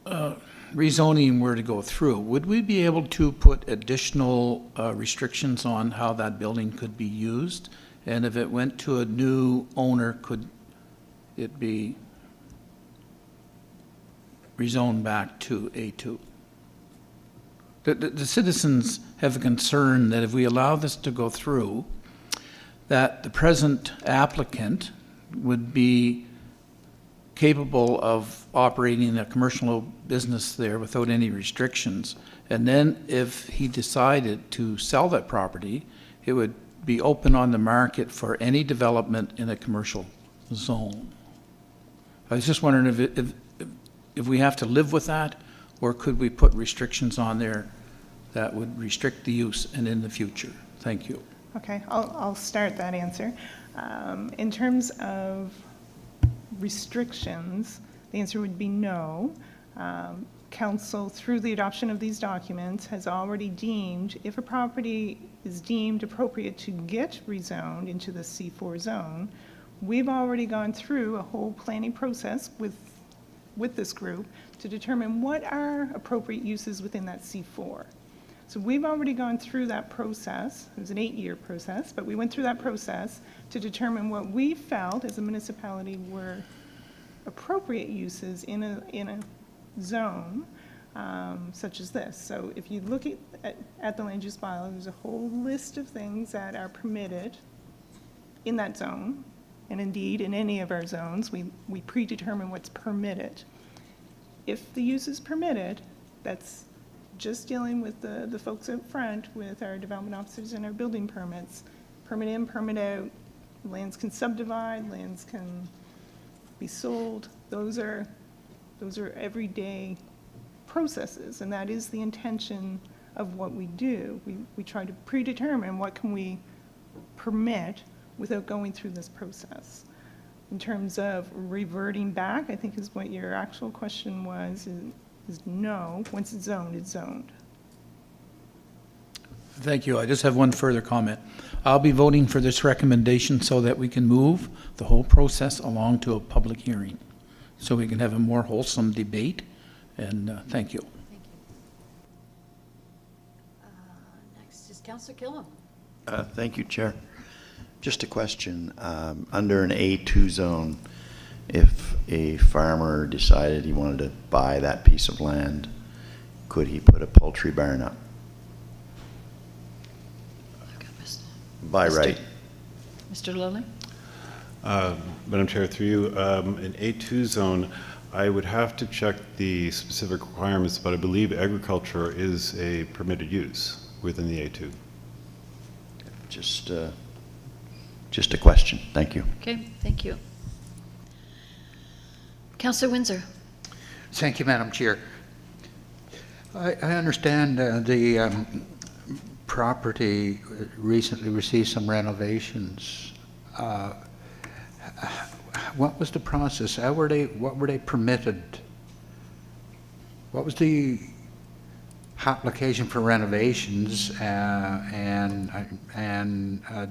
Speaker 10: rezoning were to go through, would we be able to put additional restrictions on how that building could be used? And if it went to a new owner, could it be rezoned back to A2? The citizens have a concern that if we allow this to go through, that the present applicant would be capable of operating a commercial business there without any restrictions. And then if he decided to sell that property, it would be open on the market for any development in a commercial zone. I was just wondering if we have to live with that, or could we put restrictions on there that would restrict the use and in the future? Thank you.
Speaker 4: Okay, I'll start that answer. In terms of restrictions, the answer would be no. Council, through the adoption of these documents, has already deemed, if a property is deemed appropriate to get rezoned into the C4 zone, we've already gone through a whole planning process with this group to determine what are appropriate uses within that C4. So we've already gone through that process. It was an 8-year process, but we went through that process to determine what we felt as a municipality were appropriate uses in a zone, such as this. So if you look at the land use bylaw, there's a whole list of things that are permitted in that zone. And indeed, in any of our zones, we predetermine what's permitted. If the use is permitted, that's just dealing with the folks up front, with our development officers and our building permits. Permit in, permit out, lands can subdivide, lands can be sold. Those are everyday processes, and that is the intention of what we do. We try to predetermine what can we permit without going through this process. In terms of reverting back, I think is what your actual question was, is no. Once it's zoned, it's zoned.
Speaker 10: Thank you. I just have one further comment. I'll be voting for this recommendation so that we can move the whole process along to a public hearing, so we can have a more wholesome debate, and thank you.
Speaker 1: Thank you. Next is Councillor Killam.
Speaker 8: Thank you, Chair. Just a question. Under an A2 zone, if a farmer decided he wanted to buy that piece of land, could he put a poultry barn up? By right.
Speaker 1: Mr. Lilly?
Speaker 12: Madam Chair, through you, in A2 zone, I would have to check the specific requirements, but I believe agriculture is a permitted use within the A2.
Speaker 8: Just a question. Thank you.
Speaker 1: Okay, thank you. Councillor Windsor?
Speaker 3: Thank you, Madam Chair. I understand the property recently received some renovations. What was the process? What were they permitted? What was the application for renovations and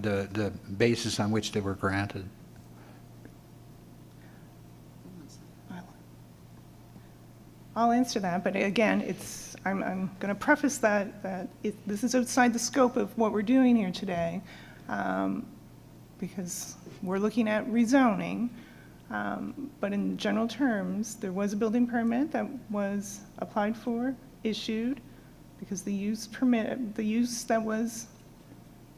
Speaker 3: the basis on which they were granted?
Speaker 4: I'll answer that, but again, I'm going to preface that this is outside the scope of what we're doing here today, because we're looking at rezoning. But in general terms, there was a building permit that was applied for, issued, because the use that was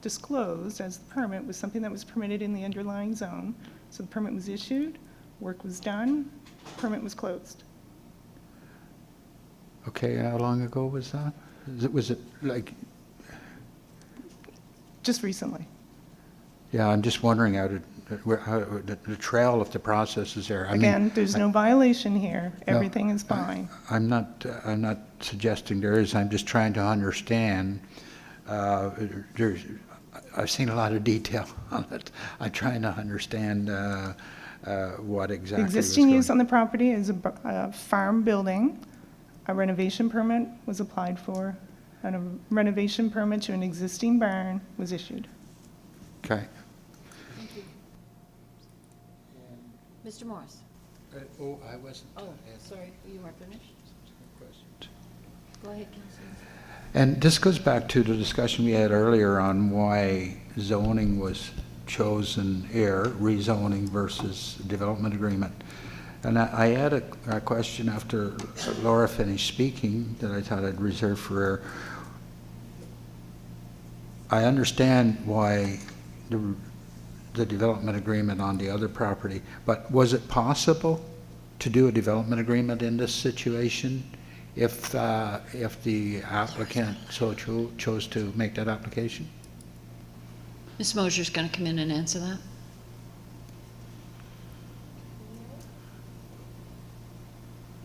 Speaker 4: disclosed as the permit was something that was permitted in the underlying zone. So the permit was issued, work was done, permit was closed.
Speaker 3: Okay, how long ago was that? Was it like?
Speaker 4: Just recently.
Speaker 3: Yeah, I'm just wondering how the trail of the process is there.
Speaker 4: Again, there's no violation here. Everything is fine.
Speaker 3: I'm not suggesting there is. I'm just trying to understand. I've seen a lot of detail on it. I'm trying to understand what exactly.
Speaker 4: The existing use on the property is a farm building. A renovation permit was applied for, and a renovation permit to an existing barn was issued.
Speaker 3: Okay.
Speaker 1: Thank you. Mr. Morris?
Speaker 3: I wasn't.
Speaker 1: Oh, sorry, you weren't finished? Go ahead, Councillor.
Speaker 3: And this goes back to the discussion we had earlier on why zoning was chosen here, rezoning versus development agreement. And I had a question after Laura finished speaking that I thought I'd reserve for her. I understand why the development agreement on the other property, but was it possible to do a development agreement in this situation if the applicant so chose to make that application?
Speaker 1: Ms. Mosier's going to come in and answer that.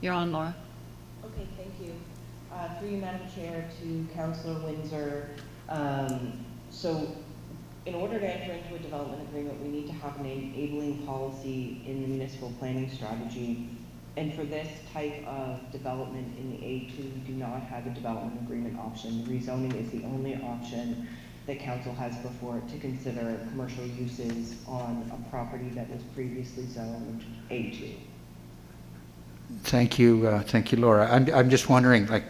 Speaker 1: You're on, Laura.
Speaker 14: Okay, thank you. Through you, Madam Chair, to Councillor Windsor. So in order to enter into a development agreement, we need to have an enabling policy in the municipal planning strategy. And for this type of development in the A2, we do not have a development agreement option. Rezoning is the only option that council has before it to consider commercial uses on a property that was previously zoned A2.
Speaker 3: Thank you, Laura. I'm just wondering, like,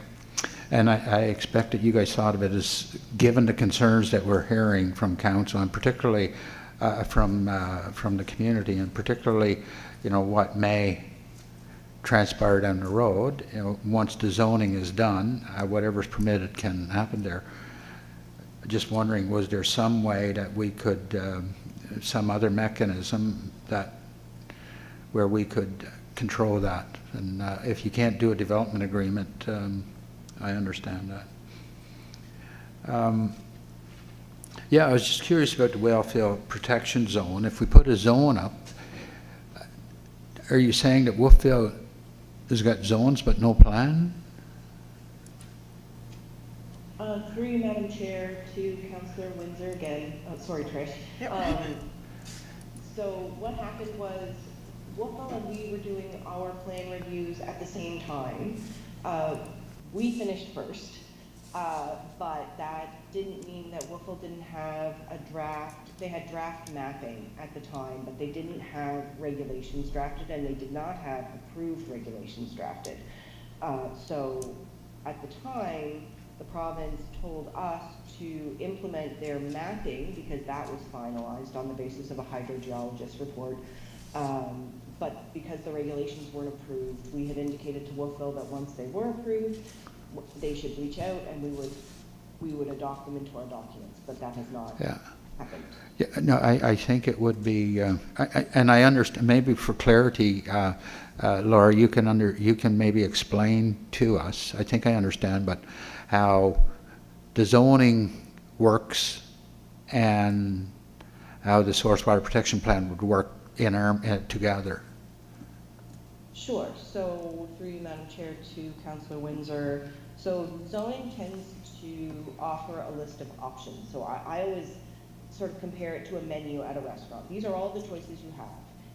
Speaker 3: and I expect that you guys thought of it as, given the concerns that we're hearing from council, and particularly from the community, and particularly, what may transpire down the road. You know, once the zoning is done, whatever's permitted can happen there. Just wondering, was there some way that we could, some other mechanism that, where we could control that? And if you can't do a development agreement, I understand that. Yeah, I was just curious about the wellfield protection zone. If we put a zone up, are you saying that Wolfville has got zones but no plan?
Speaker 14: Through you, Madam Chair, to Councillor Windsor again. Oh, sorry, Trish. So what happened was, Wolfville and we were doing our plan reviews at the same time. We finished first, but that didn't mean that Wolfville didn't have a draft. They had draft mapping at the time, but they didn't have regulations drafted, and they did not have approved regulations drafted. So at the time, the province told us to implement their mapping because that was finalized on the basis of a hydrogeologist report. But because the regulations weren't approved, we had indicated to Wolfville that once they were approved, they should reach out and we would adopt them into our documents, but that has not happened.
Speaker 3: Yeah, no, I think it would be, and I understand, maybe for clarity, Laura, you can maybe explain to us, I think I understand, but how the zoning works and how the source water protection plan would work together.
Speaker 14: Sure. So through you, Madam Chair, to Councillor Windsor. So zoning tends to offer a list of options. So I always sort of compare it to a menu at a restaurant. These are all the choices you have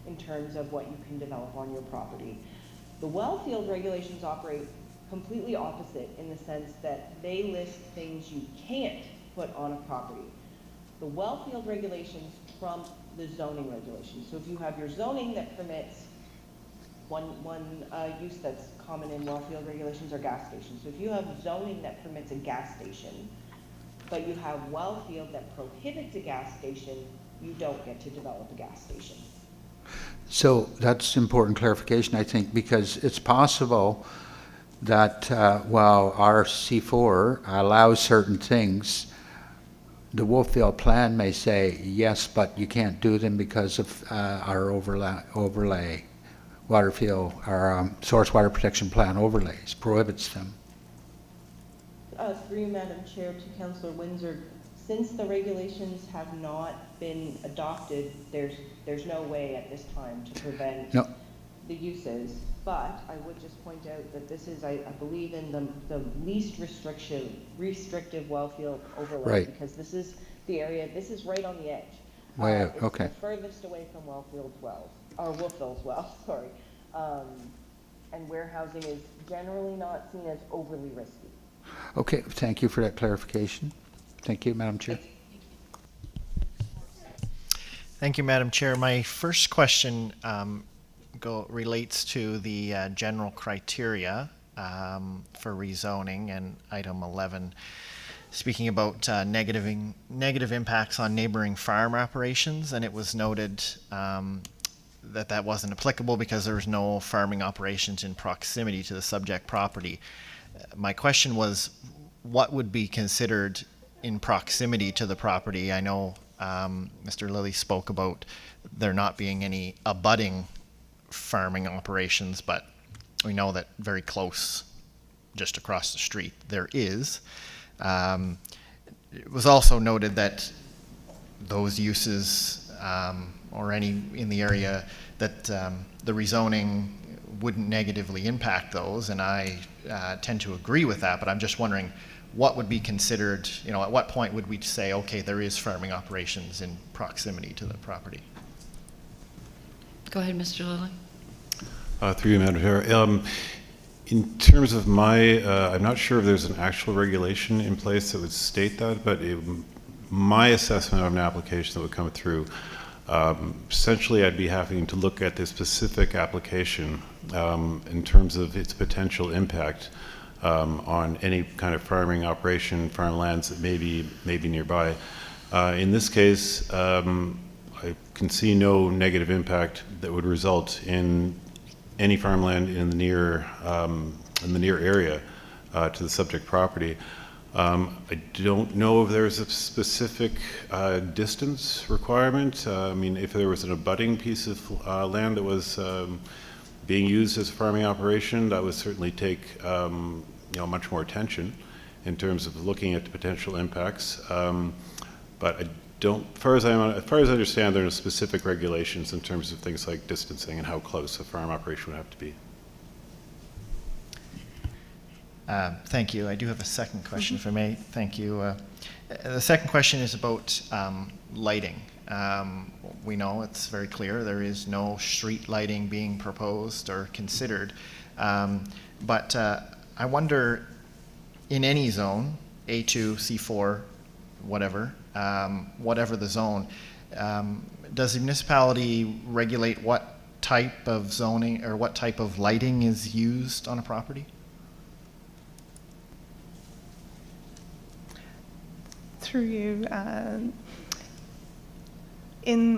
Speaker 14: in terms of what you can develop on your property. The wellfield regulations operate completely opposite in the sense that they list things you can't put on a property. The wellfield regulations trump the zoning regulations. So if you have your zoning that permits one use that's common in wellfield regulations are gas stations. So if you have zoning that permits a gas station, but you have wellfield that prohibits a gas station, you don't get to develop a gas station.
Speaker 3: So that's important clarification, I think, because it's possible that while our C4 allows certain things, the Wolfville plan may say, yes, but you can't do them because of our overlay waterfield, our source water protection plan overlays, prohibits them.
Speaker 14: Through Madam Chair, to Councillor Windsor, since the regulations have not been adopted, there's no way at this time to prevent the uses. But I would just point out that this is, I believe, in the least restrictive wellfield overlay, because this is the area, this is right on the edge. It's the furthest away from Wellfield's wells, or Wolfville's wells, sorry. And warehousing is generally not seen as overly risky.
Speaker 3: Okay, thank you for that clarification. Thank you, Madam Chair.
Speaker 9: Thank you, Madam Chair. My first question relates to the general criteria for rezoning and item 11, speaking about negative impacts on neighboring farm operations, and it was noted that wasn't applicable because there was no farming operations in proximity to the subject property. My question was, what would be considered in proximity to the property? I know Mr. Lilly spoke about there not being any abutting farming operations, but we know that very close, just across the street, there is. It was also noted that those uses or any in the area that the rezoning wouldn't negatively impact those, and I tend to agree with that, but I'm just wondering what would be considered, at what point would we say, okay, there is farming operations in proximity to the property?
Speaker 1: Go ahead, Mr. Lilly.
Speaker 12: Through you, Madam Chair. In terms of I'm not sure if there's an actual regulation in place that would state that, but my assessment of an application that would come through, essentially I'd be having to look at the specific application in terms of its potential impact on any kind of farming operation, farmlands that may be nearby. In this case, I can see no negative impact that would result in any farmland in the near area to the subject property. I don't know if there's a specific distance requirement. I mean, if there was an abutting piece of land that was being used as a farming operation, that would certainly take much more attention in terms of looking at the potential impacts. But I don't, as far as I understand, there are specific regulations in terms of things like distancing and how close a farm operation would have to be.
Speaker 9: Thank you. I do have a second question, if I may. Thank you. The second question is about lighting. We know it's very clear there is no street lighting being proposed or considered. But I wonder, in any zone, A2, C4, whatever, whatever the zone, does the municipality regulate what type of zoning or what type of lighting is used on a property?
Speaker 4: Through you,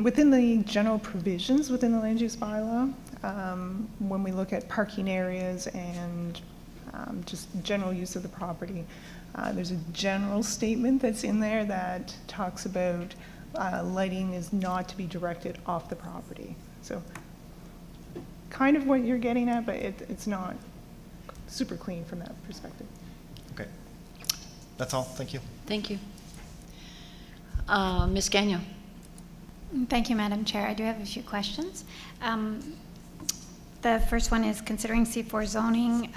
Speaker 4: within the general provisions within the land use bylaw, when we look at parking areas and just general use of the property, there's a general statement that's in there that talks about lighting is not to be directed off the property. So kind of what you're getting at, but it's not super clean from that perspective.
Speaker 9: Okay. That's all. Thank you.
Speaker 1: Thank you. Ms. Gagnon.
Speaker 2: Thank you, Madam Chair. I do have a few questions. The first one is considering C4 zoning,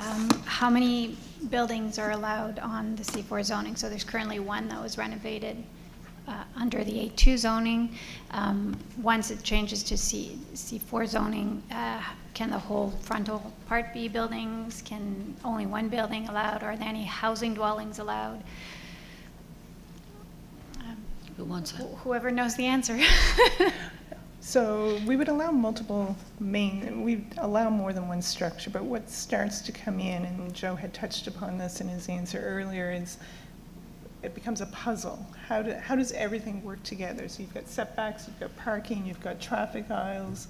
Speaker 2: how many buildings are allowed on the C4 zoning? So there's currently one that was renovated under the A2 zoning. Once it changes to C4 zoning, can the whole frontal part be buildings? Can only one building allowed? Are there any housing dwellings allowed?
Speaker 1: Who wants it?
Speaker 2: Whoever knows the answer.
Speaker 4: So we would allow we allow more than one structure, but what starts to come in, and Joe had touched upon this in his answer earlier, is it becomes a puzzle. How does everything work together? So you've got setbacks, you've got parking, you've got traffic aisles.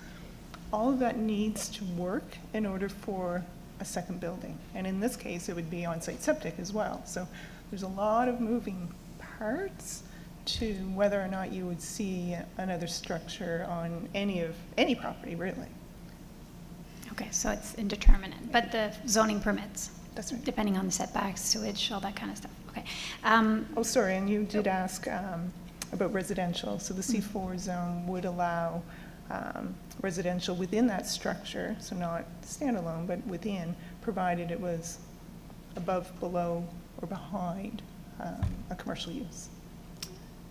Speaker 4: All of that needs to work in order for a second building. And in this case, it would be on-site septic as well. So there's a lot of moving parts to whether or not you would see another structure on any property, really.
Speaker 2: Okay, so it's indeterminate, but the zoning permits.
Speaker 4: That's right.
Speaker 2: Depending on the setbacks, sewage, all that kind of stuff. Okay.
Speaker 4: Oh, sorry, and you did ask about residential. So the C4 zone would allow residential within that structure, so not standalone, but within, provided it was above, below, or behind a commercial use.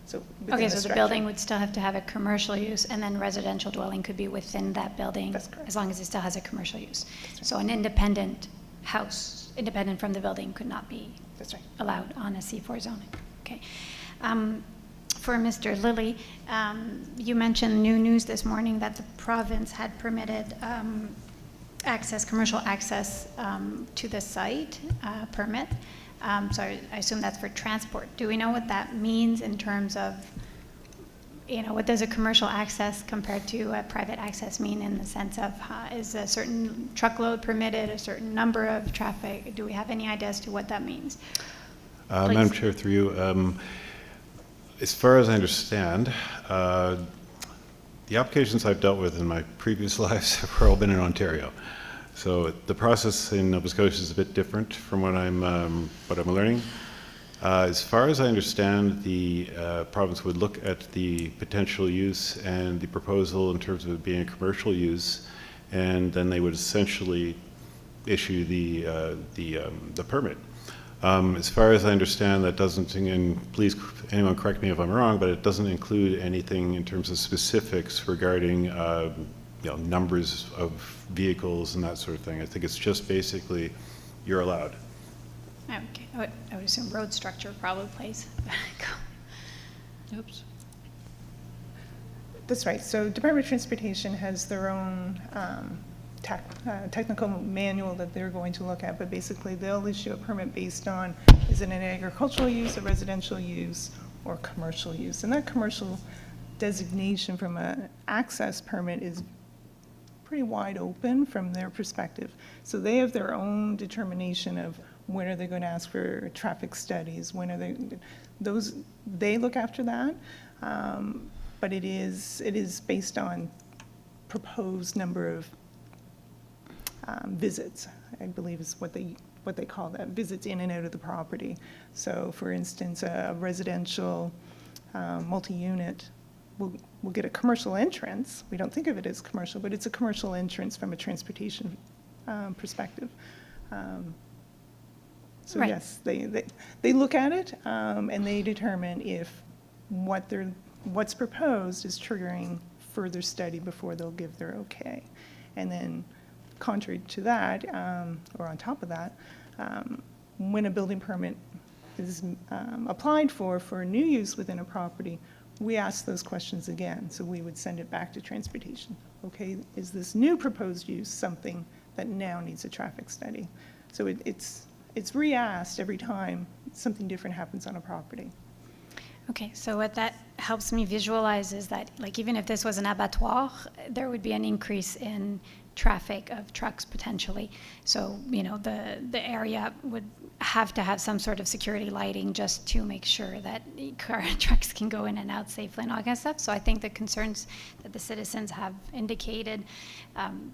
Speaker 4: So
Speaker 2: okay, so the building would still have to have a commercial use, and then residential dwelling could be within that building.
Speaker 4: That's correct.
Speaker 2: As long as it still has a commercial use. Right. So an independent house, independent from the building, could not be
Speaker 4: That's right.
Speaker 2: allowed on a C4 zoning. Okay. For Mr. Lilly, you mentioned new news this morning that the province had permitted commercial access to the site permit. So I assume that's for transport. Do we know what that means in terms of, what does a commercial access compared to a private access mean in the sense of, is a certain truckload permitted, a certain number of traffic? Do we have any idea as to what that means?
Speaker 12: Madam Chair, through you, as far as I understand, the applications I've dealt with in my previous lives have all been in Ontario. So the process in Nova Scotia is a bit different from what I'm learning. As far as I understand, the province would look at the potential use and the proposal in terms of it being a commercial use, and then they would essentially issue the permit. As far as I understand, that doesn't, and please anyone correct me if I'm wrong, but it doesn't include anything in terms of specifics regarding numbers of vehicles and that sort of thing. I think it's just basically you're allowed.
Speaker 2: Okay, I would assume road structure probably plays.
Speaker 1: Oops.
Speaker 4: That's right. So Department of Transportation has their own technical manual that they're going to look at, but basically they'll issue a permit based on, is it an agricultural use, a residential use, or commercial use? And that commercial designation from an access permit is pretty wide open from their perspective. So they have their own determination of when are they going to ask for traffic studies, when are they look after that. But it is based on proposed number of visits, I believe is what they call that, visits in and out of the property. So for instance, a residential multi-unit will get a commercial entrance. We don't think of it as commercial, but it's a commercial entrance from a transportation perspective. So
Speaker 2: Right.
Speaker 4: yes, they look at it and they determine if what's proposed is triggering further study before they'll give their okay. And then contrary to that, or on top of that, when a building permit is applied for a new use within a property, we ask those questions again. So we would send it back to transportation. Okay, is this new proposed use something that now needs a traffic study? So it's re-asked every time something different happens on a property.
Speaker 2: Okay, so what that helps me visualize is that, like, even if this was an abattoir, there would be an increase in traffic of trucks potentially. So, you know, the area would have to have some sort of security lighting just to make sure that trucks can go in and out safely and all that kind of stuff. So I think the concerns that the citizens have indicated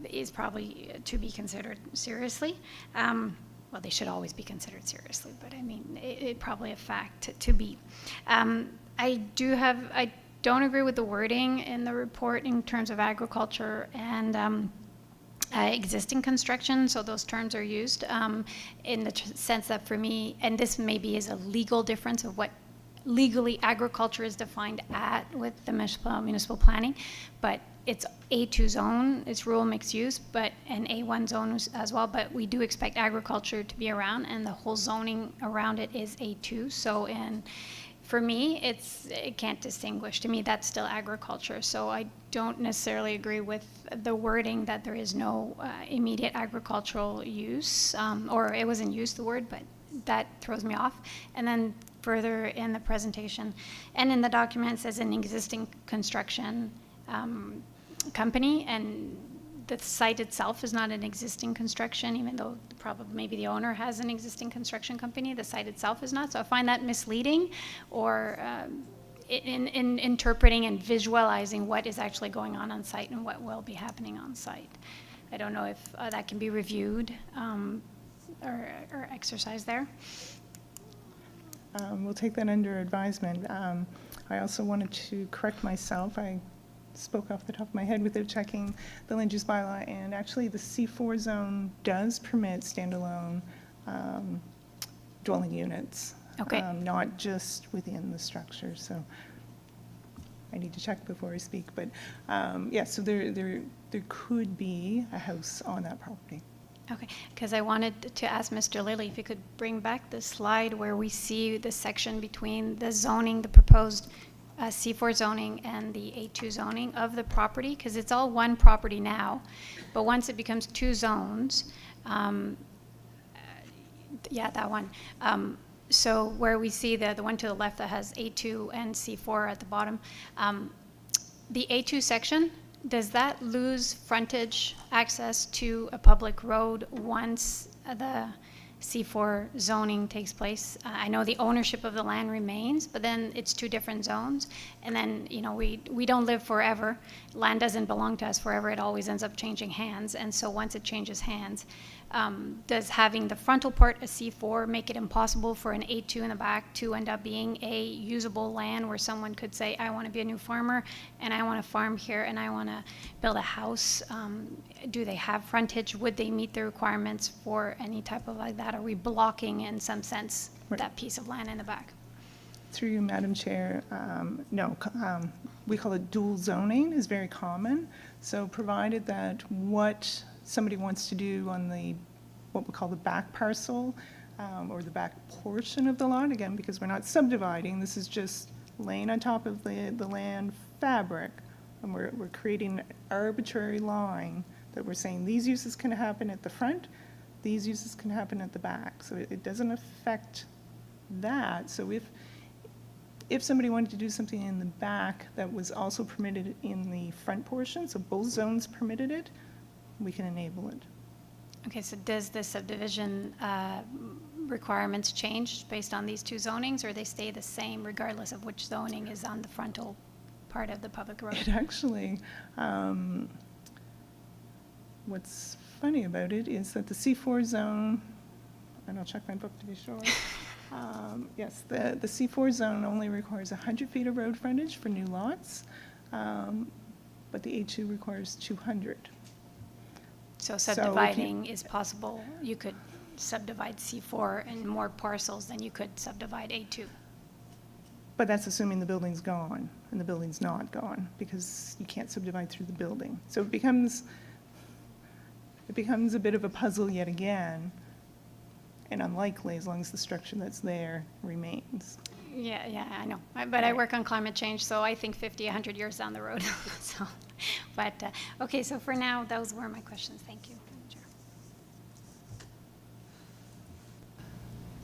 Speaker 2: is probably to be considered seriously. Well, they should always be considered seriously, but I mean, it probably a fact to be. I don't agree with the wording in the report in terms of agriculture and existing construction, so those terms are used in the sense that for me, and this maybe is a legal difference of what legally agriculture is defined with the municipal planning, but it's A2 zone, it's rural mixed use, but an A1 zone as well, but we do expect agriculture to be around, and the whole zoning around it is A2, so for me, it can't distinguish. To me, that's still agriculture. So I don't necessarily agree with the wording that there is no immediate agricultural use, or it wasn't used, the word, but that throws me off. And then further in the presentation and in the document, it says an existing construction company, and the site itself is not an existing construction, even though probably maybe the owner has an existing construction company, the site itself is not. So I find that misleading, or in interpreting and visualizing what is actually going on site and what will be happening on site. I don't know if that can be reviewed or exercised there.
Speaker 4: We'll take that under advisement. I also wanted to correct myself. I spoke off the top of my head without checking the land use bylaw, and actually the C4 zone does permit standalone dwelling units.
Speaker 2: Okay.
Speaker 4: Not just within the structure, so I need to check before I speak, but yeah, so there could be a house on that property.
Speaker 2: Okay, because I wanted to ask Mr. Lilly if you could bring back the slide where we see the section between the zoning, the proposed C4 zoning and the A2 zoning of the property, because it's all one property now, but once it becomes two zones, yeah, that one. So where we see the one to the left that has A2 and C4 at the bottom, the A2 section, does that lose frontage access to a public road once the C4 zoning takes place? I know the ownership of the land remains, but then it's two different zones. And then, you know, we don't live forever. Land doesn't belong to us forever. It always ends up changing hands. And so once it changes hands, does having the frontal part, a C4, make it impossible for an A2 in the back to end up being a usable land where someone could say, I want to be a new farmer and I want to farm here and I want to build a house? Do they have frontage? Would they meet the requirements for any type of like that? Are we blocking in some sense that piece of land in the back?
Speaker 4: Through you, Madam Chair, no, we call it dual zoning, is very common. So provided that what somebody wants to do on what we call the back parcel, or the back portion of the lot, again, because we're not subdividing, this is just laying on top of the land fabric, and we're creating an arbitrary line that we're saying these uses can happen at the front, these uses can happen at the back. So it doesn't affect that. So if somebody wanted to do something in the back that was also permitted in the front portion, so both zones permitted it, we can enable it.
Speaker 2: Okay, so does the subdivision requirements change based on these two zonings, or they stay the same regardless of which zoning is on the frontal part of the public road?
Speaker 4: It actually, what's funny about it is that the C4 zone, and I'll check my book to be sure. Yes, the C4 zone only requires 100 feet of road frontage for new lots, but the A2 requires 200.
Speaker 2: So subdividing is possible. You could subdivide C4 in more parcels than you could subdivide A2.
Speaker 4: But that's assuming the building's gone, and the building's not gone, because you can't subdivide through the building. So it becomes a bit of a puzzle yet again, and unlikely as long as the structure that's there remains.
Speaker 2: Yeah, I know. But I work on climate change, so I think 50, 100 years down the road. So, but, okay, so for now, those were my questions. Thank you, Chair.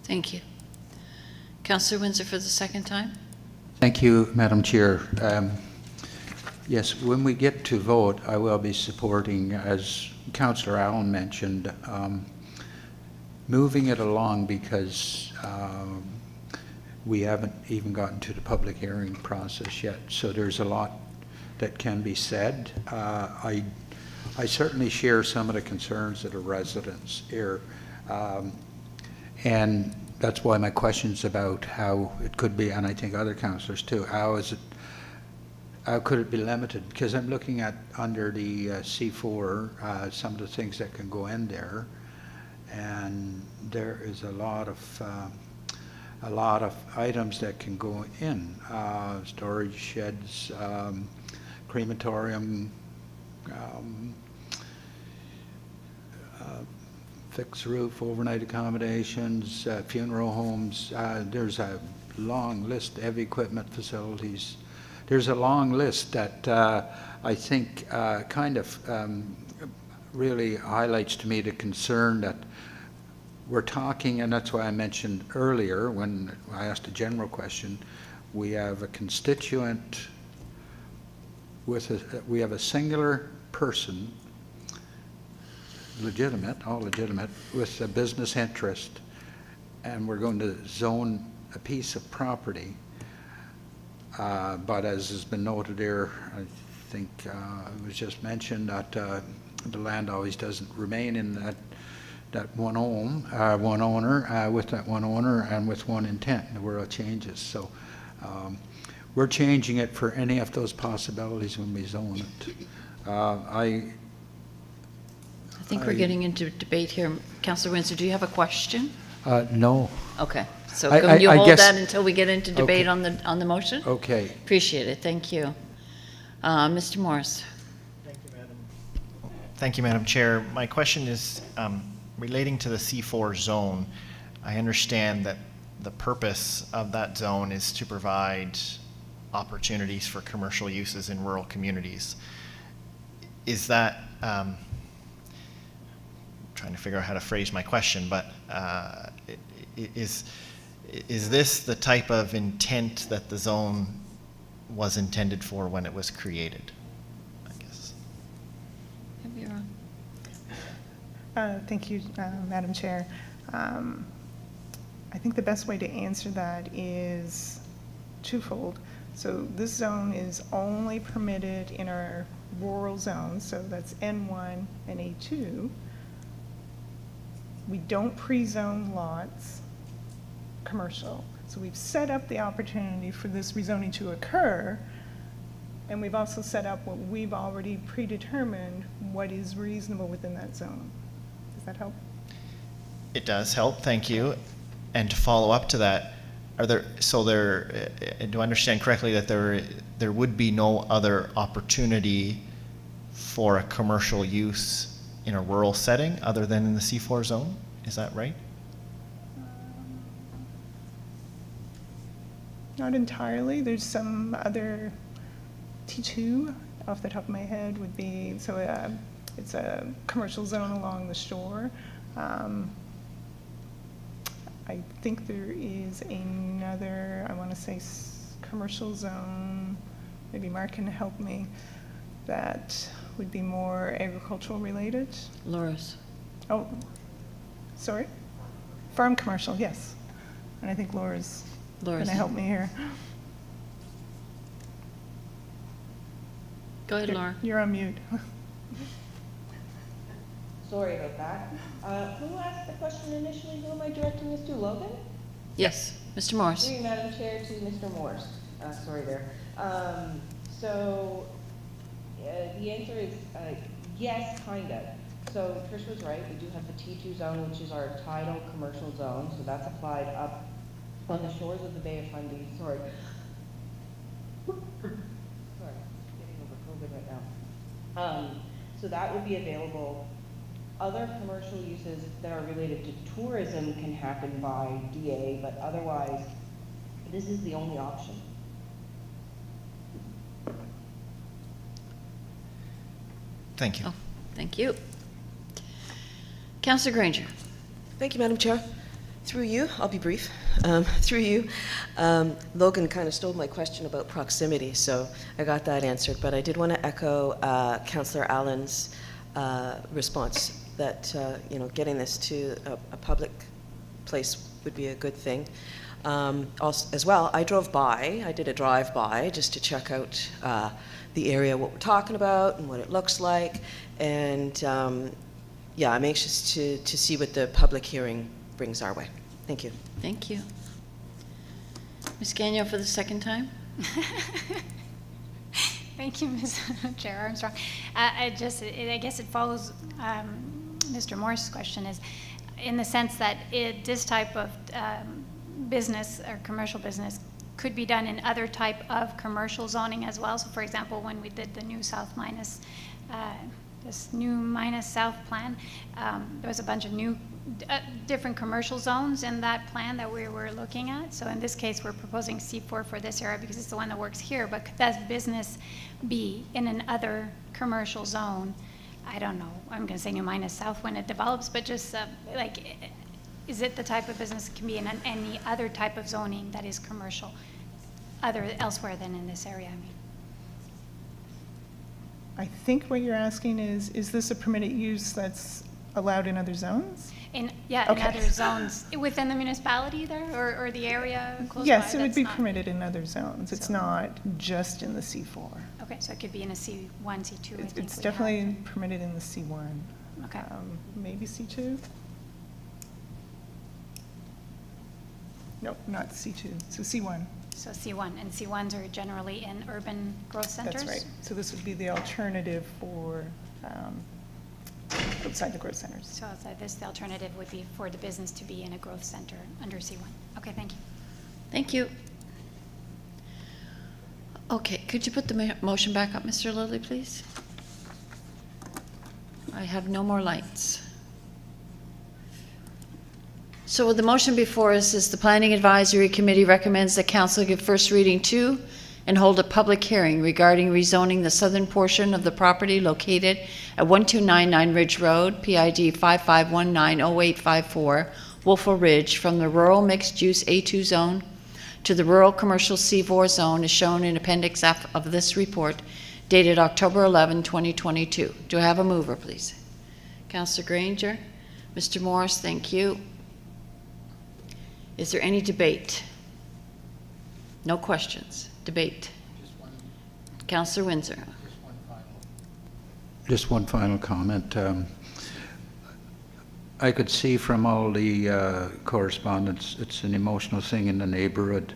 Speaker 1: Thank you. Councillor Windsor for the second time.
Speaker 3: Thank you, Madam Chair. Yes, when we get to vote, I will be supporting, as Councillor Allen mentioned, moving it along because we haven't even gotten to the public hearing process yet. So there's a lot that can be said. I certainly share some of the concerns of the residents here. And that's why my question's about how it could be, and I think other councillors too, how could it be limited? Because I'm looking at under the C4, some of the things that can go in there, and there is a lot of items that can go in, storage sheds, crematorium, fixed roof, overnight accommodations, funeral homes. There's a long list, heavy equipment facilities. There's a long list that I think kind of really highlights to me the concern that we're talking, and that's why I mentioned earlier when I asked a general question, we have a constituent we have a singular person, all legitimate, with a business interest, and we're going to zone a piece of property. But as has been noted here, I think it was just mentioned that the land always doesn't remain in that one home, one owner, with that one owner and with one intent. The world changes. So we're changing it for any of those possibilities when we zone it. I
Speaker 1: think we're getting into debate here. Councillor Windsor, do you have a question?
Speaker 3: No.
Speaker 1: Okay. So can you hold that until we get into debate on the motion?
Speaker 3: Okay.
Speaker 1: Appreciate it. Thank you. Mr. Morris.
Speaker 9: Thank you, Madam Chair. My question is relating to the C4 zone. I understand that the purpose of that zone is to provide opportunities for commercial uses in rural communities. Is that, trying to figure out how to phrase my question, but is this the type of intent that the zone was intended for when it was created, I guess?
Speaker 1: Maybe you're on.
Speaker 4: Thank you, Madam Chair. I think the best way to answer that is twofold. So this zone is only permitted in our rural zones, so that's N1 and A2. We don't pre-zone lots commercial. So we've set up the opportunity for this rezoning to occur, and we've also set up what we've already predetermined what is reasonable within that zone. Does that help?
Speaker 9: It does help, thank you. And to follow up to that, do I understand correctly that there would be no other opportunity for a commercial use in a rural setting other than in the C4 zone? Is that right?
Speaker 4: Not entirely. There's some other T2 off the top of my head would be, so it's a commercial zone along the shore. I think there is another, I want to say commercial zone, maybe Mark can help me, that would be more agricultural related.
Speaker 1: Laura's.
Speaker 4: Oh, sorry? Farm commercial, yes. And I think Laura's going to help me here.
Speaker 1: Go ahead, Laura.
Speaker 4: You're on mute.
Speaker 14: Sorry about that. Who asked the question initially? Who am I directing this to? Logan?
Speaker 1: Yes, Mr. Morris.
Speaker 14: Through you, Madam Chair, to Mr. Morris. Sorry there. So the answer is yes, kind of. So Trish was right. We do have the T2 zone, which is our tidal commercial zone. So that's applied up on the shores of the Bay of Fundy. Sorry. Sorry, getting over COVID right now. So that would be available. Other commercial uses that are related to tourism can happen by DA, but otherwise, this is the only option.
Speaker 9: Thank you.
Speaker 1: Oh, thank you. Councillor Granger.
Speaker 11: Thank you, Madam Chair. Through you, I'll be brief. Through you, Logan kind of stole my question about proximity, so I got that answered. But I did want to echo Councillor Allen's response that getting this to a public place would be a good thing. Also, as well, I did a drive-by just to check out the area, what we're talking about and what it looks like. And yeah, I'm anxious to see what the public hearing brings our way. Thank you.
Speaker 1: Thank you. Ms. Gagnon for the second time.
Speaker 2: Thank you, Ms. Chair Armstrong. I guess it follows Mr. Morse's question is in the sense that this type of business or commercial business could be done in other type of commercial zoning as well. So for example, when we did the new South Minas, this new Minas South plan, there was a bunch of new different commercial zones in that plan that we were looking at. So in this case, we're proposing C4 for this area because it's the one that works here, but could that business be in an other commercial zone? I don't know. I'm going to say New Minas South when it develops, but just like, is it the type of business that can be in any other type of zoning that is commercial, elsewhere than in this area? I mean,
Speaker 4: I think what you're asking is this a permitted use that's allowed in other zones?
Speaker 2: in
Speaker 4: Okay.
Speaker 2: other zones within the municipality there, or the area close by?
Speaker 4: Yes, it would
Speaker 2: that's
Speaker 4: be
Speaker 2: not-
Speaker 4: permitted in other zones. It's
Speaker 2: So-
Speaker 4: not just in the C4.
Speaker 2: Okay, so it could be in a C1, C2. I think
Speaker 4: It's
Speaker 2: we
Speaker 4: definitely
Speaker 2: have.
Speaker 4: permitted in the C1.
Speaker 2: Okay.
Speaker 4: Maybe C2? Nope, not C2. So C1.
Speaker 2: So C1, and C1s are generally in urban growth centers?
Speaker 4: That's right. So this would be the alternative for outside the growth centers.
Speaker 2: So outside this, the alternative would be for the business to be in a growth center under C1. Okay, thank you.
Speaker 1: Thank you. Okay, could you put the motion back up, Mr. Lilly, please? I have no more lights. So the motion before us is the Planning Advisory Committee recommends that council give first reading to and hold a public hearing regarding rezoning the southern portion of the property located at 1299 Ridge Road, PID 55190854, Wolfville Ridge, from the rural mixed-use A2 zone to the rural commercial C4 zone as shown in Appendix F of this report, dated October 11, 2022. Do I have a mover, please? Councillor Granger. Mr. Morris, thank you. Is there any debate? No questions. Debate. Councillor Windsor.
Speaker 3: Just one final comment. I could see from all the correspondence, it's an emotional thing in the neighborhood,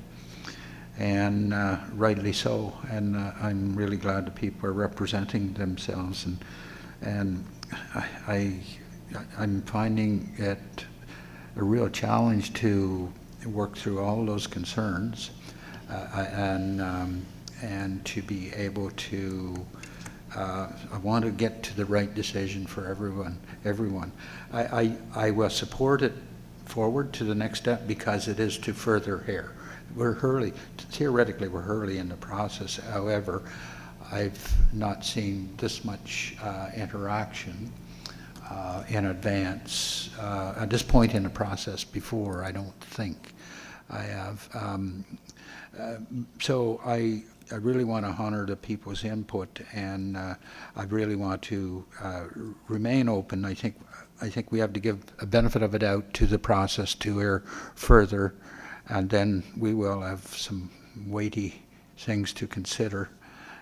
Speaker 3: and rightly so. And I'm really glad that people are representing themselves, and I'm finding it a real challenge to work through all those concerns and to be able to I want to get to the right decision for everyone. I will support it forward to the next step because it is to further here. Theoretically, we're early in the process. However, I've not seen this much interaction in advance at this point in the process before. I don't think I have. So I really want to honor the people's input, and I really want to remain open. I think we have to give a benefit of a doubt to the process to hear further, and then we will have some weighty things to consider.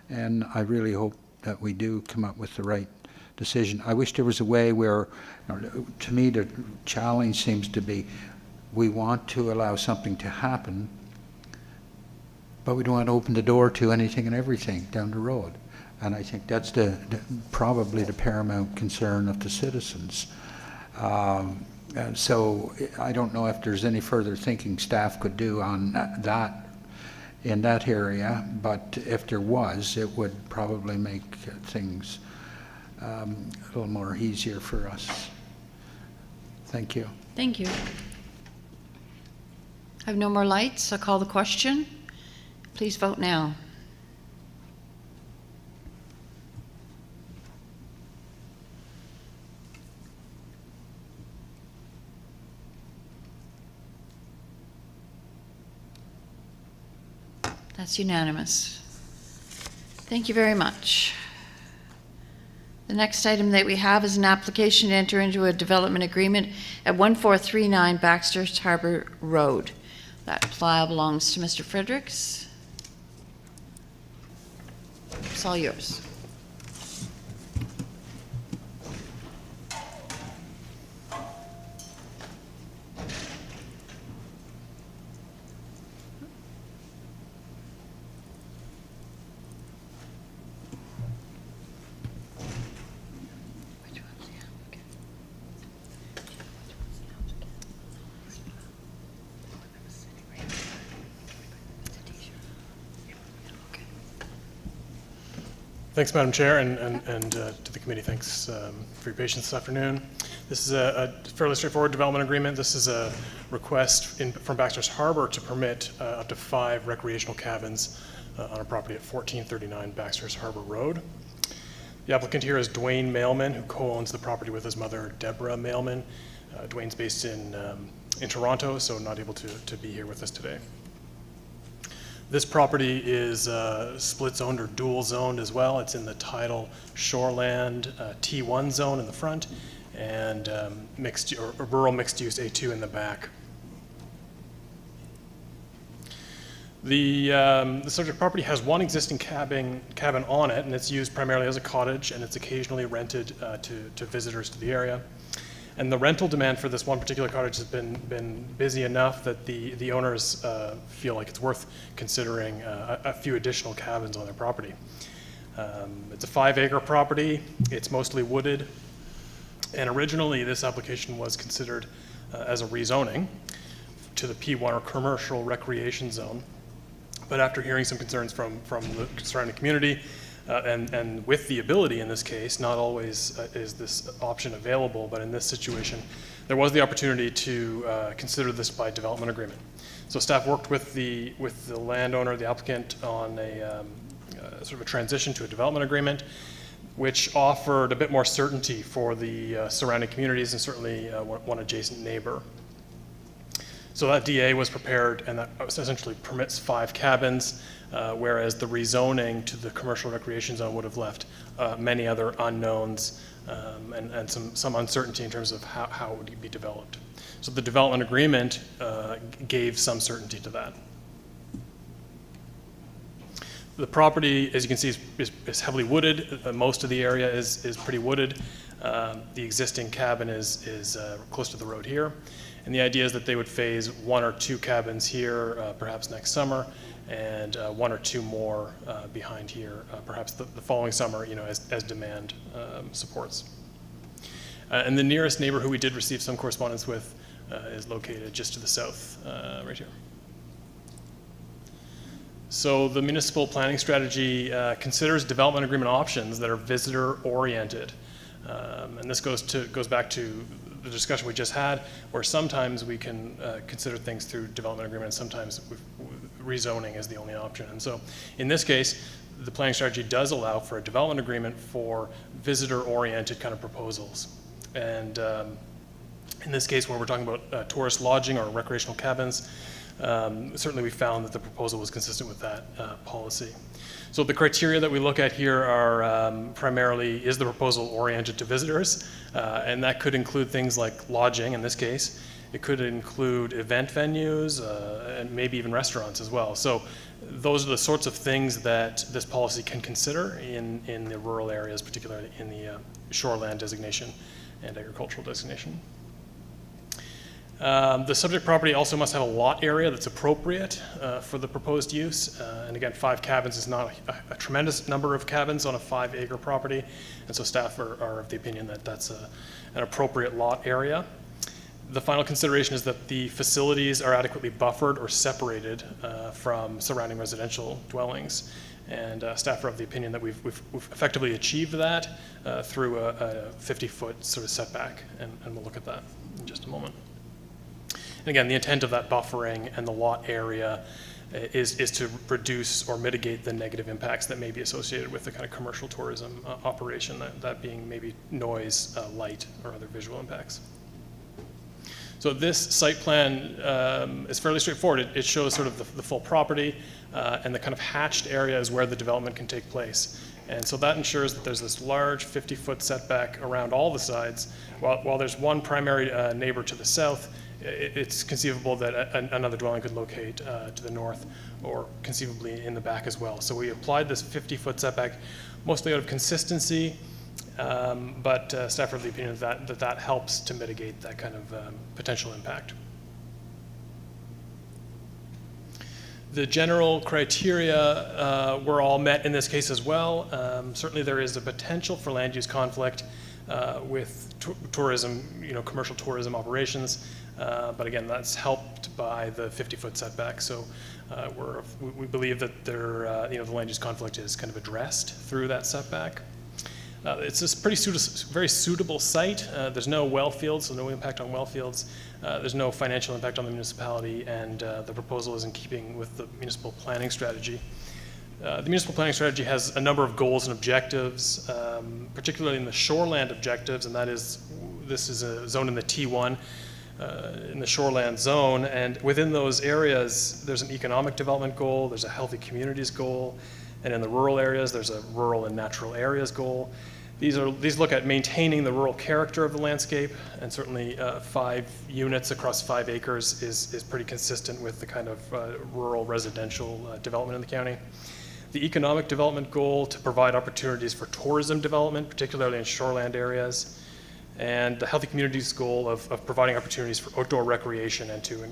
Speaker 3: And I really hope that we do come up with the right decision. I wish there was a way where, to me, the challenge seems to be we want to allow something to happen, but we don't want to open the door to anything and everything down the road. And I think that's probably the paramount concern of the citizens. And so I don't know if there's any further thinking staff could do on that in that area, but if there was, it would probably make things a little more easier for us. Thank you.
Speaker 1: Thank you. I have no more lights. I'll call the question. Please vote now. That's unanimous. Thank you very much. The next item that we have is an application to enter into a development agreement at 1439 Baxter's Harbor Road. That file belongs to Mr. Fredericks. It's all yours.
Speaker 16: Thanks, Madam Chair, and to the committee, thanks for your patience this afternoon. This is a fairly straightforward development agreement. This is a request from Baxter's Harbor to permit up to 5 recreational cabins on a property at 1439 Baxter's Harbor Road. The applicant here is Dwayne Mailman, who co-owns the property with his mother, Deborah Mailman. Dwayne's based in Toronto, so not able to be here with us today. This property is split zoned or dual zoned as well. It's in the tidal shoreland T1 zone in the front and mixed or rural mixed use A2 in the back. The subject property has one existing cabin on it, and it's used primarily as a cottage, and it's occasionally rented to visitors to the area. And the rental demand for this one particular cottage has been busy enough that the owners feel like it's worth considering a few additional cabins on their property. It's a 5-acre property. It's mostly wooded. And originally, this application was considered as a rezoning to the P1 or commercial recreation zone. But after hearing some concerns from the surrounding community, and with the ability in this case, not always is this option available, but in this situation, there was the opportunity to consider this by development agreement. So staff worked with the landowner, the applicant, on a sort of a transition to a development agreement, which offered a bit more certainty for the surrounding communities and certainly one adjacent neighbor. So that DA was prepared, and that essentially permits 5 cabins, whereas the rezoning to the commercial recreation zone would have left many other unknowns and some uncertainty in terms of how it would be developed. So the development agreement gave some certainty to that. The property, as you can see, is heavily wooded. Most of the area is pretty wooded. The existing cabin is close to the road here. And the idea is that they would phase 1 or 2 cabins here, perhaps next summer, and 1 or 2 more behind here, perhaps the following summer, as demand supports. And the nearest neighbor who we did receive some correspondence with is located just to the south, right here. So the municipal planning strategy considers development agreement options that are visitor-oriented. And this goes back to the discussion we just had, where sometimes we can consider things through development agreement, and sometimes rezoning is the only option. And so in this case, the planning strategy does allow for a development agreement for visitor-oriented kind of proposals. And in this case, when we're talking about tourist lodging or recreational cabins, Certainly we found that the proposal was consistent with that policy. So the criteria that we look at here are primarily, is the proposal oriented to visitors? And that could include things like lodging in this case. It could include event venues and maybe even restaurants as well. So those are the sorts of things that this policy can consider in the rural areas, particularly in the shoreland designation and agricultural designation. The subject property also must have a lot area that's appropriate for the proposed use. And again, 5 cabins is not a tremendous number of cabins on a 5-acre property. And so staff are of the opinion that that's an appropriate lot area. The final consideration is that the facilities are adequately buffered or separated from surrounding residential dwellings. And staff are of the opinion that we've effectively achieved that through a 50-foot sort of setback. And we'll look at that in just a moment. And again, the intent of that buffering and the lot area is to reduce or mitigate the negative impacts that may be associated with the kind of commercial tourism operation, that being maybe noise, light, or other visual impacts. So this site plan is fairly straightforward. It shows sort of the full property, and the kind of hatched area is where the development can take place. And so that ensures that there's this large 50-foot setback around all the sides. While there's one primary neighbor to the south, it's conceivable that another dwelling could locate to the north, or conceivably in the back as well. So we applied this 50-foot setback mostly out of consistency, but staff are of the opinion that helps to mitigate that kind of potential impact. The general criteria were all met in this case as well. Certainly there is a potential for land use conflict with tourism, commercial tourism operations. But again, that's helped by the 50-foot setback. So we believe that the land use conflict is kind of addressed through that setback. It's a very suitable site. There's no well fields, so no impact on well fields. There's no financial impact on the municipality, and the proposal is in keeping with the municipal planning strategy. The municipal planning strategy has a number of goals and objectives, particularly in the shoreland objectives, and that is, this is a zone in the T1, in the shoreland zone, and within those areas, there's an economic development goal, there's a healthy communities goal, and in the rural areas, there's a rural and natural areas goal. These look at maintaining the rural character of the landscape, and certainly 5 units across 5 acres is pretty consistent with the kind of rural residential development in the county. The economic development goal to provide opportunities for tourism development, particularly in shoreland areas, and the healthy communities goal of providing opportunities for outdoor recreation and to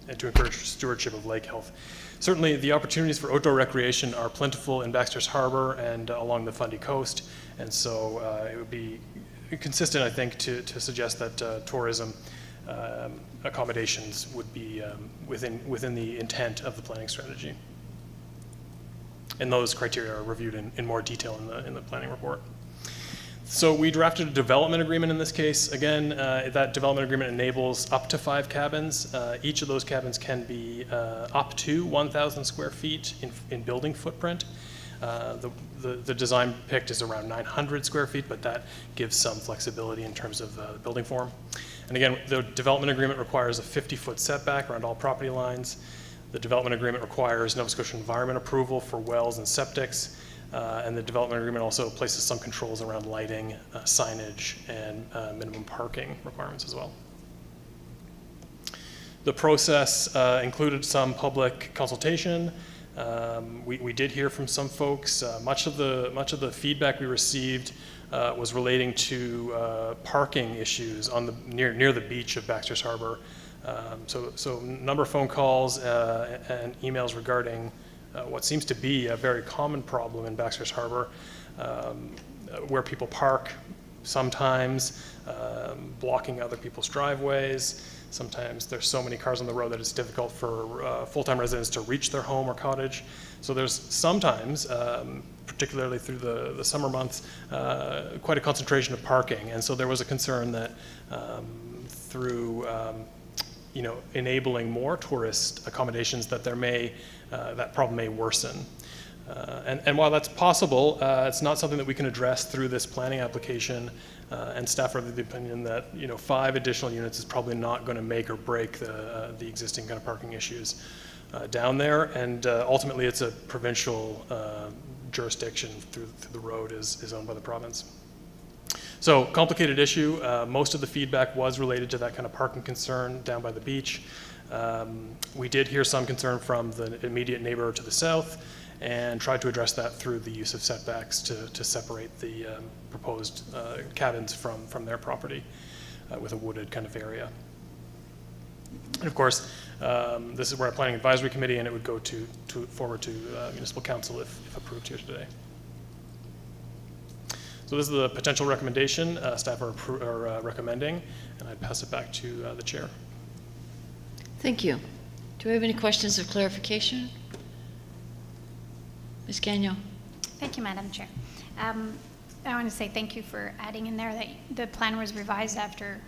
Speaker 16: encourage stewardship of lake health. Certainly the opportunities for outdoor recreation are plentiful in Baxter's Harbor and along the Fundy Coast, and so it would be consistent, I think, to suggest that tourism accommodations would be within the intent of the planning strategy. And those criteria are reviewed in more detail in the planning report. So we drafted a development agreement in this case. Again, that development agreement enables up to 5 cabins. Each of those cabins can be up to 1,000 square feet in building footprint. The design picked is around 900 square feet, but that gives some flexibility in terms of the building form. And again, the development agreement requires a 50-foot setback around all property lines. The development agreement requires Nova Scotia environment approval for wells and septics. And the development agreement also places some controls around lighting, signage, and minimum parking requirements as well. The process included some public consultation. We did hear from some folks. Much of the feedback we received was relating to parking issues on near the beach of Baxter's Harbor. So a number of phone calls and emails regarding what seems to be a very common problem in Baxter's Harbor, where people park sometimes, blocking other people's driveways. Sometimes there's so many cars on the road that it's difficult for full-time residents to reach their home or cottage. So there's sometimes, particularly through the summer months, quite a concentration of parking. And so there was a concern that through enabling more tourist accommodations, that that problem may worsen. And while that's possible, it's not something that we can address through this planning application, and staff are of the opinion that 5 additional units is probably not going to make or break the existing kind of parking issues down there, and ultimately it's a provincial jurisdiction through the road is owned by the province. So complicated issue. Most of the feedback was related to that kind of parking concern down by the beach. We did hear some concern from the immediate neighbor to the south, and tried to address that through the use of setbacks to separate the proposed cabins from their property with a wooded kind of area. And of course, this is where our planning advisory committee, and it would go forward to municipal council if approved here today. So this is the potential recommendation staff are recommending, and I'd pass it back to the chair.
Speaker 1: Thank you. Do we have any questions of clarification? Ms. Gagnon.
Speaker 2: Thank you, Madam Chair. I want to say thank you for adding in there that the plan was revised after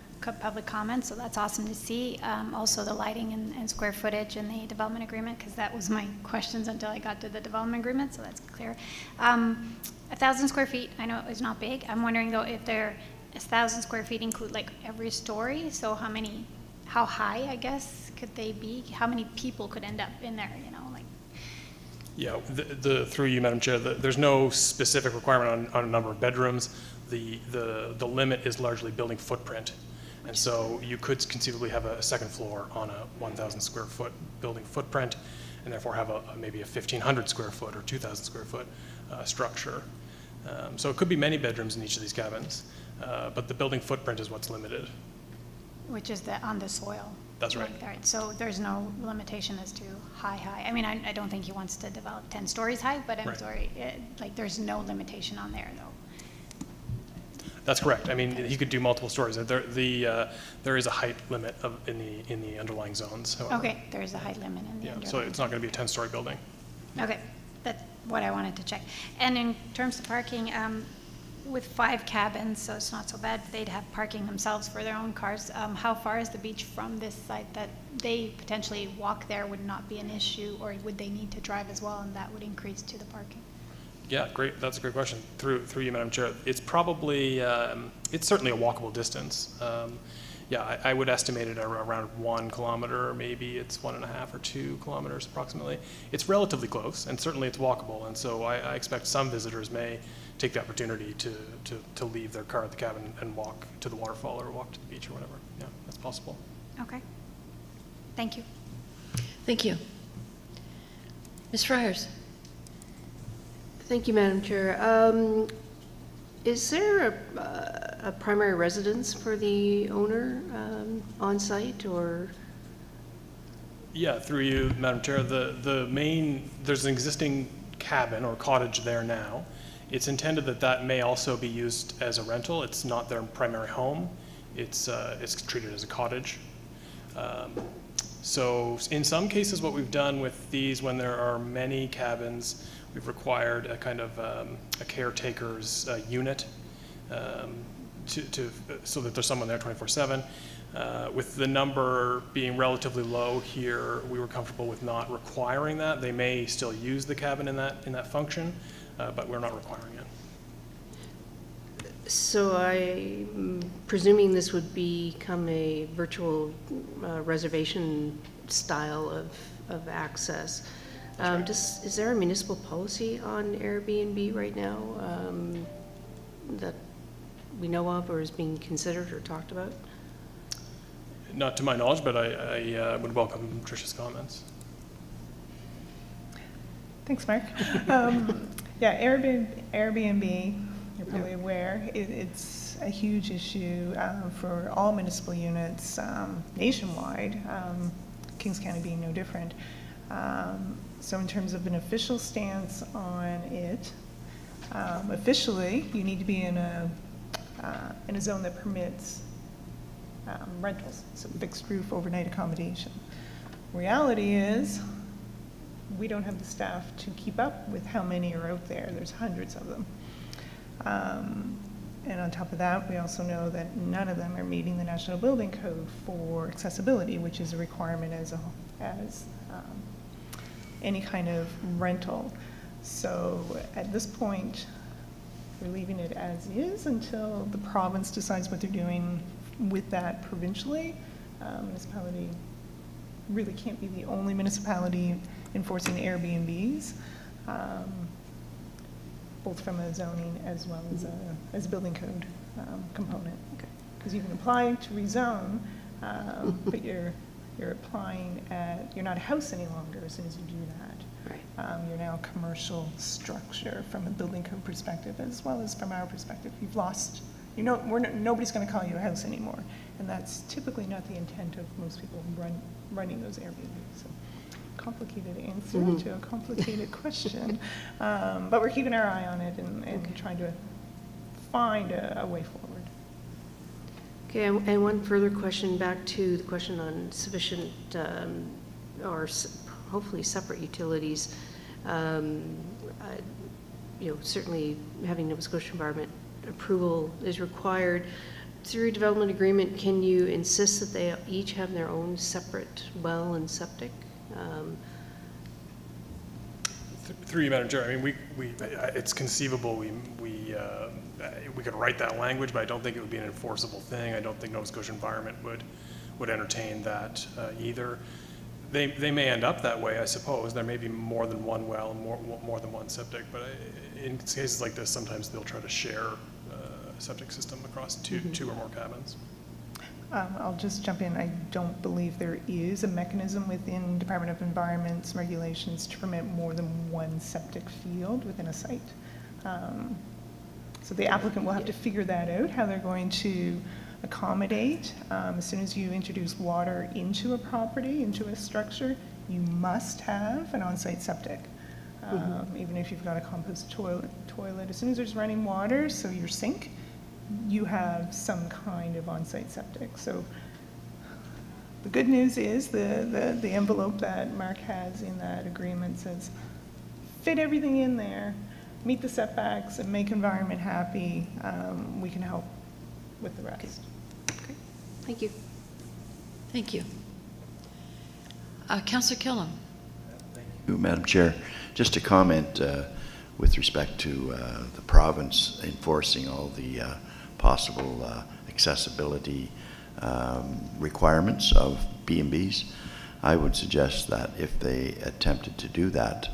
Speaker 2: public comment, so that's awesome to see. Also the lighting and square footage in the development agreement, because that was my questions until I got to the development agreement, so that's clear. 1,000 square feet, I know is not big. I'm wondering though if 1,000 square feet include like every story, so how high, I guess, could they be? How many people could end up in there,
Speaker 16: Yeah, through you, Madam Chair, there's no specific requirement on a number of bedrooms. The limit is largely building footprint. And so you could conceivably have a second floor on a 1,000 square foot building footprint, and therefore have maybe a 1,500 square foot or 2,000 square foot structure. So it could be many bedrooms in each of these cabins, but the building footprint is what's limited.
Speaker 2: which is on the soil?
Speaker 16: That's right.
Speaker 2: All right, so there's no limitation as to high. I mean, I don't think he wants to develop 10 stories high, but I'm
Speaker 16: Right.
Speaker 2: sorry, there's no limitation on there, though.
Speaker 16: That's correct. I mean, he could do multiple stories. There is a height limit in the underlying zones, however.
Speaker 2: Okay, there is a height limit in the
Speaker 16: Yeah,
Speaker 2: underlying.
Speaker 16: so it's not going to be a 10-story building.
Speaker 2: Okay, that's what I wanted to check. And in terms of parking, with 5 cabins, so it's not so bad, they'd have parking themselves for their own cars. How far is the beach from this site that they potentially walk there would not be an issue, or would they need to drive as well, and that would increase to the parking?
Speaker 16: Yeah, great. That's a great question. Through you, Madam Chair. It's probably, it's certainly a walkable distance. Yeah, I would estimate it around 1 kilometer, or maybe it's 1.5 or 2 kilometers approximately. It's relatively close, and certainly it's walkable. And so I expect some visitors may take the opportunity to leave their car at the cabin and walk to the waterfall or walk to the beach or whatever. Yeah, that's possible.
Speaker 2: Okay, thank you.
Speaker 1: Thank you. Ms. Friars.
Speaker 17: Thank you, Madam Chair. Is there a primary residence for the owner on site, or?
Speaker 16: Yeah, through you, Madam Chair. There's an existing cabin or cottage there now. It's intended that may also be used as a rental. It's not their primary home. It's treated as a cottage. So in some cases, what we've done with these, when there are many cabins, we've required a kind of a caretaker's unit so that there's someone there 24/7. With the number being relatively low here, we were comfortable with not requiring that. They may still use the cabin in that function, but we're not requiring it.
Speaker 17: So I'm presuming this would become a virtual reservation style of access. Is there a municipal policy on Airbnb right now that we know of or is being considered or talked about?
Speaker 16: Not to my knowledge, but I would welcome Tricia's comments.
Speaker 4: Thanks, Mark. Yeah, Airbnb, you're probably aware, it's a huge issue for all municipal units nationwide, Kings County being no different. So in terms of an official stance on it, officially, you need to be in a zone that permits rentals, so fixed roof overnight accommodation. Reality is, we don't have the staff to keep up with how many are out there. There's hundreds of them. And on top of that, we also know that none of them are meeting the National Building Code for accessibility, which is a requirement as any kind of rental. So at this point, we're leaving it as is until the province decides what they're doing with that provincially. Municipality really can't be the only municipality enforcing Airbnbs, both from a zoning as well as a building code component. Because you can apply to rezone, but you're applying you're not a house any longer as soon as you do that.
Speaker 17: Right.
Speaker 4: You're now a commercial structure from a building code perspective as well as from our perspective. You've lost, nobody's going to call you a house anymore. And that's typically not the intent of most people running those Airbnbs. So, complicated answer to a complicated question. But we're keeping our eye on it and trying to find a way forward.
Speaker 17: Okay, and one further question back to the question on sufficient hopefully separate utilities. Certainly having Nova Scotia Environment approval is required. Through development agreement, can you insist that they each have their own separate well and septic?
Speaker 16: Through you, Madam Chair, I mean, it's conceivable we could write that language, but I don't think it would be an enforceable thing. I don't think Nova Scotia Environment would entertain that either. They may end up that way, I suppose. There may be more than one well, more than one septic, but in cases like this, sometimes they'll try to share a septic system across two or more cabins.
Speaker 4: I'll just jump in. I don't believe there is a mechanism within Department of Environment's regulations to permit more than one septic field within a site. So the applicant will have to figure that out, how they're going to accommodate. As soon as you introduce water into a property, into a structure, you must have an on-site septic. Even if you've got a compost toilet, as soon as there's running water, so your sink, you have some kind of on-site septic. So the good news is the envelope that Mark has in that agreement says, fit everything in there, meet the setbacks, and make environment happy. We can help with the rest.
Speaker 17: Okay. Thank you.
Speaker 1: Thank you. Councillor Killam.
Speaker 8: Thank you, Madam Chair. Just a comment with respect to the province enforcing all the possible accessibility requirements of B&Bs. I would suggest that if they attempted to do that,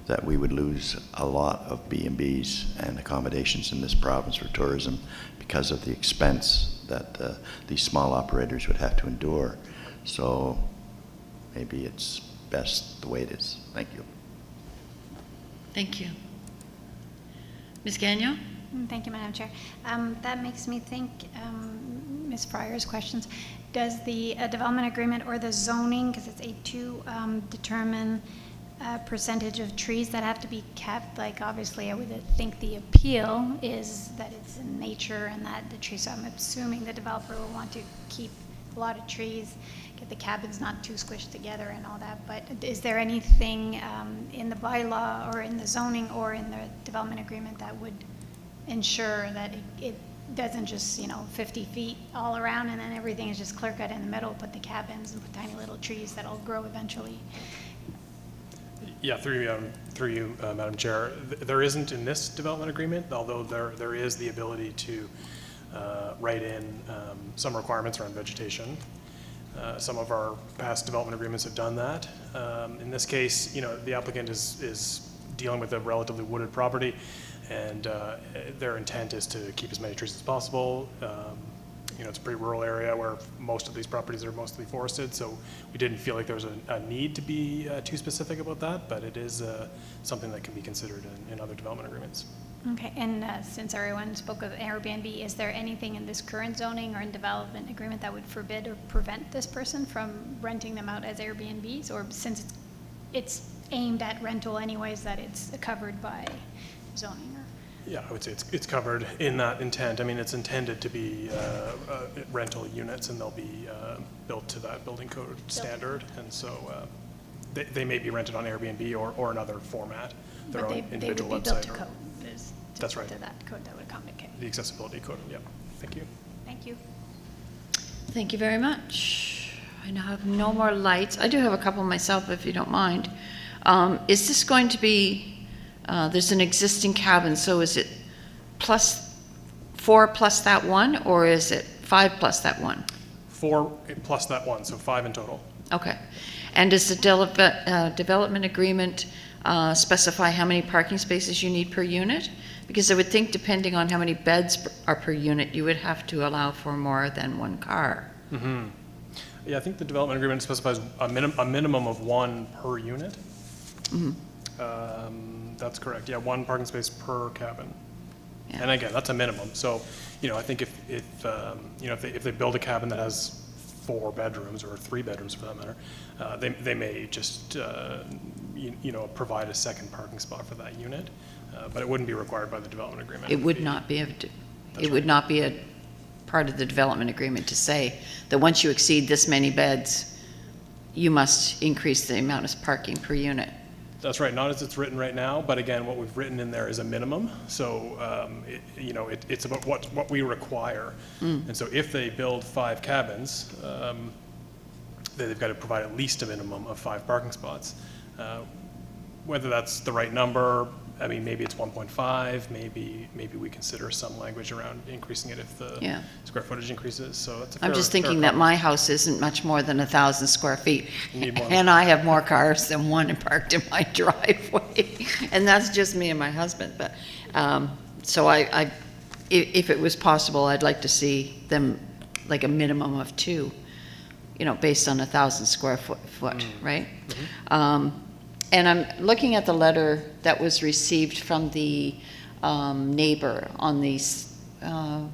Speaker 8: that we would lose a lot of B&Bs and accommodations in this province for tourism because of the expense that these small operators would have to endure. So maybe it's best the way it is. Thank you.
Speaker 1: Thank you. Ms. Gagnon?
Speaker 2: Thank you, Madam Chair. That makes me think, Ms. Fryer's questions, does the development agreement or the zoning, because it's A2, determine percentage of trees that have to be kept? Like, obviously, I would think the appeal is that it's in nature and that the trees, so I'm assuming the developer will want to keep a lot of trees, get the cabins not too squished together and all that, but is there anything in the bylaw or in the zoning or in the development agreement that would ensure that it doesn't just, 50 feet all around and then everything is just clear cut in the middle, but the cabins and put tiny little trees that'll grow eventually?
Speaker 16: Yeah, through you, Madam Chair. There isn't in this development agreement, although there is the ability to write in some requirements around vegetation. Some of our past development agreements have done that. In this case, the applicant is dealing with a relatively wooded property, and their intent is to keep as many trees as possible. It's a pretty rural area where most of these properties are mostly forested, so we didn't feel like there was a need to be too specific about that, but it is something that can be considered in other development agreements.
Speaker 2: Okay, and since everyone spoke of Airbnb, is there anything in this current zoning or in development agreement that would forbid or prevent this person from renting them out as Airbnbs? Or since it's aimed at rental anyways, that it's covered by zoning?
Speaker 16: Yeah, I would say it's covered in that intent. I mean, it's intended to be rental units, and they'll be built to that building code standard, and so they may be rented on Airbnb or another format, their own individual website.
Speaker 2: They would be built to code.
Speaker 16: That's right.
Speaker 2: To that code that would accommodate.
Speaker 16: The accessibility code, yeah. Thank you.
Speaker 2: Thank you.
Speaker 1: Thank you very much. I now have no more lights. I do have a couple myself, if you don't mind. Is this going to be there's an existing cabin, so is it plus 4 plus that one, or is it 5 plus that one?
Speaker 16: 4 plus that one, so 5 in total.
Speaker 1: Okay. And does the development agreement specify how many parking spaces you need per unit? Because I would think depending on how many beds are per unit, you would have to allow for more than one car.
Speaker 16: Mm-hmm. Yeah, I think the development agreement specifies a minimum of 1 per unit.
Speaker 1: Mm-hmm.
Speaker 16: That's correct. Yeah, 1 parking space per cabin.
Speaker 1: Yeah.
Speaker 16: And again, that's a minimum. So, I think if they build a cabin that has 4 bedrooms or 3 bedrooms for that matter, they may just provide a second parking spot for that unit, but it wouldn't be required by the development agreement.
Speaker 1: It would not be would not be a part of the development agreement to say that once you exceed this many beds, you must increase the amount of parking per unit.
Speaker 16: That's right, not as it's written right now, but again, what we've written in there is a minimum. So, it's about what we require. And so if they build 5 cabins, they've got to provide at least a minimum of 5 parking spots. Whether that's the right number, I mean, maybe it's 1.5, maybe we consider some language around increasing it if the square footage increases. So that's a fair,
Speaker 1: I'm just thinking that my house isn't much more than 1,000 square feet,
Speaker 16: You need one.
Speaker 1: and I have more cars than one parked in my driveway, and that's just me and my husband. But so if it was possible, I'd like to see them like a minimum of 2, based on 1,000 square foot, right?
Speaker 16: Mm-hmm.
Speaker 1: And I'm looking at the letter that was received from the neighbor on the south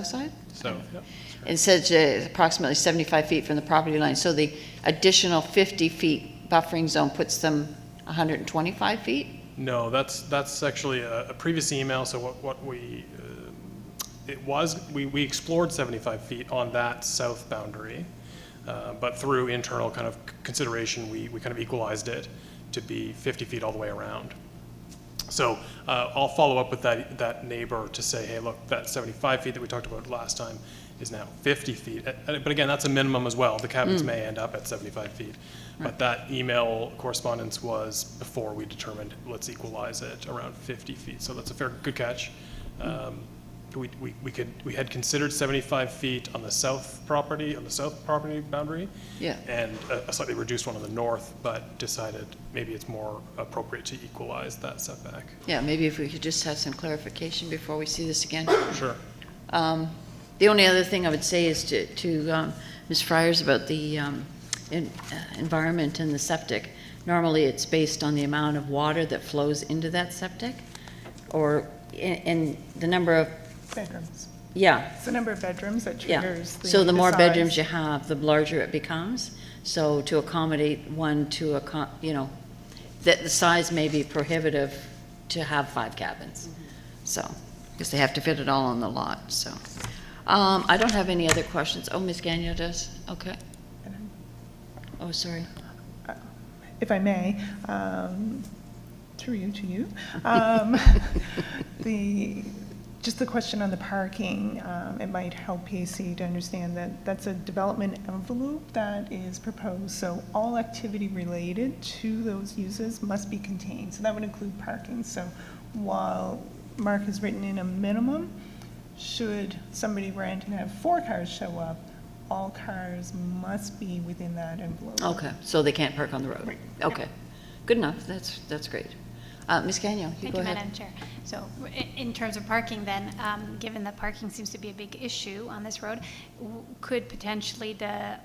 Speaker 1: side?
Speaker 16: So, yep.
Speaker 1: It says approximately 75 feet from the property line, so the additional 50 feet buffering zone puts them 125 feet?
Speaker 16: No, that's actually a previous email. So what we we explored 75 feet on that south boundary, but through internal kind of consideration, we kind of equalized it to be 50 feet all the way around. So I'll follow up with that neighbor to say, hey, look, that 75 feet that we talked about last time is now 50 feet. But again, that's a minimum as well. The cabins may end up at 75 feet. Right. But that email correspondence was before we determined let's equalize it around 50 feet. So that's a good catch. We had considered 75 feet on the south property boundary, and a slightly reduced one on the north, but decided maybe it's more appropriate to equalize that setback.
Speaker 1: Yeah, maybe if we could just have some clarification before we see this again.
Speaker 16: Sure.
Speaker 1: The only other thing I would say is to Ms. Fryers about the environment and the septic. Normally, it's based on the amount of water that flows into that septic, or in the number of
Speaker 4: bedrooms.
Speaker 1: Yeah.
Speaker 4: It's the number of bedrooms that triggers the
Speaker 1: So the more
Speaker 4: size.
Speaker 1: bedrooms you have, the larger it becomes. So to accommodate one to, that the size may be prohibitive to have 5 cabins. So, because they have to fit it all on the lot, so. I don't have any other questions. Oh, Ms. Gagnon does? Okay. Oh, sorry.
Speaker 4: If I may, through you to you. Just the question on the parking, it might help PAC to understand that that's a development envelope that is proposed, so all activity related to those uses must be contained. So that would include parking. So while Mark has written in a minimum, should somebody rent and have 4 cars show up, all cars must be within that envelope.
Speaker 1: Okay, so they can't park on the road?
Speaker 4: Right.
Speaker 1: Okay, good enough, that's great. Ms. Gagnon,
Speaker 2: Thank
Speaker 1: go
Speaker 2: you,
Speaker 1: ahead.
Speaker 2: Madam Chair. So in terms of parking then, given that parking seems to be a big issue on this road, could potentially the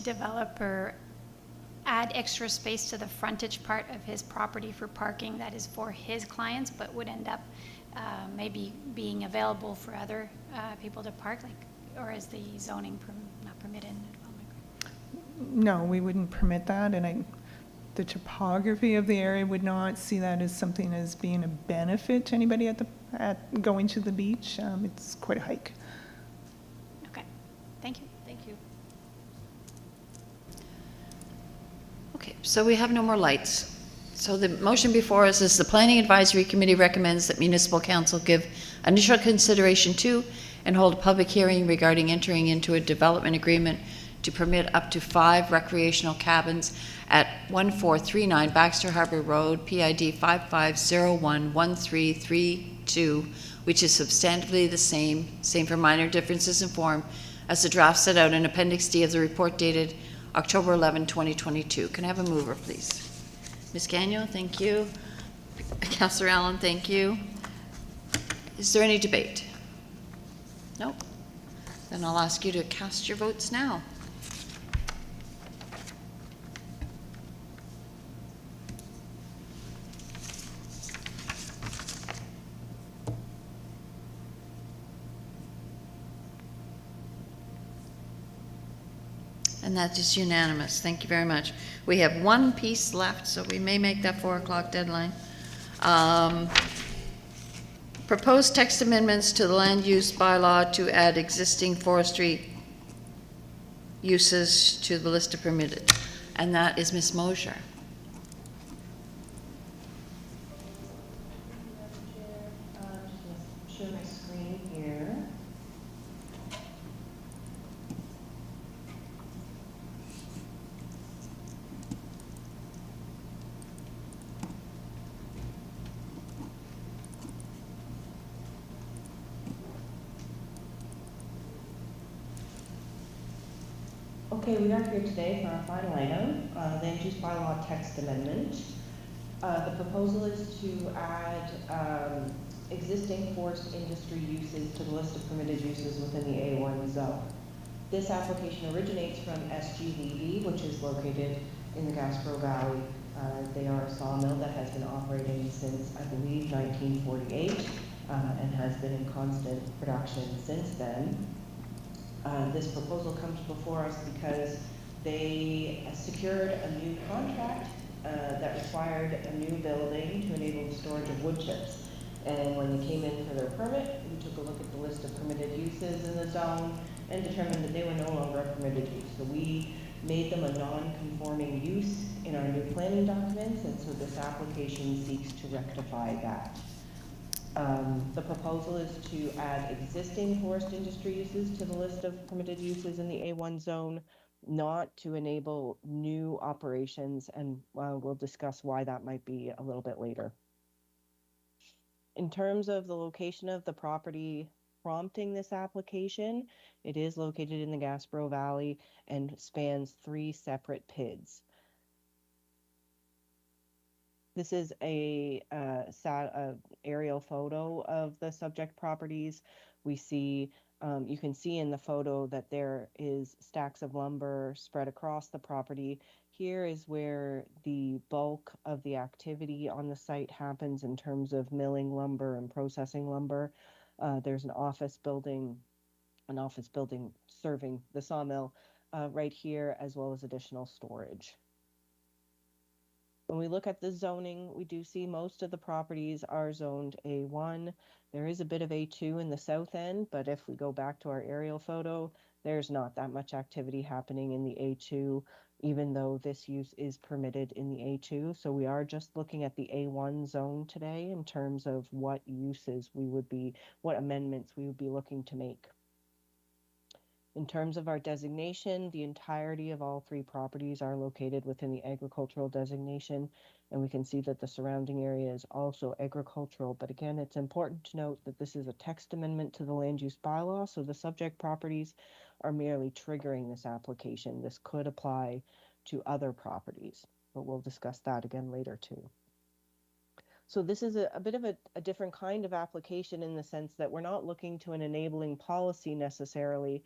Speaker 2: developer add extra space to the frontage part of his property for parking that is for his clients, but would end up maybe being available for other people to park, or is the zoning not permitted in the development?
Speaker 4: No, we wouldn't permit that, and the topography of the area would not see that as something as being a benefit to anybody at going to the beach. It's quite a hike.
Speaker 2: Okay, thank you.
Speaker 13: Thank you.
Speaker 1: Okay, so we have no more lights. So the motion before us is the Planning Advisory Committee recommends that Municipal Council give initial consideration to and hold a public hearing regarding entering into a development agreement to permit up to 5 recreational cabins at 1439 Baxter Harbor Road, PID 55011332, which is substantively the same for minor differences in form, as the draft set out in Appendix D of the report dated October 11, 2022. Can I have a mover, please? Ms. Gagnon, thank you. Councillor Allen, thank you. Is there any debate? Nope. Then I'll ask you to cast your votes now. And that is unanimous. Thank you very much. We have one piece left, so we may make that 4 o'clock deadline. Proposed text amendments to the land use bylaw to add existing forestry uses to the list of permitted. And that is Ms. Mosier.
Speaker 14: Share my screen here. Okay, we are here today for our final item, land use bylaw text amendment. The proposal is to add existing forest industry uses to the list of permitted uses within the A1 zone. This application originates from SG Levy, which is located in the Gaspereau Valley. They are a sawmill that has been operating since, I believe, 1948 and has been in constant production since then. This proposal comes before us because they secured a new contract that required a new building to enable the storage of wood chips. And when they came in for their permit, we took a look at the list of permitted uses in the zone and determined that they were no longer a permitted use. So we made them a non-conforming use in our new planning documents, and so this application seeks to rectify that. The proposal is to add existing forest industry uses to the list of permitted uses in the A1 zone, not to enable new operations, and we'll discuss why that might be a little bit later. In terms of the location of the property prompting this application, it is located in the Gaspereau Valley and spans 3 separate PIDs. This is a aerial photo of the subject properties. We see, you can see in the photo that there is stacks of lumber spread across the property. Here is where the bulk of the activity on the site happens in terms of milling lumber and processing lumber. There's an office building serving the sawmill right here, as well as additional storage. When we look at the zoning, we do see most of the properties are zoned A1. There is a bit of A2 in the south end, but if we go back to our aerial photo, there's not that much activity happening in the A2, even though this use is permitted in the A2. So we are just looking at the A1 zone today in terms of what uses we would be, what amendments we would be looking to make. In terms of our designation, the entirety of all 3 properties are located within the agricultural designation, and we can see that the surrounding area is also agricultural. But again, it's important to note that this is a text amendment to the land use bylaw, so the subject properties are merely triggering this application. This could apply to other properties, but we'll discuss that again later too. So this is a bit of a different kind of application in the sense that we're not looking to an enabling policy necessarily.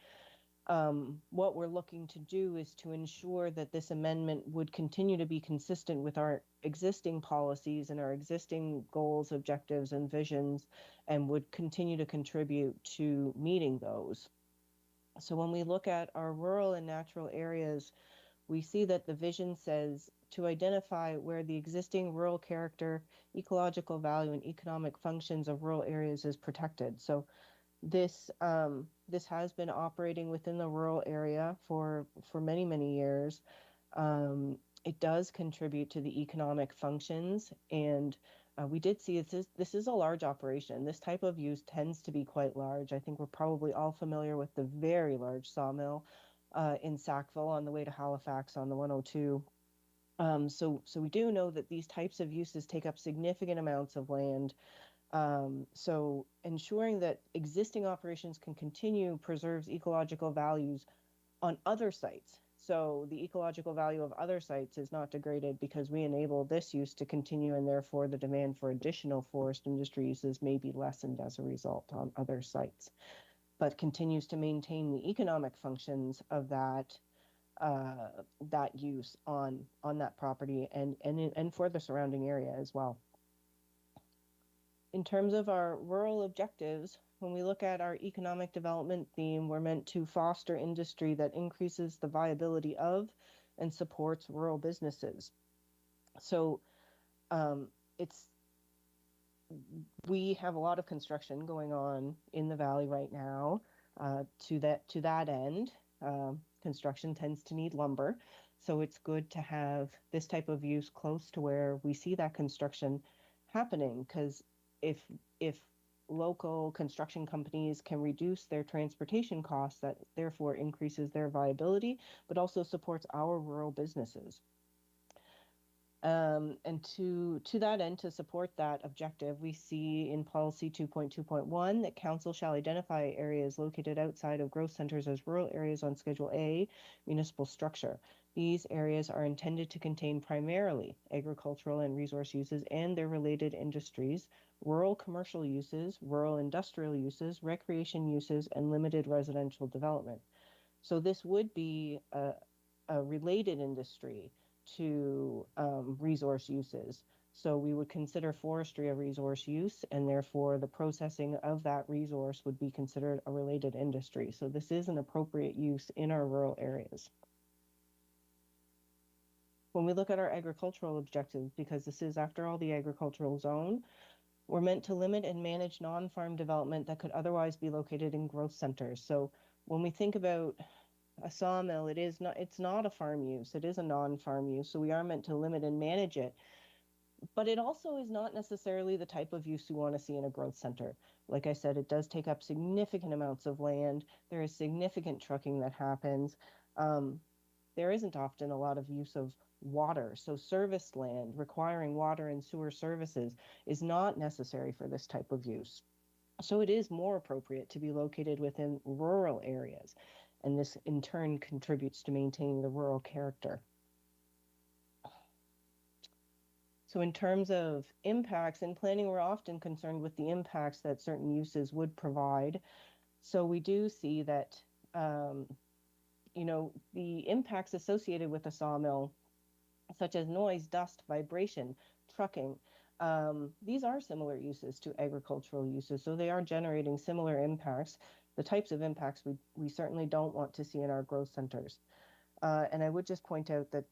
Speaker 14: What we're looking to do is to ensure that this amendment would continue to be consistent with our existing policies and our existing goals, objectives, and visions, and would continue to contribute to meeting those. So when we look at our rural and natural areas, we see that the vision says to identify where the existing rural character, ecological value, and economic functions of rural areas is protected. So this has been operating within the rural area for many, many years. It does contribute to the economic functions, and we did see this is a large operation. This type of use tends to be quite large. I think we're probably all familiar with the very large sawmill in Sackville on the way to Halifax on the 102. So we do know that these types of uses take up significant amounts of land. So ensuring that existing operations can continue preserves ecological values on other sites. So the ecological value of other sites is not degraded because we enable this use to continue, and therefore the demand for additional forest industry uses may be lessened as a result on other sites, but continues to maintain the economic functions of that that use on that property and for the surrounding area as well. In terms of our rural objectives, when we look at our economic development theme, we're meant to foster industry that increases the viability of and supports rural businesses. So we have a lot of construction going on in the valley right now. To that end, construction tends to need lumber, so it's good to have this type of use close to where we see that construction happening, because if local construction companies can reduce their transportation costs, that therefore increases their viability, but also supports our rural businesses. And to that end, to support that objective, we see in policy 2.2.1 that council shall identify areas located outside of growth centers as rural areas on Schedule A municipal structure. These areas are intended to contain primarily agricultural and resource uses and their related industries, rural commercial uses, rural industrial uses, recreation uses, and limited residential development. So this would be a related industry to resource uses. So we would consider forestry a resource use, and therefore the processing of that resource would be considered a related industry. So this is an appropriate use in our rural areas. When we look at our agricultural objectives, because this is, after all, the agricultural zone, we're meant to limit and manage non-farm development that could otherwise be located in growth centers. So when we think about a sawmill, it's not a farm use, it is a non-farm use, so we are meant to limit and manage it. But it also is not necessarily the type of use we want to see in a growth center. Like I said, it does take up significant amounts of land. There is significant trucking that happens. There isn't often a lot of use of water, so serviced land requiring water and sewer services is not necessary for this type of use. So it is more appropriate to be located within rural areas, and this in turn contributes to maintaining the rural character. So in terms of impacts in planning, we're often concerned with the impacts that certain uses would provide. So we do see that, the impacts associated with a sawmill, such as noise, dust, vibration, trucking, these are similar uses to agricultural uses, so they are generating similar impacts, the types of impacts we certainly don't want to see in our growth centers. And I would just point out that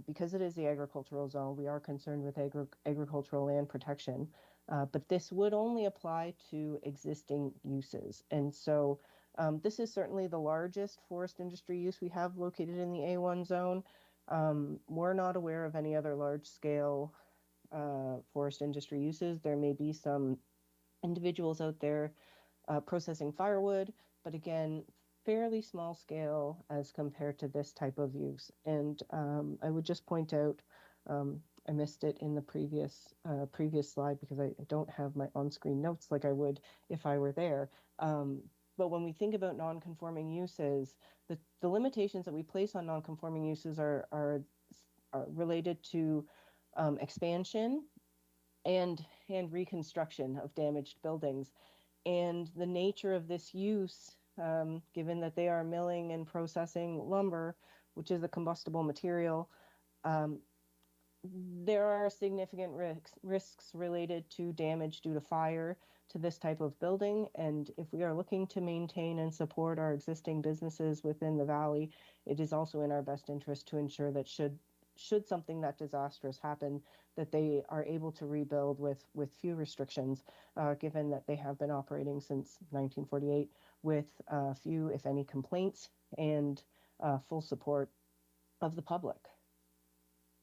Speaker 14: because it is the agricultural zone, we are concerned with agricultural land protection, but this would only apply to existing uses. And so this is certainly the largest forest industry use we have located in the A1 zone. We're not aware of any other large-scale forest industry uses. There may be some individuals out there processing firewood, but again, fairly small scale as compared to this type of use. And I would just point out, I missed it in the previous slide because I don't have my on-screen notes like I would if I were there. But when we think about non-conforming uses, the limitations that we place on non-conforming uses are related to expansion and reconstruction of damaged buildings. And the nature of this use, given that they are milling and processing lumber, which is a combustible material, there are significant risks related to damage due to fire to this type of building. And if we are looking to maintain and support our existing businesses within the valley, it is also in our best interest to ensure that should something that disastrous happen, that they are able to rebuild with few restrictions, given that they have been operating since 1948 with few, if any, complaints and full support of the public.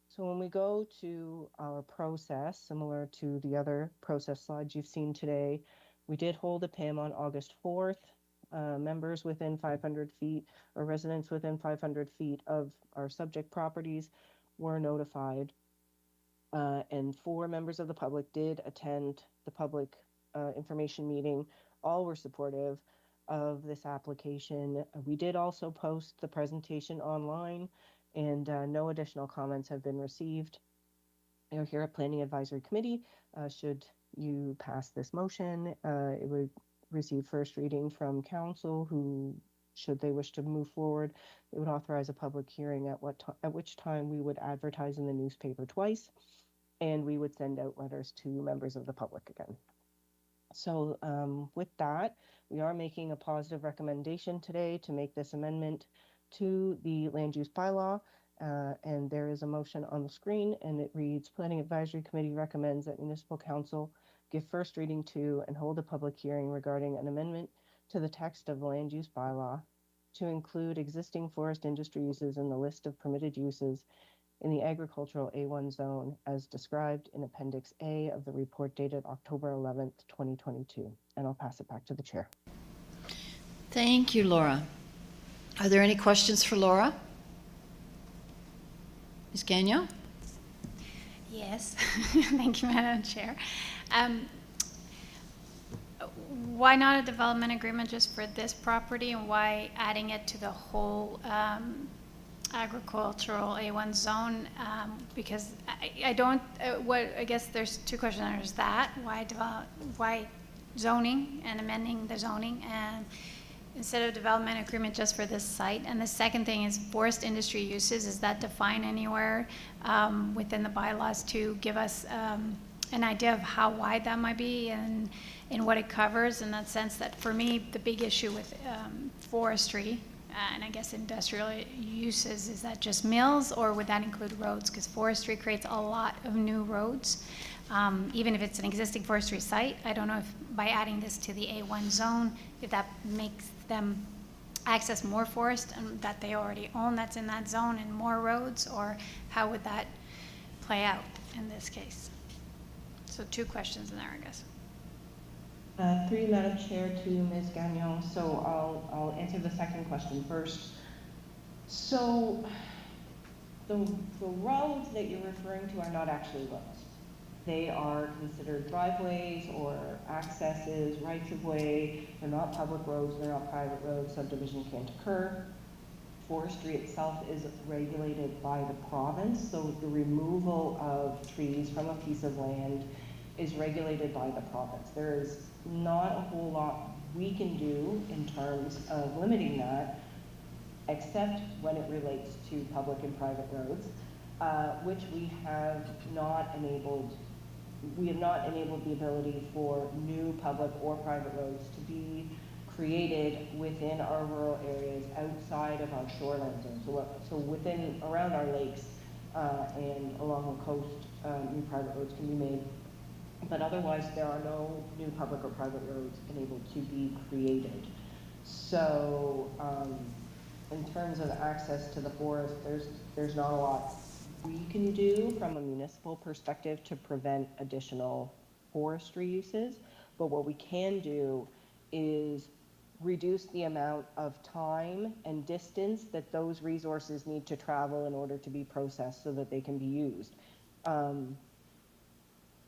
Speaker 14: So when we go to our process, similar to the other process slides you've seen today, we did hold a PIM on August 4th. members within 500 feet or residents within 500 feet of our subject properties were notified. And 4 members of the public did attend the public information meeting. All were supportive of this application. We did also post the presentation online, and no additional comments have been received. You're here at Planning Advisory Committee. Should you pass this motion, it would receive first reading from council, who, should they wish to move forward, they would authorize a public hearing at which time we would advertise in the newspaper twice, and we would send out letters to members of the public again. So with that, we are making a positive recommendation today to make this amendment to the land use bylaw. And there is a motion on the screen, and it reads, Planning Advisory Committee recommends that Municipal Council give first reading to and hold a public hearing regarding an amendment to the text of the land use bylaw to include existing forest industry uses in the list of permitted uses in the agricultural A1 zone as described in Appendix A of the report dated October 11th, 2022. And I'll pass it back to the chair.
Speaker 1: Thank you, Laura. Are there any questions for Laura? Ms. Gagnon?
Speaker 2: Yes, thank you, Madam Chair. Why not a development agreement just for this property, and why adding it to the whole agricultural A1 zone? Because I don't, I guess there's 2 questions. There's that, why zoning and amending the zoning, and instead of development agreement just for this site? And the second thing is forest industry uses. Is that defined anywhere within the bylaws to give us an idea of how wide that might be and what it covers, in that sense that for me, the big issue with forestry and I guess industrial uses, is that just mills, or would that include roads? Because forestry creates a lot of new roads. Even if it's an existing forestry site, I don't know if by adding this to the A1 zone, if that makes them access more forest that they already own that's in that zone and more roads, or how would that play out in this case? So 2 questions in there, I guess.
Speaker 14: Through you, Madam Chair, to Ms. Gagnon. So I'll answer the second question first. So the roads that you're referring to are not actually roads. They are considered driveways or accesses, rights of way. They're not public roads, they're not private roads. Subdivision can't occur. Forestry itself is regulated by the province, so the removal of trees from a piece of land is regulated by the province. There is not a whole lot we can do in terms of limiting that, except when it relates to public and private roads, which we have not enabled. We have not enabled the ability for new public or private roads to be created within our rural areas outside of our shoreline zone. So within, around our lakes and along the coast, new private roads can be made. But otherwise, there are no new public or private roads enabled to be created. So in terms of access to the forest, there's not a lot we can do from a municipal perspective to prevent additional forestry uses. But what we can do is reduce the amount of time and distance that those resources need to travel in order to be processed so that they can be used.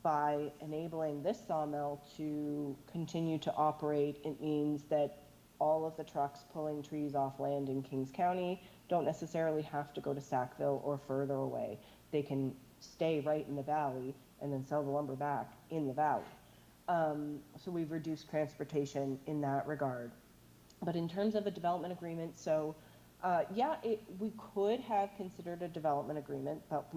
Speaker 14: By enabling this sawmill to continue to operate, it means that all of the trucks pulling trees off land in Kings County don't necessarily have to go to Sackville or further away. They can stay right in the valley and then sell the lumber back in the valley. So we've reduced transportation in that regard. But in terms of a development agreement, so yeah, we could have considered a development agreement, but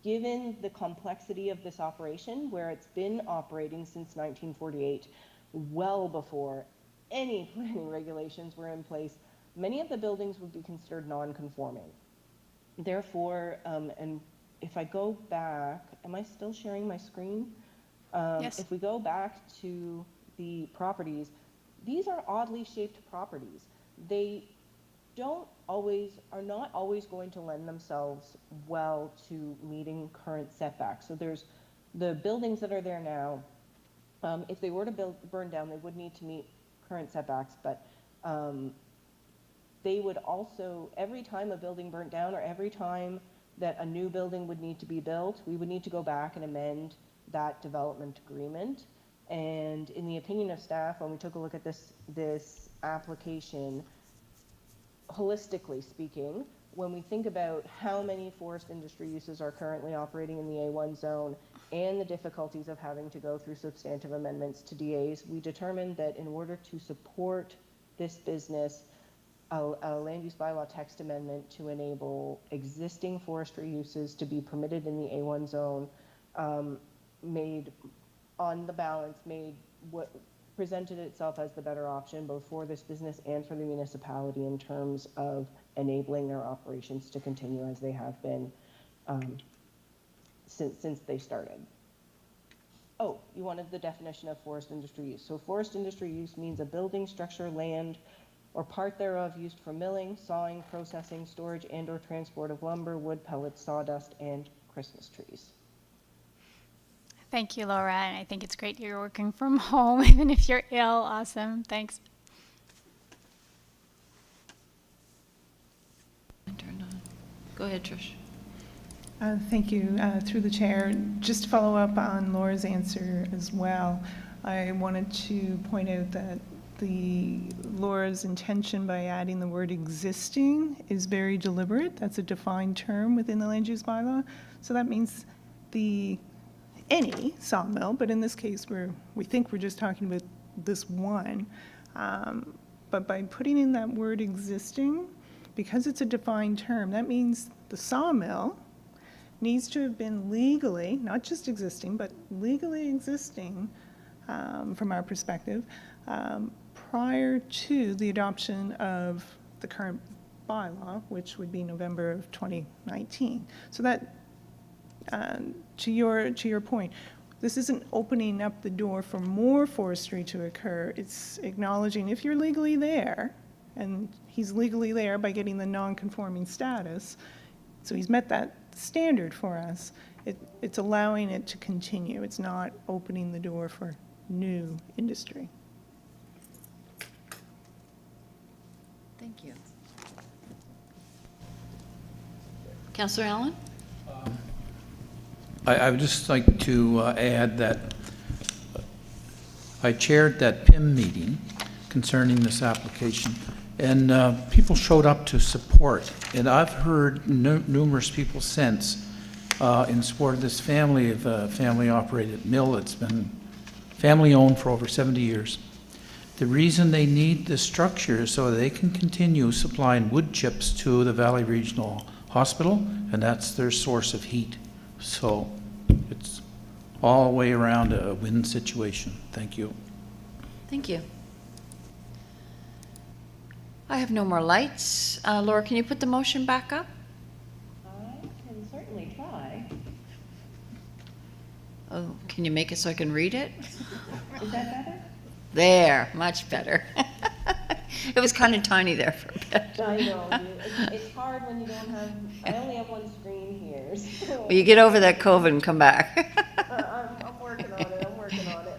Speaker 14: given the complexity of this operation, where it's been operating since 1948, well before any planning regulations were in place, many of the buildings would be considered non-conforming. Therefore, and if I go back, am I still sharing my screen?
Speaker 2: Yes.
Speaker 14: If we go back to the properties, these are oddly shaped properties. They are not always going to lend themselves well to meeting current setbacks. So there's the buildings that are there now. If they were to burn down, they would need to meet current setbacks, but they would also, every time a building burnt down or every time that a new building would need to be built, we would need to go back and amend that development agreement. And in the opinion of staff, when we took a look at this application, holistically speaking, when we think about how many forest industry uses are currently operating in the A1 zone and the difficulties of having to go through substantive amendments to DAs, we determined that in order to support this business, a land use bylaw text amendment to enable existing forestry uses to be permitted in the A1 zone made, on the balance, made what presented itself as the better option both for this business and for the municipality in terms of enabling their operations to continue as they have been since they started. Oh, you wanted the definition of forest industry use. So forest industry use means a building, structure, land, or part thereof used for milling, sawing, processing, storage, and or transport of lumber, wood, pellets, sawdust, and Christmas trees.
Speaker 2: Thank you, Laura, and I think it's great you're working from home, even if you're ill. Awesome, thanks.
Speaker 1: Turned on. Go ahead, Trish.
Speaker 4: Thank you. Through the chair, just to follow up on Laura's answer as well, I wanted to point out that Laura's intention by adding the word existing is very deliberate. That's a defined term within the land use bylaw. So that means any sawmill, but in this case we think we're just talking about this one. But by putting in that word existing, because it's a defined term, that means the sawmill needs to have been legally, not just existing, but legally existing from our perspective, prior to the adoption of the current bylaw, which would be November of 2019. So that, to your point, this isn't opening up the door for more forestry to occur. It's acknowledging if you're legally there, and he's legally there by getting the non-conforming status, so he's met that standard for us, it's allowing it to continue. It's not opening the door for new industry.
Speaker 1: Thank you. Councillor Allen?
Speaker 10: I would just like to add that I chaired that PIM meeting concerning this application, and people showed up to support. And I've heard numerous people since in support of this family of family-operated mill that's been family-owned for over 70 years. The reason they need this structure is so they can continue supplying wood chips to the Valley Regional Hospital, and that's their source of heat. So it's all the way around a win situation. Thank you.
Speaker 1: Thank you. I have no more lights. Laura, can you put the motion back up?
Speaker 14: I can certainly try.
Speaker 1: Oh, can you make it so I can read it?
Speaker 14: Is that better?
Speaker 1: There, much better. It was kind of tiny there for a bit.
Speaker 14: I know. It's hard when you don't have, I only have one screen here. So.
Speaker 1: Well, you get over that COVID and come back.
Speaker 14: I'm working on it.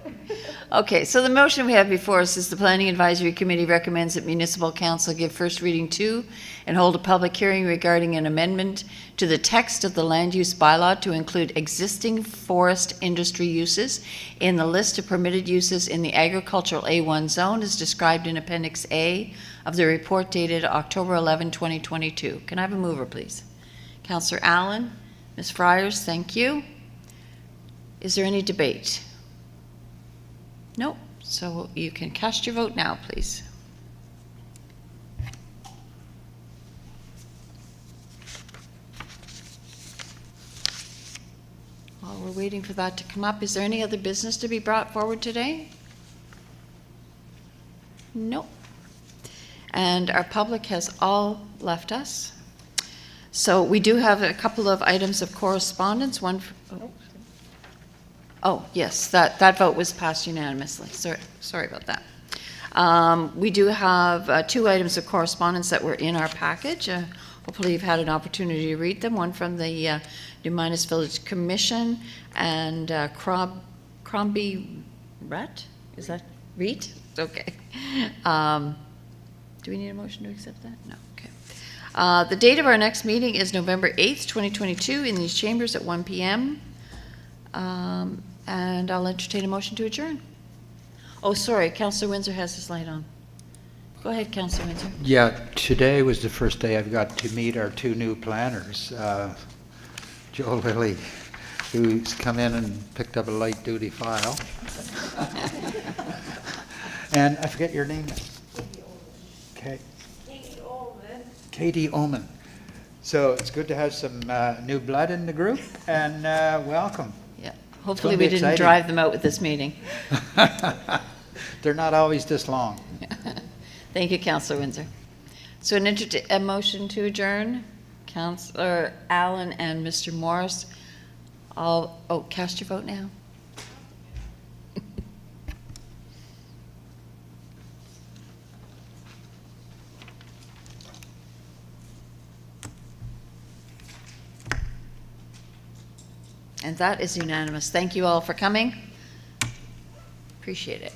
Speaker 1: Okay, so the motion we have before us is the Planning Advisory Committee recommends that Municipal Council give first reading to and hold a public hearing regarding an amendment to the text of the land use bylaw to include existing forest industry uses in the list of permitted uses in the agricultural A1 zone as described in Appendix A of the report dated October 11, 2022. Can I have a mover, please? Councillor Allen, Ms. Friars, thank you. Is there any debate? No, so you can cast your vote now, please. While we're waiting for that to come up, is there any other business to be brought forward today? No. And our public has all left us. So we do have a couple of items of correspondence. One. Oh, yes, that vote was passed unanimously. Sorry about that. We do have two items of correspondence that were in our package. Hopefully you've had an opportunity to read them. One from the New Minas Village Commission and Crombie Rhett, is that REIT? Okay. Do we need a motion to accept that? No, okay. The date of our next meeting is November 8th, 2022, in these chambers at 1 p.m. And I'll entertain a motion to adjourn. Oh, sorry, Councillor Windsor has his light on. Go ahead, Councillor Windsor.
Speaker 3: Yeah, today was the first day I've got to meet our two new planners. Joe Lilly, who's come in and picked up a light-duty file. And I forget your name. Okay. Katie Oman. So it's good to have some new blood in the group, and welcome.
Speaker 1: Yeah. Hopefully we didn't drive them out with this meeting.
Speaker 3: They're not always this long.
Speaker 1: Thank you, Councillor Windsor. So a motion to adjourn, Councillor Allen and Mr. Morris. Cast your vote now. And that is unanimous. Thank you all for coming. Appreciate it.